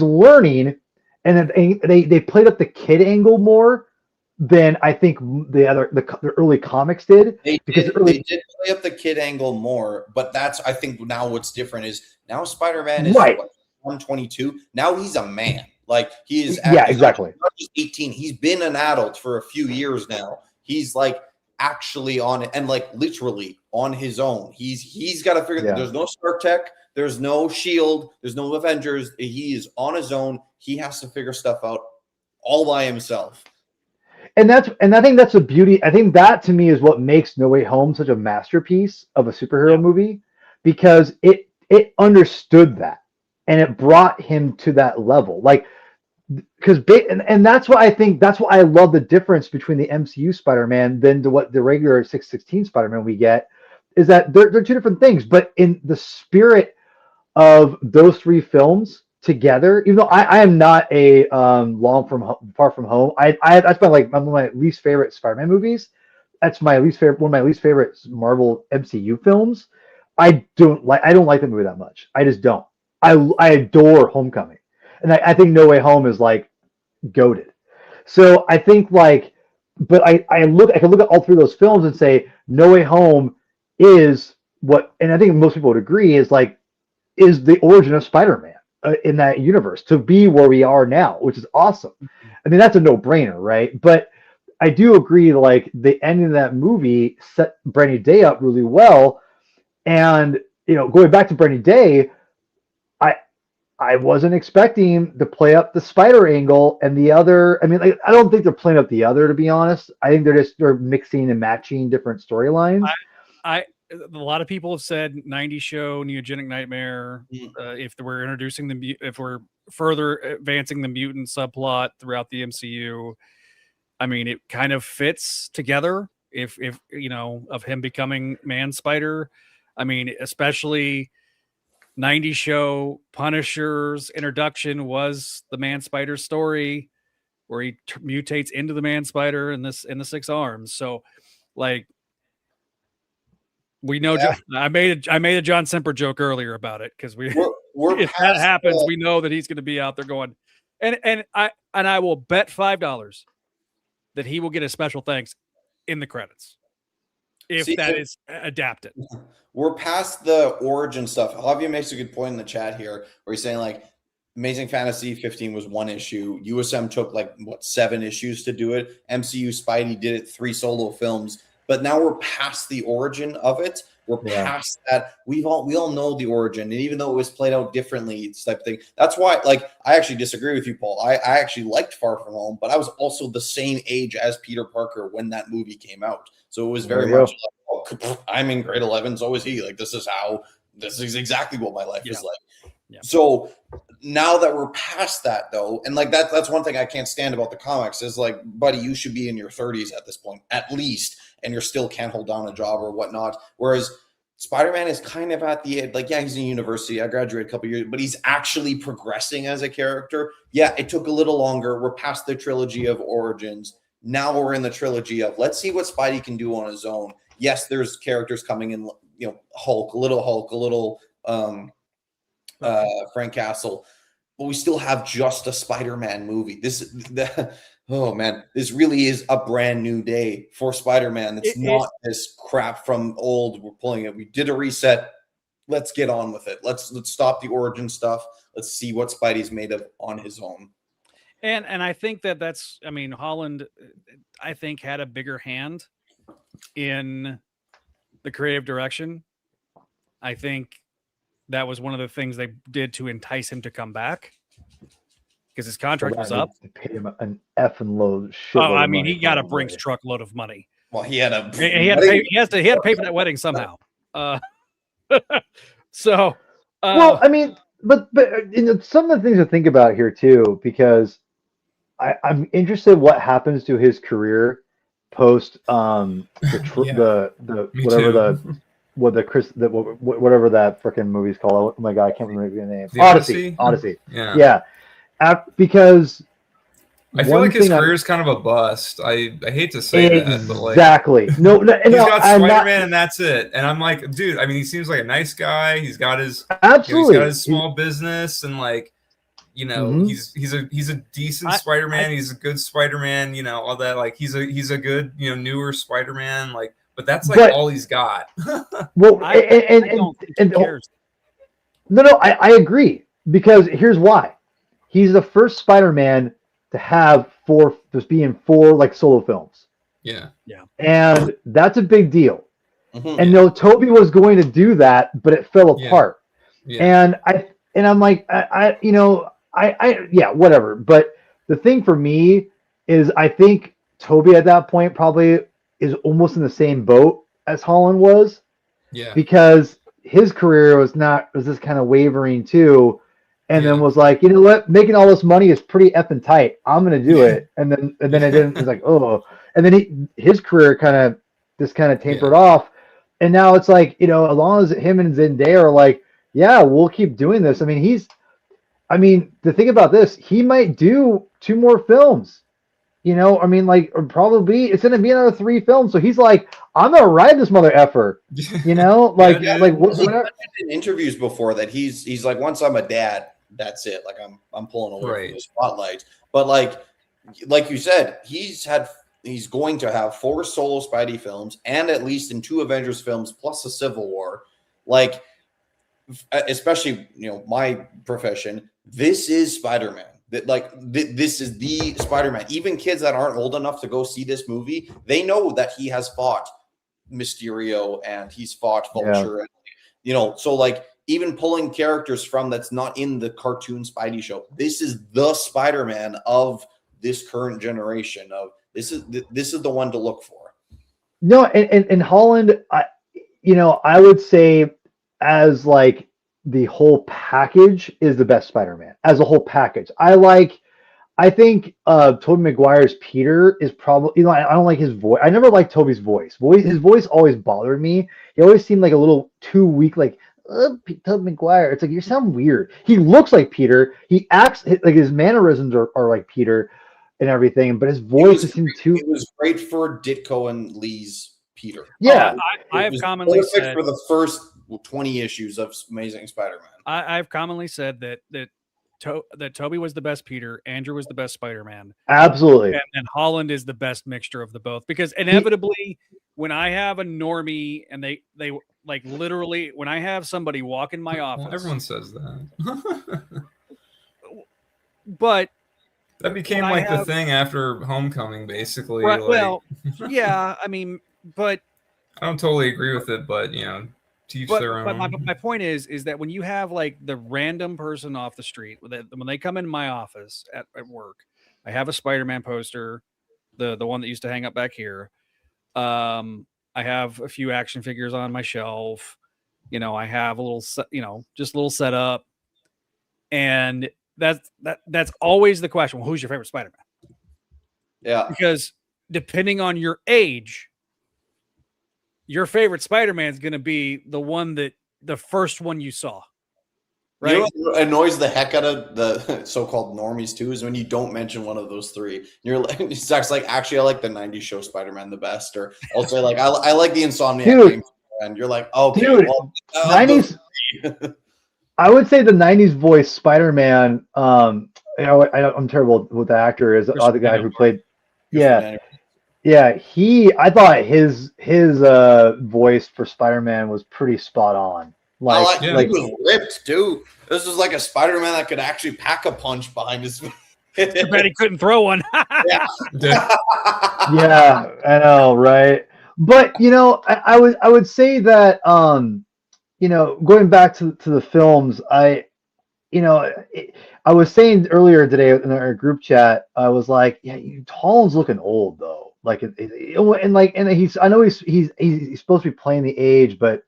learning. And then they played up the kid angle more than I think the early comics did. They did play up the kid angle more, but that's I think now what's different is now Spider-Man is 122. Now he's a man. Like he is. Exactly. Not just 18. He's been an adult for a few years now. He's like actually on it and like literally on his own. He's got to figure that there's no Stark Tech. There's no Shield. There's no Avengers. He is on his own. He has to figure stuff out all by himself. And I think that's the beauty. I think that to me is what makes No Way Home such a masterpiece of a superhero movie, because it it understood that, and it brought him to that level. Like, because and that's what I think. That's why I love the difference between the MCU Spider-Man than to what the regular 616 Spider-Man we get, is that they're two different things. But in the spirit of those three films together, even though I am not a Far From Home, that's one of my least favorite Spider-Man movies. That's my least favorite, one of my least favorite Marvel MCU films. I don't like that movie that much. I just don't. I adore Homecoming, and I think No Way Home is like goated. So I think but I can look at all three of those films and say No Way Home is what, and I think most people would agree is the origin of Spider-Man in that universe to be where we are now, which is awesome. I mean, that's a no-brainer, right? But I do agree, the ending of that movie set Brandy Day up really well. And, going back to Brandy Day, I wasn't expecting to play up the spider angle and the other. I mean, I don't think they're playing up the other, to be honest. I think they're mixing and matching different storylines. A lot of people have said 90s show, Neogenic Nightmare. If we're further advancing the mutant subplot throughout the MCU, I mean, it kind of fits together. If of him becoming Man Spider, I mean, especially 90s show Punisher's introduction was the Man Spider story, where he mutates into the Man Spider in the Six Arms. So, we know. Yeah. I made a John Semper joke earlier about it because if that happens, we know that he's going to be out there going, and I will bet $5 that he will get a special thanks in the credits if that is adapted. We're past the origin stuff. Javier makes a good point in the chat here where he's saying Amazing Fantasy 15 was one issue. USM took 7 issues to do it. MCU Spidey did it 3 solo films. But now we're past the origin of it. We're past that. We all know the origin, and even though it was played out differently, it's type of thing. That's why, I actually disagree with you, Paul. I actually liked Far From Home, but I was also the same age as Peter Parker when that movie came out, so it was very much I'm in grade 11, so is he. This is exactly what my life is like. Yeah. So now that we're past that, though, and that's one thing I can't stand about the comics is buddy, you should be in your 30s at this point, at least, and you still can't hold down a job or whatnot. Whereas Spider-Man is kind of at the end, he's in university. I graduated a couple years, but he's actually progressing as a character. Yeah, it took a little longer. We're past the trilogy of origins. Now we're in the trilogy of let's see what Spidey can do on his own. Yes, there's characters coming in, Hulk, a little Frank Castle, but we still have just a Spider-Man movie. This really is a brand new day for Spider-Man. It's not this crap from old. We're pulling it. We did a reset. Let's get on with it. Let's stop the origin stuff. Let's see what Spidey's made of on his own. And I think that's. I mean, Holland, I think, had a bigger hand in the creative direction. I think that was one of the things they did to entice him to come back because his contract was up. They paid him an effing load. I mean, he got a Brinks truckload of money. Well, he had to pay for that wedding somehow. So, well, I mean, but some of the things to think about here too, because I'm interested what happens to his career post whatever that freaking movie's called. Oh my god, I can't remember the name. Odyssey. Yeah. Because I feel like his career is kind of a bust. I hate to say that, but exactly. He's got Spider-Man and that's it. And I'm like, dude, I mean, he seems like a nice guy. He's got his he's got his small business and he's a decent Spider-Man. He's a good Spider-Man, all that. He's a good, newer Spider-Man. But that's all he's got. Well, I agree, because here's why. He's the first Spider-Man to have be in 4 solo films. Yeah. And that's a big deal. Mm-hmm. And Toby was going to do that, but it fell apart. Yeah. And I'm like, whatever. But the thing for me is I think Toby at that point probably is almost in the same boat as Holland was. Yeah. Because his career was just kind of wavering too, and then Yeah. was like, you know what, making all this money is pretty effing tight. I'm gonna do it, and then it didn't. It's like, oh, and then his career kind of tapered off, and now it's like, you know, as long as him and Zendaya are like, yeah, we'll keep doing this. I mean, the thing about this, he might do 2 more films. You know, I mean, like, or probably it's going to be another 3 films. So he's like, I'm going to ride this mother effer. You know, like, in interviews before that he's like, once I'm a dad, that's it. Like I'm pulling away from the spotlight. But like you said, he's going to have 4 solo Spidey films and at least in 2 Avengers films plus a Civil War. Like, especially, you know, my profession, this is Spider-Man. This is the Spider-Man. Even kids that aren't old enough to go see this movie, they know that he has fought Mysterio and he's fought Vulture. And, you know, so like even pulling characters from that's not in the cartoon Spidey show, this is the Spider-Man of this current generation. This is the one to look for. No, and Holland, I would say as like the whole package is the best Spider-Man as a whole package. I think Tobey Maguire's Peter is probably, you know, I don't like his voice. I never liked Tobey's voice. His voice always bothered me. He always seemed like a little too weak, like Tobey Maguire. It's like, you sound weird. He looks like Peter. He acts like his mannerisms are like Peter and everything, but his voice seemed too. It was great for Ditko and Lee's Peter. Yeah. I have commonly said for the first 20 issues of Amazing Spider-Man. I've commonly said that Toby was the best Peter, Andrew was the best Spider-Man. Absolutely. And Holland is the best mixture of the both, because inevitably when I have a normie and they like literally when I have somebody walk in my office. Well, everyone says that. But that became like the thing after Homecoming, basically. Right, like... Well, yeah, I mean, but I don't totally agree with it, but you know, teach their own. But my point is that when you have like the random person off the street, when they come in my office at work, I have a Spider-Man poster, the one that used to hang up back here. I have a few action figures on my shelf. You know, I have a little, just a little setup, and that's always the question. Well, who's your favorite Spider-Man? Yeah, because depending on your age, your favorite Spider-Man is going to be the first one you saw. Right? You know what annoys the heck out of the so-called normies too is when you don't mention one of those 3. You're like, Zach's like, actually, I like the 90s show Spider-Man the best, or I'll say like, I like the Insomniac game, and you're like, okay, dude, well, 90s. I would say the 90s voice Spider-Man. I'm terrible with the actor. Is the guy who played? Yeah. I thought his voice for Spider-Man was pretty spot on. He was ripped too. This was like a Spider-Man that could actually pack a punch behind his. Too bad he couldn't throw one. Yeah, I know, right? But you know, I would say that going back to the films, I was saying earlier today in our group chat, I was like, yeah, Holland's looking old though. Like, and he's, I know he's supposed to be playing the age, but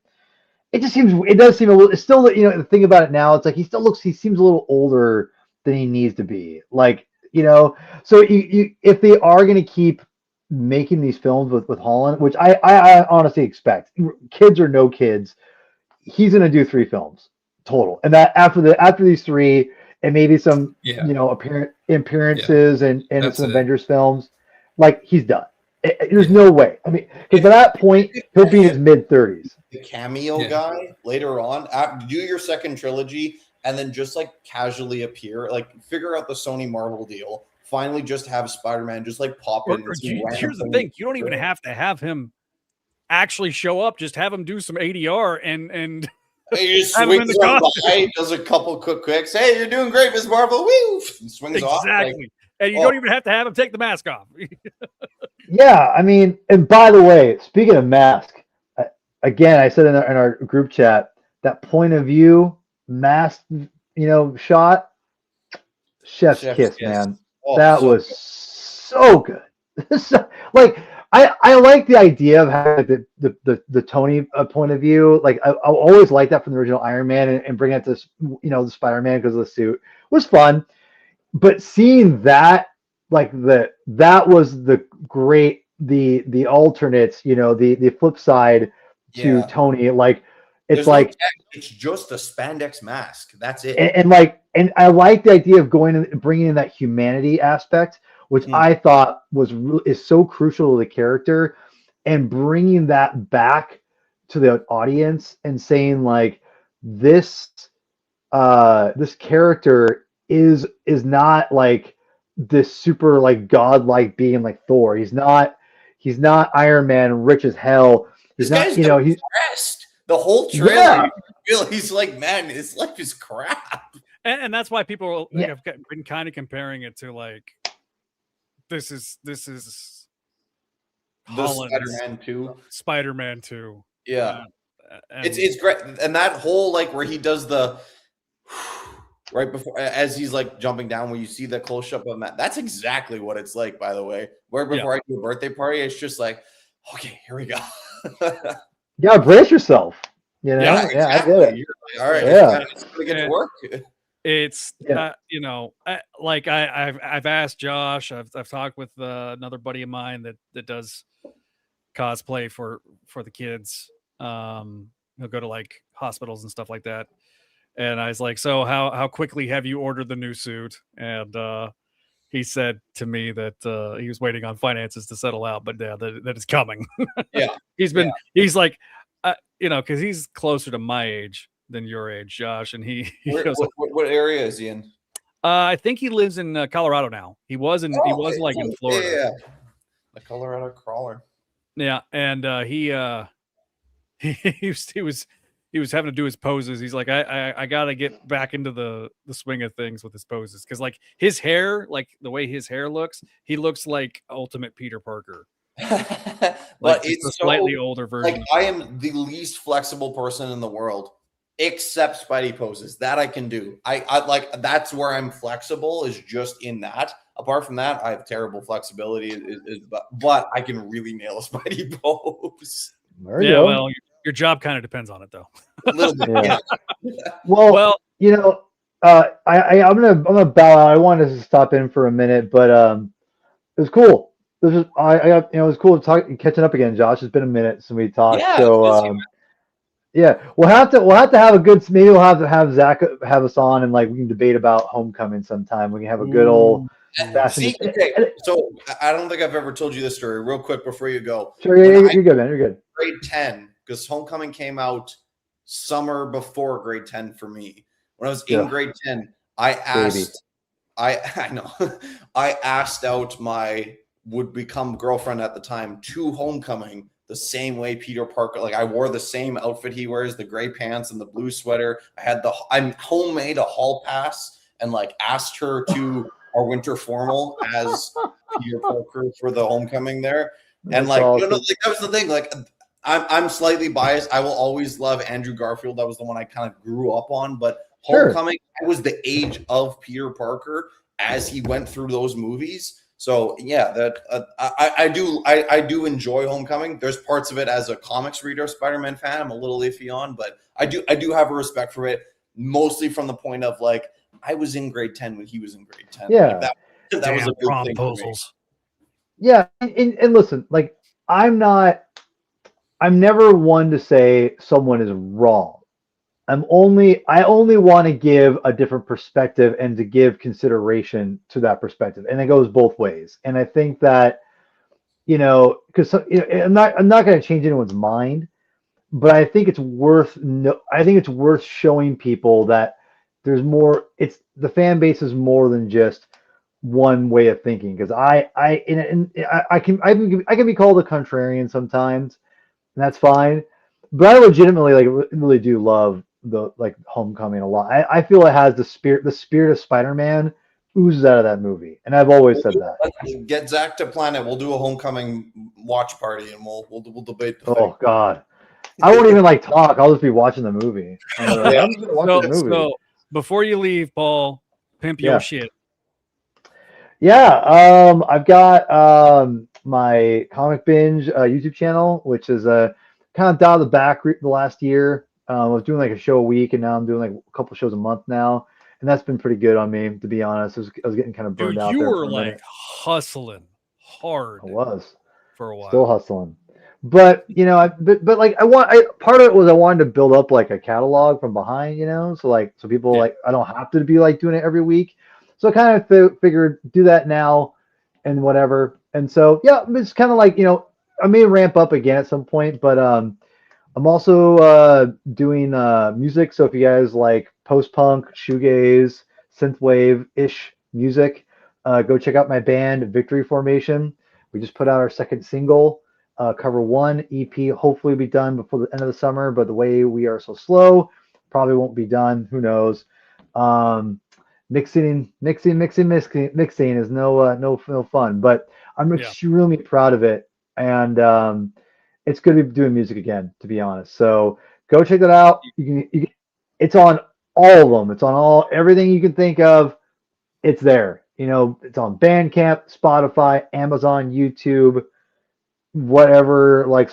it does seem a little. It's still, the thing about it now, it's like he seems a little older than he needs to be. Like, so if they are going to keep making these films with Holland, which I honestly expect, kids or no kids, he's going to do 3 films total, and that after these 3, and maybe some appearances and some Avengers films, like, he's done. There's no way. I mean, because by that point he'll be in his mid-30s. The cameo guy later on, do your second trilogy, and then just like casually appear, like figure out the Sony Marvel deal. Finally, just have Spider-Man just like pop in. Here's the thing: you don't even have to have him actually show up. Just have him do some ADR and. He just swings on by, does a couple quick quicks. Hey, you're doing great, Miss Marvel. Woo! And swings off. Exactly. And you don't even have to have him take the mask off. Yeah, I mean, and by the way, speaking of mask, again, I said in our group chat, that point of view mask, shot, chef's kiss, man. Oh, that was so good. Like, I like the idea of having the Tony point of view. Like I always liked that from the original Iron Man, and bring it to the Spider-Man because of the suit was fun. But seeing that, like that was the great the alternates, the flip side to Tony. Like it's like it's just a spandex mask. That's it. And I like the idea of going and bringing in that humanity aspect, which I thought is so crucial to the character, and bringing that back to the audience and saying like this character is not like this super like godlike being like Thor. He's not Iron Man, rich as hell. He's not, he's depressed. The whole trailer, he's like, man, his life is crap. And that's why people have been kind of comparing it to like, this is Spider-Man 2. Spider-Man 2. Yeah. It's great. And that whole like where he does the right before as he's like jumping down, where you see the close up of that. That's exactly what it's like, by the way. Where before I do a birthday party, it's just like, okay, here we go. You gotta brace yourself. Yeah, exactly. I get it. Like, all right, it's gonna get to work. It's I've asked Josh. I've talked with another buddy of mine that does cosplay for the kids. He'll go to like hospitals and stuff like that. And I was like, so how quickly have you ordered the new suit? And he said to me that he was waiting on finances to settle out, but that it's coming. Yeah, he's like, because he's closer to my age than your age, Josh. And he goes, what area is he in? I think he lives in Colorado now. He was in in Florida. Yeah, the Colorado crawler. Yeah, and he was having to do his poses. He's like, I gotta get back into the swing of things with his poses, because like his hair, like the way his hair looks, he looks like Ultimate Peter Parker. But it's a slightly older version. Like I am the least flexible person in the world, except Spidey poses. That I can do. I like that's where I'm flexible, is just in that. Apart from that, I have terrible flexibility. But I can really nail a Spidey pose. Well, your job kind of depends on it, though. A little bit. Yeah. Well, I'm gonna bow out. I wanted to stop in for a minute, but it was cool. It was cool catching up again, Josh. It's been a minute since we talked. Yeah, so we'll have to have a good. Maybe we'll have to have Zach have us on, and like we can debate about Homecoming sometime. We can have a good old. See, okay, so I don't think I've ever told you this story. Real quick before you go. Sure, you're good, man. You're good. Grade 10, because Homecoming came out summer before grade 10 for me. When I was in grade 10, I asked out my would-become girlfriend at the time to Homecoming the same way Peter Parker. Like I wore the same outfit he wears, the gray pants and the blue sweater. I homemade a hall pass and like asked her to our winter formal as Peter Parker for the Homecoming there. And like, awesome. Like that was the thing. Like I'm slightly biased. I will always love Andrew Garfield. That was the one I kind of grew up on. But Homecoming, I was the age of Peter Parker as he went through those movies. So yeah, that I do enjoy Homecoming. There's parts of it as a comics reader, Spider-Man fan, I'm a little iffy on, but I do have a respect for it, mostly from the point of like I was in grade 10 when he was in grade 10. Yeah, like that was a big thing for me. Yeah, and listen, like I'm never one to say someone is wrong. I only want to give a different perspective and to give consideration to that perspective, and it goes both ways. And I think that because I'm not going to change anyone's mind, but I think it's worth showing people that there's more. It's the fan base is more than just one way of thinking. Because I can be called a contrarian sometimes, and that's fine. But I legitimately really do love the Homecoming a lot. I feel it has the spirit of Spider-Man oozes out of that movie, and I've always said that. Let's get Zach to plan it. We'll do a Homecoming watch party, and we'll debate. Oh God, I won't even talk. I'll just be watching the movie. I'm just gonna watch the movie. So before you leave, Paul, pimp your shit. Yeah, I've got my Comic Binge YouTube channel, which is kind of dialed back the last year. I was doing like a show a week, and now I'm doing like a couple shows a month now, and that's been pretty good on me, to be honest. I was getting kind of burned out. You there were for a like minute. hustling hard. I was for a while, still hustling, but but like part of it was I wanted to build up like a catalog from behind, so people like I don't have to be like doing it every week, so I kind of figured do that now and whatever, and so it's kind of like I may ramp up again at some point, but I'm also doing music. So if you guys like post-punk, shoegaze, synthwave-ish music, go check out my band Victory Formation. We just put out our second single, cover 1 EP. Hopefully be done before the end of the summer, but the way we are so slow, probably won't be done. Who knows? Mixing is no fun, but I'm extremely proud of it, and it's good to be doing music again, to be honest. So go check that out. You can it's on all of them. It's on everything you can think of. It's there. It's on Bandcamp, Spotify, Amazon, YouTube, whatever, like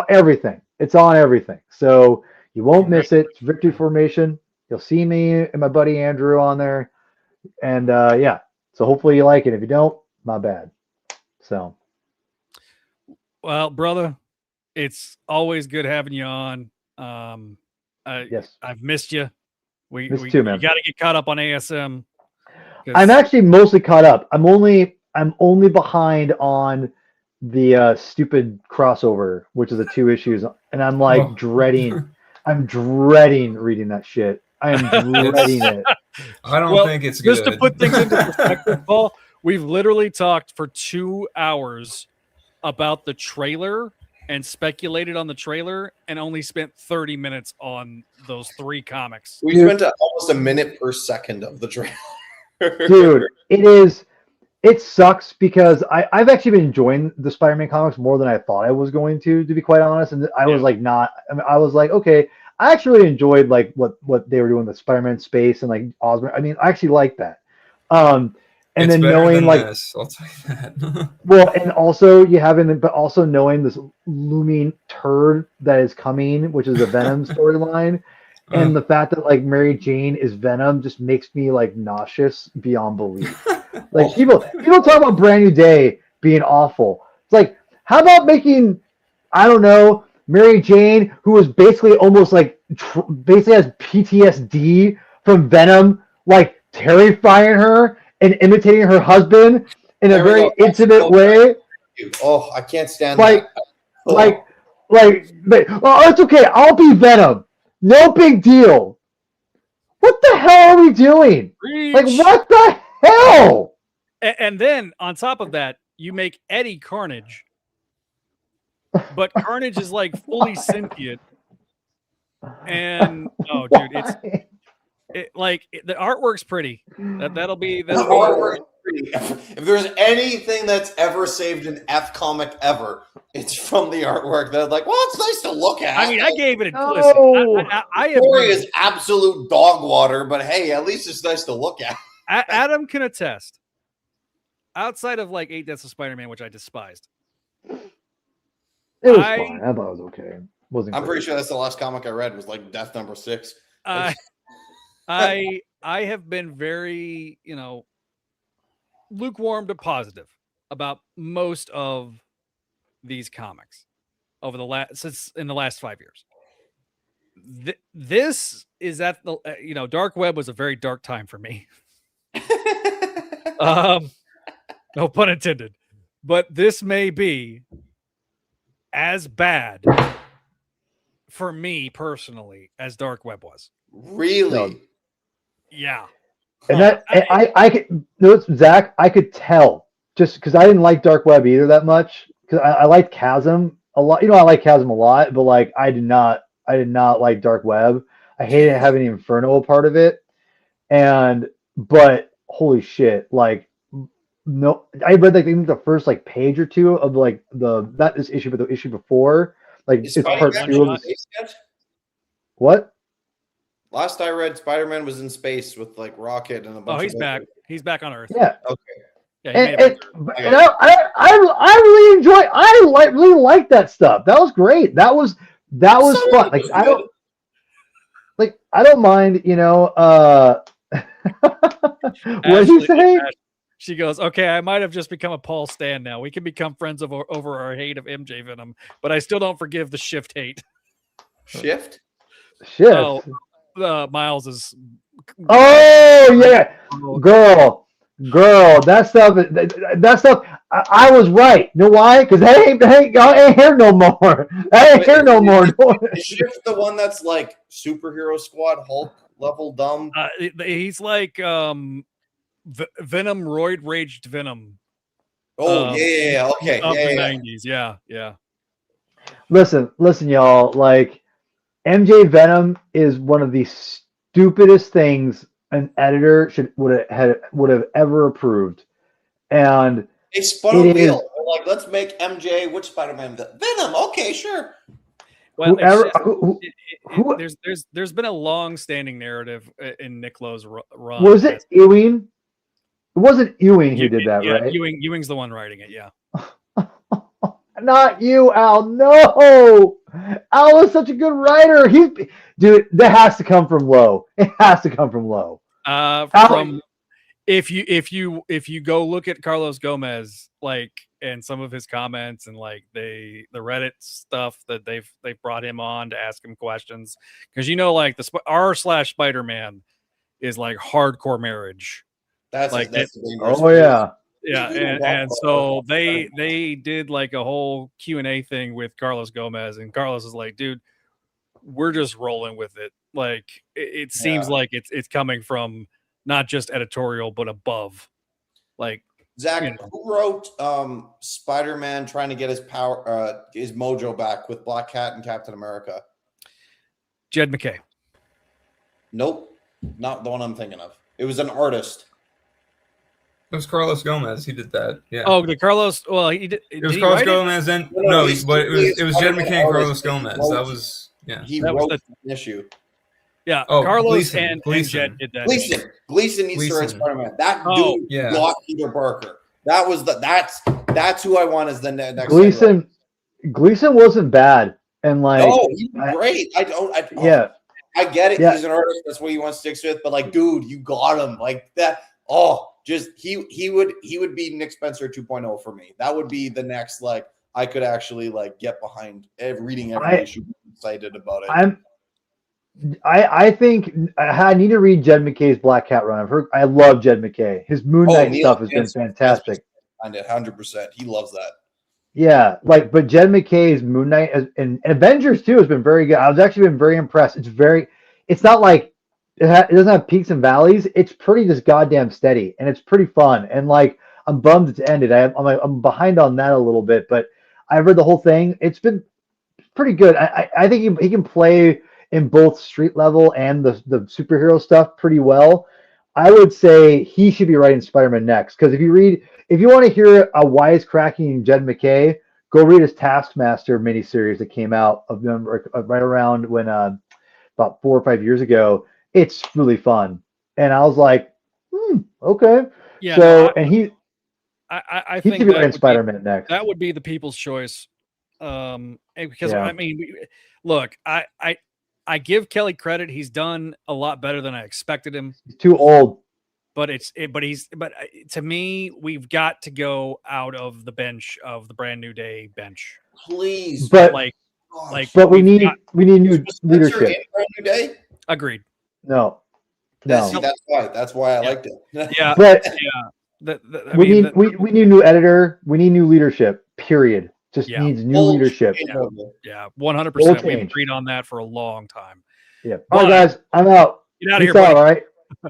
everything. It's on everything. So you won't miss it. It's Victory Formation. You'll see me and my buddy Andrew on there. And so hopefully you like it. If you don't, my bad. So. Well, brother, it's always good having you on. Yes, I've missed you. We too, man. You got to get caught up on ASM. I'm actually mostly caught up. I'm only behind on the stupid crossover, which is the 2 issues, and I'm like dreading. I'm dreading reading that shit. I am dreading it. I don't think it's good. Just to put things into perspective, Paul, we've literally talked for 2 hours about the trailer and speculated on the trailer and only spent 30 minutes on those 3 comics. We spent almost a minute per second of the trailer. Dude, it sucks because I've actually been enjoying the Spider-Man comics more than I thought I was going to be quite honest. And I was like, I was like, okay, I actually really enjoyed like what they were doing with Spider-Man Space and like Osborn. I mean, I actually like that. And it's then better knowing than like this, I'll tell you that. well, and also but also knowing this looming turd that is coming, which is the Venom storyline, and the fact that like Mary Jane is Venom just makes me like nauseous beyond belief. Like people talk about Brand New Day being awful. It's like, how about making, I don't know, Mary Jane, who was basically almost like basically has PTSD from Venom, like terrifying her and imitating her husband in a very intimate way. Oh, I can't stand that. Oh, it's okay. I'll be Venom. No big deal. What the hell are we doing? Preach. Like, what the hell? And then on top of that, you make Eddie Carnage, but Carnage is like fully sentient. And oh, dude, the artwork's pretty. That'll be the artwork's pretty. If there's anything that's ever saved an F comic ever, it's from the artwork. They're like, well, it's nice to look at. I mean, I gave it a listen. I story is absolute dog water, but hey, at least it's nice to look at. Adam can attest. Outside of like 8 Deaths of Spider-Man, which I despised, it was fine. I thought it was okay. I'm pretty sure that's the last comic I read was like Death number 6. I have been very, lukewarm to positive about most of these comics over in the last 5 years. This is at the Dark Web was a very dark time for me. No pun intended, but this may be as bad for me personally as Dark Web was. Really? No. Yeah. And I could, Zach, I could tell just because I didn't like Dark Web either that much because I liked Chasm a lot. I like Chasm a lot, but like I did not like Dark Web. I hated having the Inferno part of it, but holy shit, like. No, I read like the first like page or 2 of like not this issue but the issue before. Like it's part 2 of this. What? Last I read, Spider-Man was in space with like Rocket and a bunch. Oh, he's back. He's back on Earth. Yeah. Okay. And I really enjoy. Really like that stuff. That was great. That was fun. Like I don't mind. What did he say? She goes, okay, I might have just become a Paul Stan now. We can become friends over our hate of MJ Venom, but I still don't forgive the Shift hate. Shift? Oh, Miles is. Oh yeah, girl, that stuff. I was right. You know why? Because I ain't here no more. I ain't here no more. Is Shift the one that's like Superhero Squad Hulk level dumb? He's like Venom, roid raged Venom. Oh yeah, okay, of the 90s, yeah. Listen, y'all. Like MJ Venom is one of the stupidest things an editor would have ever approved, and they spun a wheel. They're like, let's make MJ which Spider-Man? Venom. Okay, sure. Well, there's been a long-standing narrative in Nick Lowe's run. Was it Ewing? It wasn't Ewing who did that, right? Ewing's the one writing it, yeah. Not you, Al. No, Al was such a good writer. Dude, that has to come from Lowe. It has to come from Lowe. If you go look at Carlos Gomez, like, and some of his comments and like the Reddit stuff that they've brought him on to ask him questions, because like the r/Spider-Man is like hardcore marriage. That's like Yeah, and so they did like a whole Q&A thing with Carlos Gomez, and Carlos is like, dude, we're just rolling with it. Like it seems like it's coming from not just editorial but above. Like Zach, who wrote Spider-Man trying to get his power, his mojo back with Black Cat and Captain America? Jed McKay. Nope, not the one I'm thinking of. It was an artist. It was Carlos Gomez. He did that. Yeah. Oh, the Carlos. Well, he did. It was Carlos Gomez, and but it was Jed McKay and Carlos Gomez. That was He wrote the issue. Yeah. Carlos and Jed did that. Gleason needs to write Spider-Man. That dude got Peter Parker. That was that's who I want as the next. Gleason wasn't bad, and like he's great. I get it. Yeah. He's an artist. That's what he wants to stick with. But like, dude, you got him like that. Oh. Just he would be Nick Spencer 2.0 for me. That would be the next, like, I could actually like get behind reading every issue, excited about it. I think I need to read Jed McKay's Black Cat run. I love Jed McKay. His Moon Knight stuff has been fantastic. 100%. He loves that. Yeah, but Jed McKay's Moon Knight and Avengers too has been very good. I've actually been very impressed. It's not like it doesn't have peaks and valleys. It's pretty just goddamn steady, and it's pretty fun. And like, I'm bummed it's ended. I'm behind on that a little bit, but I read the whole thing. It's been pretty good. I think he can play in both street level and the superhero stuff pretty well. I would say he should be writing Spider-Man next, because if you want to hear a wisecracking Jed McKay, go read his Taskmaster miniseries that came out right around when about 4 or 5 years ago. It's really fun, and I was like, okay. Yeah. So, I he think should be writing Spider-Man next. That would be the people's choice. Because Yeah. I mean, look, I give Kelly credit. He's done a lot better than I expected him. He's too old. But to me, we've got to go out of the bench of the Brand New Day bench. Please. But but we need new leadership. Brand New Day? Agreed. No. See, that's why I liked it. Yeah. But we need new editor. We need new leadership. Period. Just needs new leadership. Yeah, 100%. We've agreed on that for a long time. Yeah. All right, guys. I'm out. Get out of here, all right.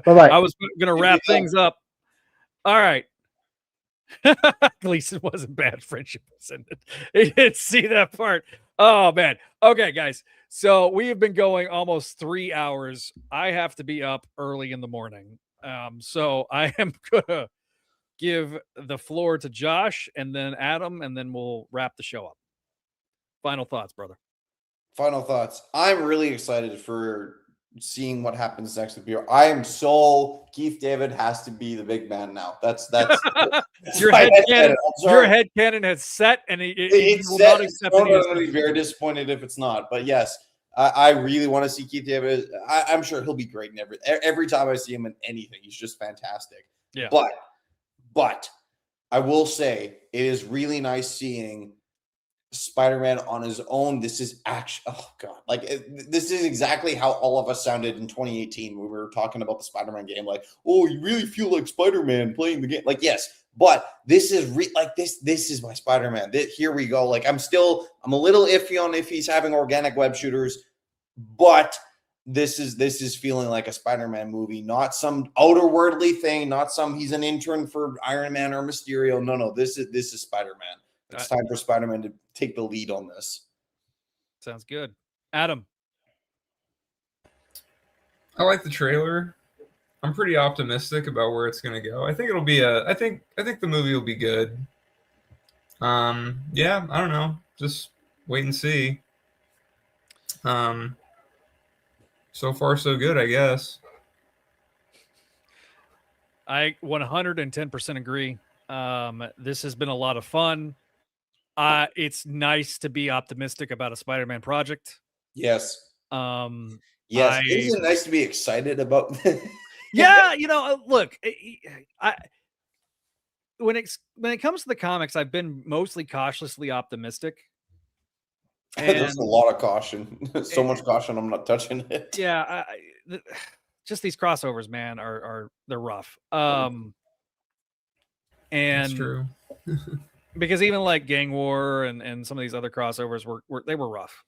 Bye-bye. I was going to wrap things up. All right. Gleason wasn't bad. Friendship was ended. He didn't see that part. Oh, man. Okay, guys. So we have been going almost 3 hours. I have to be up early in the morning. So I am going to give the floor to Josh and then Adam, and then we'll wrap the show up. Final thoughts, brother. Final thoughts. I'm really excited for seeing what happens next with Peter. I am so Keith David has to be the big man now. That's your my headcanon. headcanon. Your headcanon has set, and he will not accept I'm any going to be very disappointed if it's not. But yes, I really want to see Keith David. I'm sure he'll be great in every time I see him in anything. He's just fantastic. Yeah. But I will say it is really nice seeing Spider-Man on his own. This is actually, oh god, like this is exactly how all of us sounded in 2018 when we were talking about the Spider-Man game. Like, oh, you really feel like Spider-Man playing the game. Like, yes, but this is this is my Spider-Man. Here we go. Like, I'm a little iffy on if he's having organic web shooters, but this is feeling like a Spider-Man movie, not some outer worldly thing, not some he's an intern for Iron Man or Mysterio. No, this is Spider-Man. It's time for Spider-Man to take the lead on this. Sounds good. Adam. I like the trailer. I'm pretty optimistic about where it's going to go. I think it'll be I think the movie will be good. Yeah, I don't know. Just wait and see. So far so good, I guess. I 110% agree. This has been a lot of fun. It's nice to be optimistic about a Spider-Man project. Yes. Yes. Isn't it nice to be excited about? Yeah, look, when it comes to the comics, I've been mostly cautiously optimistic. There's a lot of caution. So much caution. I'm not touching it. Yeah, just these crossovers, man, they're rough. That's And true. because even like Gang War and some of these other crossovers were rough.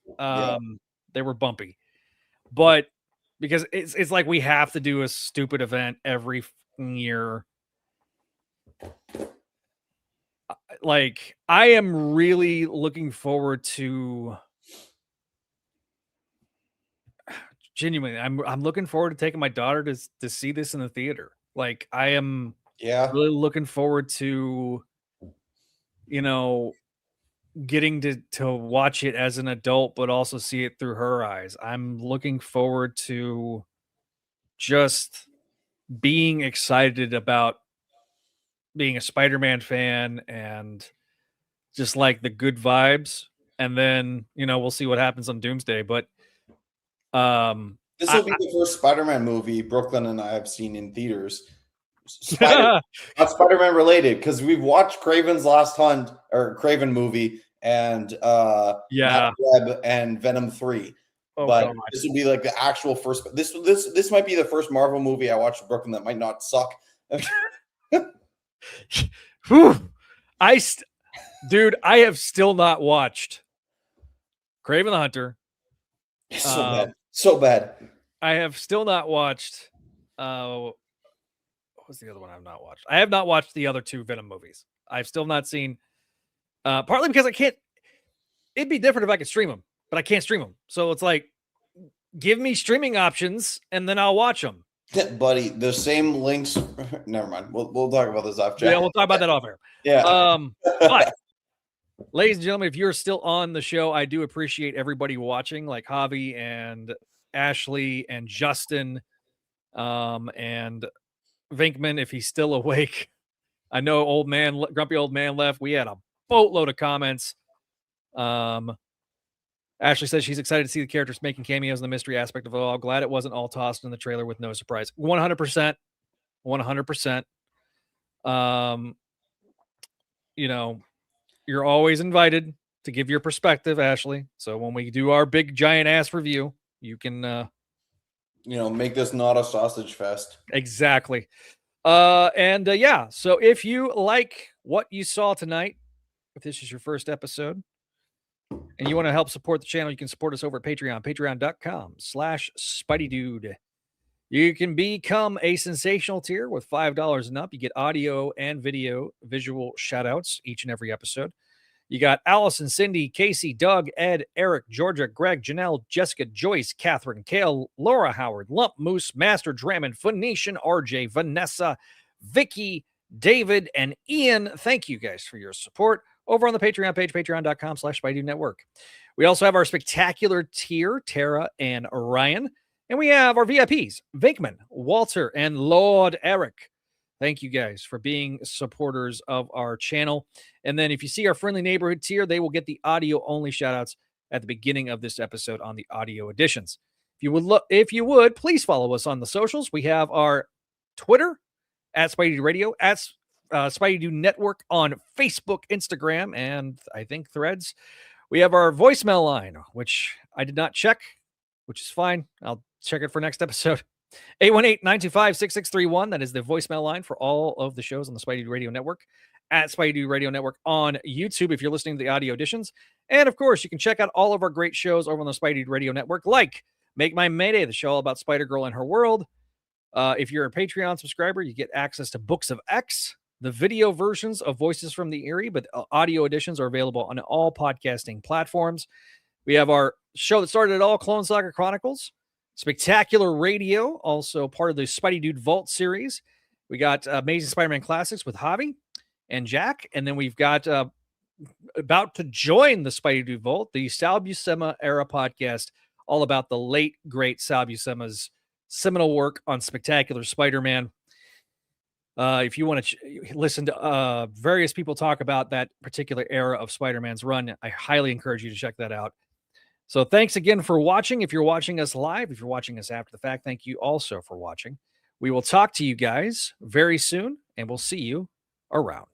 They were bumpy, but because it's like we have to do a stupid event every year. Like, I am really looking forward to, genuinely, I'm looking forward to taking my daughter to see this in the theater. Like, I am really looking forward to, getting to watch it as an adult, but also see it through her eyes. I'm looking forward to just being excited about being a Spider-Man fan and just like the good vibes. And then, we'll see what happens on Doomsday. But this will be the first Spider-Man movie Brooklyn and I have seen in theaters. Not Spider-Man related, because we've watched Craven's Last Hunt or Craven movie and Web and Venom 3. But God. This would be like the actual first. This might be the first Marvel movie I watched with Brooklyn that might not suck. Dude, I have still not watched Kraven the Hunter. So bad. I have still not watched. What was the other one I've not watched? I have not watched the other two Venom movies. I've still not seen. Partly because I can't. It'd be different if I could stream them, but I can't stream them. So it's like, give me streaming options, and then I'll watch them. Buddy, the same links. Never mind. We'll talk about this off chat. Yeah, we'll talk about that off air. Yeah. But ladies and gentlemen, if you're still on the show, I do appreciate everybody watching, like Javi and Ashley and Justin, and Vinkman, if he's still awake. I know grumpy old man left. We had a boatload of comments. Ashley says she's excited to see the characters making cameos in the mystery aspect of it all. Glad it wasn't all tossed in the trailer with no surprise. 100%. 100%. You're always invited to give your perspective, Ashley. So when we do our big giant ass review, you can make this not a sausage fest. Exactly. So if you like what you saw tonight, if this is your first episode and you want to help support the channel, you can support us over at Patreon, patreon.com/Spideydude. You can become a sensational tier with $5 and up. You get audio and visual shout outs each and every episode. You got Allison, Cindy, Casey, Doug, Ed, Eric, Georgia, Greg, Janelle, Jessica, Joyce, Catherine, Kale, Laura Howard, Lump Moose, Master Drammond, Phoenician, RJ, Vanessa, Vicky, David, and Ian. Thank you guys for your support over on the Patreon page, patreon.com/Spideydude Network. We also have our spectacular tier, Tara and Ryan. And we have our VIPs, Vinkman, Walter, and Lord Eric. Thank you guys for being supporters of our channel. And then if you see our friendly neighborhood tier, they will get the audio only shoutouts at the beginning of this episode on the audio editions. If you would, please follow us on the socials. We have our Twitter at Spidey Radio, at Spidey-Dude Network on Facebook, Instagram, and I think Threads. We have our voicemail line, which I did not check, which is fine. I'll check it for next episode. 818-925-6631. That is the voicemail line for all of the shows on the Spidey Radio Network. At Spidey Radio Network on YouTube if you're listening to the audio editions. And of course, you can check out all of our great shows over on the Spidey Radio Network, like Make My Mayday, the show all about Spider-Girl and her world. If you're a Patreon subscriber, you get access to Books of X, the video versions of Voices from the Eerie, but audio editions are available on all podcasting platforms. We have our show that started it all, Clone Saga Chronicles. Spectacular Radio, also part of the Spidey-Dude Vault series. We got Amazing Spider-Man Classics with Javi and Jack. And then we've got about to join the Spidey-Dude Vault, the Sal Buscema era podcast, all about the late, great Sal Buscema's seminal work on Spectacular Spider-Man. If you want to listen to various people talk about that particular era of Spider-Man's run, I highly encourage you to check that out. So thanks again for watching. If you're watching us live, if you're watching us after the fact, thank you also for watching. We will talk to you guys very soon, and we'll see you around.